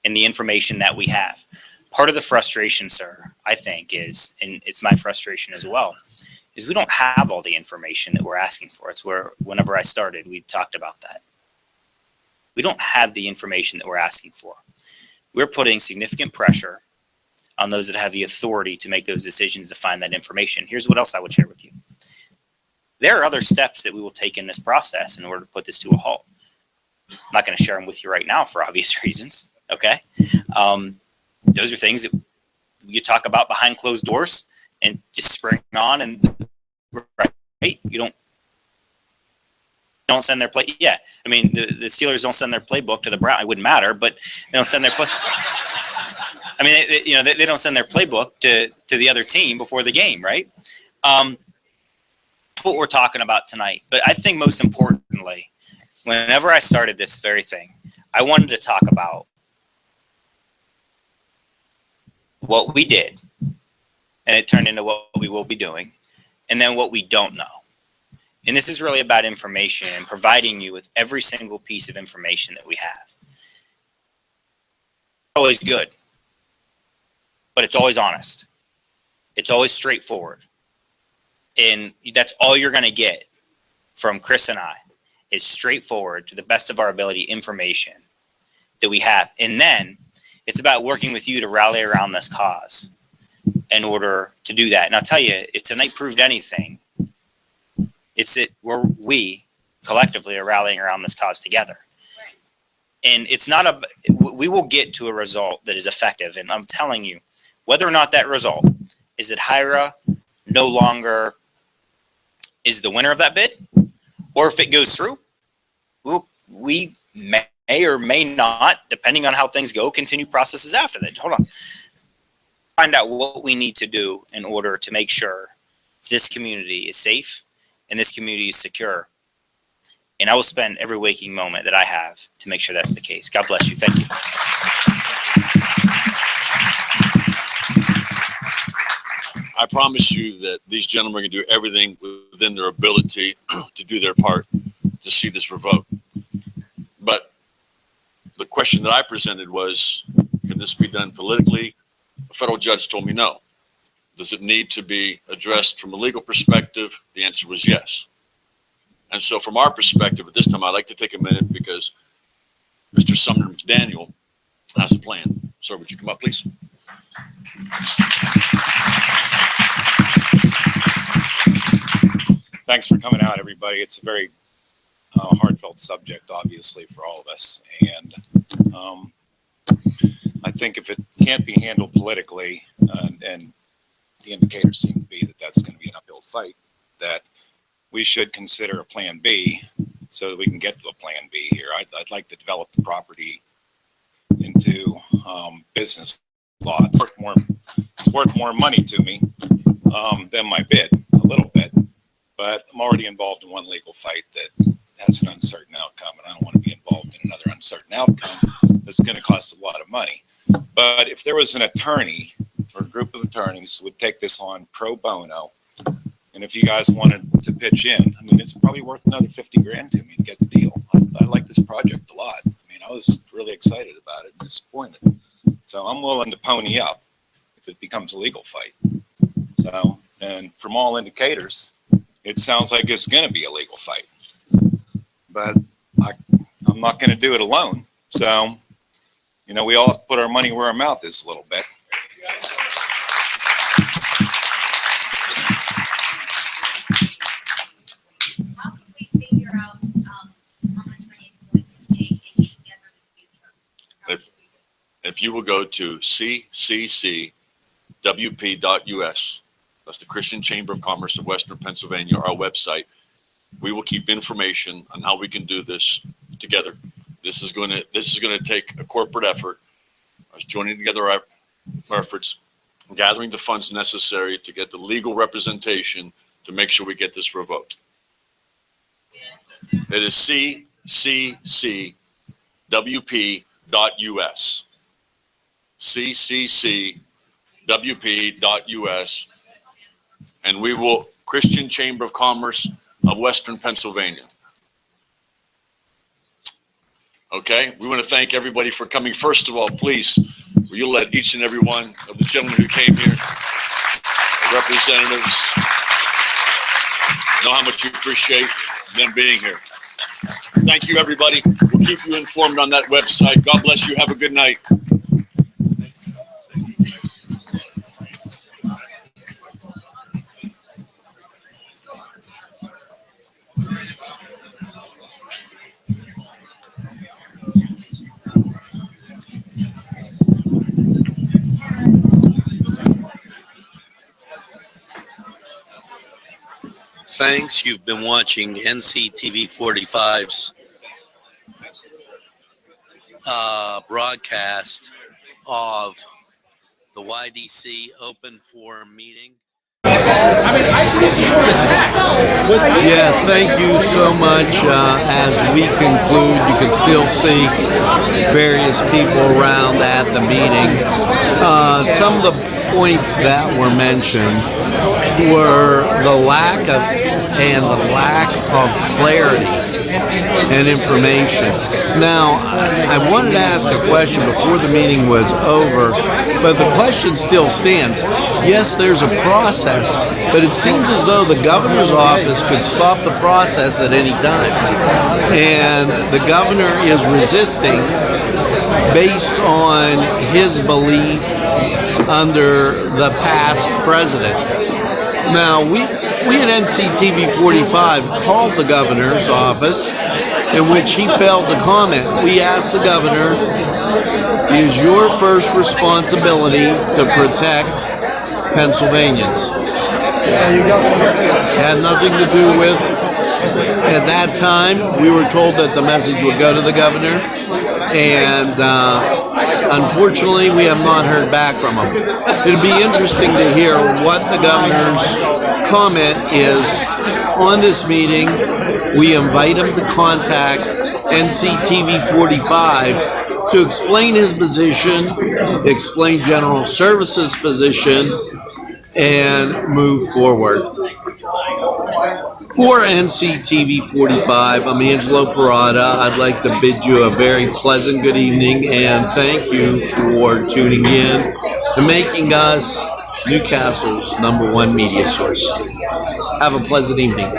and the information that we have. Part of the frustration, sir, I think is, and it's my frustration as well, is we don't have all the information that we're asking for. It's where, whenever I started, we talked about that. We don't have the information that we're asking for. We're putting significant pressure on those that have the authority to make those decisions to find that information. Here's what else I would share with you. There are other steps that we will take in this process in order to put this to a halt. I'm not going to share them with you right now for obvious reasons, okay? Those are things that you talk about behind closed doors, and just spring on and right. You don't send their play. Yeah, I mean the Steelers don't send their playbook to the Browns. It wouldn't matter, but they don't send their play. I mean, they don't send their playbook to the other team before the game, right? What we're talking about tonight. But I think most importantly, whenever I started this very thing, I wanted to talk about what we did, and it turned into what we will be doing, and then what we don't know. And this is really about information and providing you with every single piece of information that we have. Always good, but it's always honest. It's always straightforward. And that's all you're going to get from Chris and I is straightforward, to the best of our ability, information that we have. And then it's about working with you to rally around this cause in order to do that. And I'll tell you, if tonight proved anything, it's that we collectively are rallying around this cause together. And it's not we will get to a result that is effective. And I'm telling you, whether or not that result is that Hira no longer is the winner of that bid, or if it goes through, we may or may not, depending on how things go, continue processes after that. Hold on. Find out what we need to do in order to make sure this community is safe and this community is secure. And I will spend every waking moment that I have to make sure that's the case. God bless you. Thank you. I promise you that these gentlemen are going to do everything within their ability to do their part to see this revoked. But the question that I presented was, can this be done politically? A federal judge told me no. Does it need to be addressed from a legal perspective? The answer was yes. And so from our perspective at this time, I'd like to take a minute because Mr. Sumner McDaniel has a plan. Sir, would you come up, please? Thanks for coming out, everybody. It's a very heartfelt subject, obviously, for all of us. And I think if it can't be handled politically, and the indicators seem to be that that's going to be an uphill fight, that we should consider a plan B so that we can get to a plan B here. I'd like to develop the property into business lots. It's worth more money to me than my bid, a little bit. But I'm already involved in one legal fight that has an uncertain outcome, and I don't want to be involved in another uncertain outcome that's going to cost a lot of money. But if there was an attorney or a group of attorneys who would take this on pro bono, and if you guys wanted to pitch in, I mean, it's probably worth another 50 grand to me to get the deal. I like this project a lot. I mean, I was really excited about it and disappointed. So I'm willing to pony up if it becomes a legal fight. So, and from all indicators, it sounds like it's going to be a legal fight. But I'm not going to do it alone. So, you know, we all have to put our money where our mouth is a little bit. How can we figure out how much money it's going to take to get together in the future? If you will go to cccwp.us, that's the Christian Chamber of Commerce of Western Pennsylvania, our website, we will keep information on how we can do this together. This is going to take a corporate effort, us joining together our efforts, gathering the funds necessary to get the legal representation to make sure we get this revoked. It is cccwp.us. cccwp.us, and we will, Christian Chamber of Commerce of Western Pennsylvania. Okay, we want to thank everybody for coming. First of all, please, will you let each and every one of the gentlemen who came here, the representatives, know how much you appreciate them being here. Thank you, everybody. We'll keep you informed on that website. God bless you. Have a good night. Thanks. You've been watching NCTV45's broadcast of the YDC open forum meeting. Yeah, thank you so much. As we conclude, you can still see various people around at the meeting. Some of the points that were mentioned were the lack of clarity and information. Now, I wanted to ask a question before the meeting was over, but the question still stands. Yes, there's a process, but it seems as though the governor's office could stop the process at any time. And the governor is resisting based on his belief under the past president. Now, we at NCTV45 called the governor's office, in which he failed to comment. We asked the governor, is your first responsibility to protect Pennsylvanians? It had nothing to do with, at that time, we were told that the message would go to the governor, and unfortunately, we have not heard back from him. It'd be interesting to hear what the governor's comment is on this meeting. We invite him to contact NCTV45 to explain his position, explain General Services' position, and move forward. For NCTV45, I'm Angelo Perrotta. I'd like to bid you a very pleasant good evening and thank you for tuning in and making us Newcastle's #1 media source. Have a pleasant evening.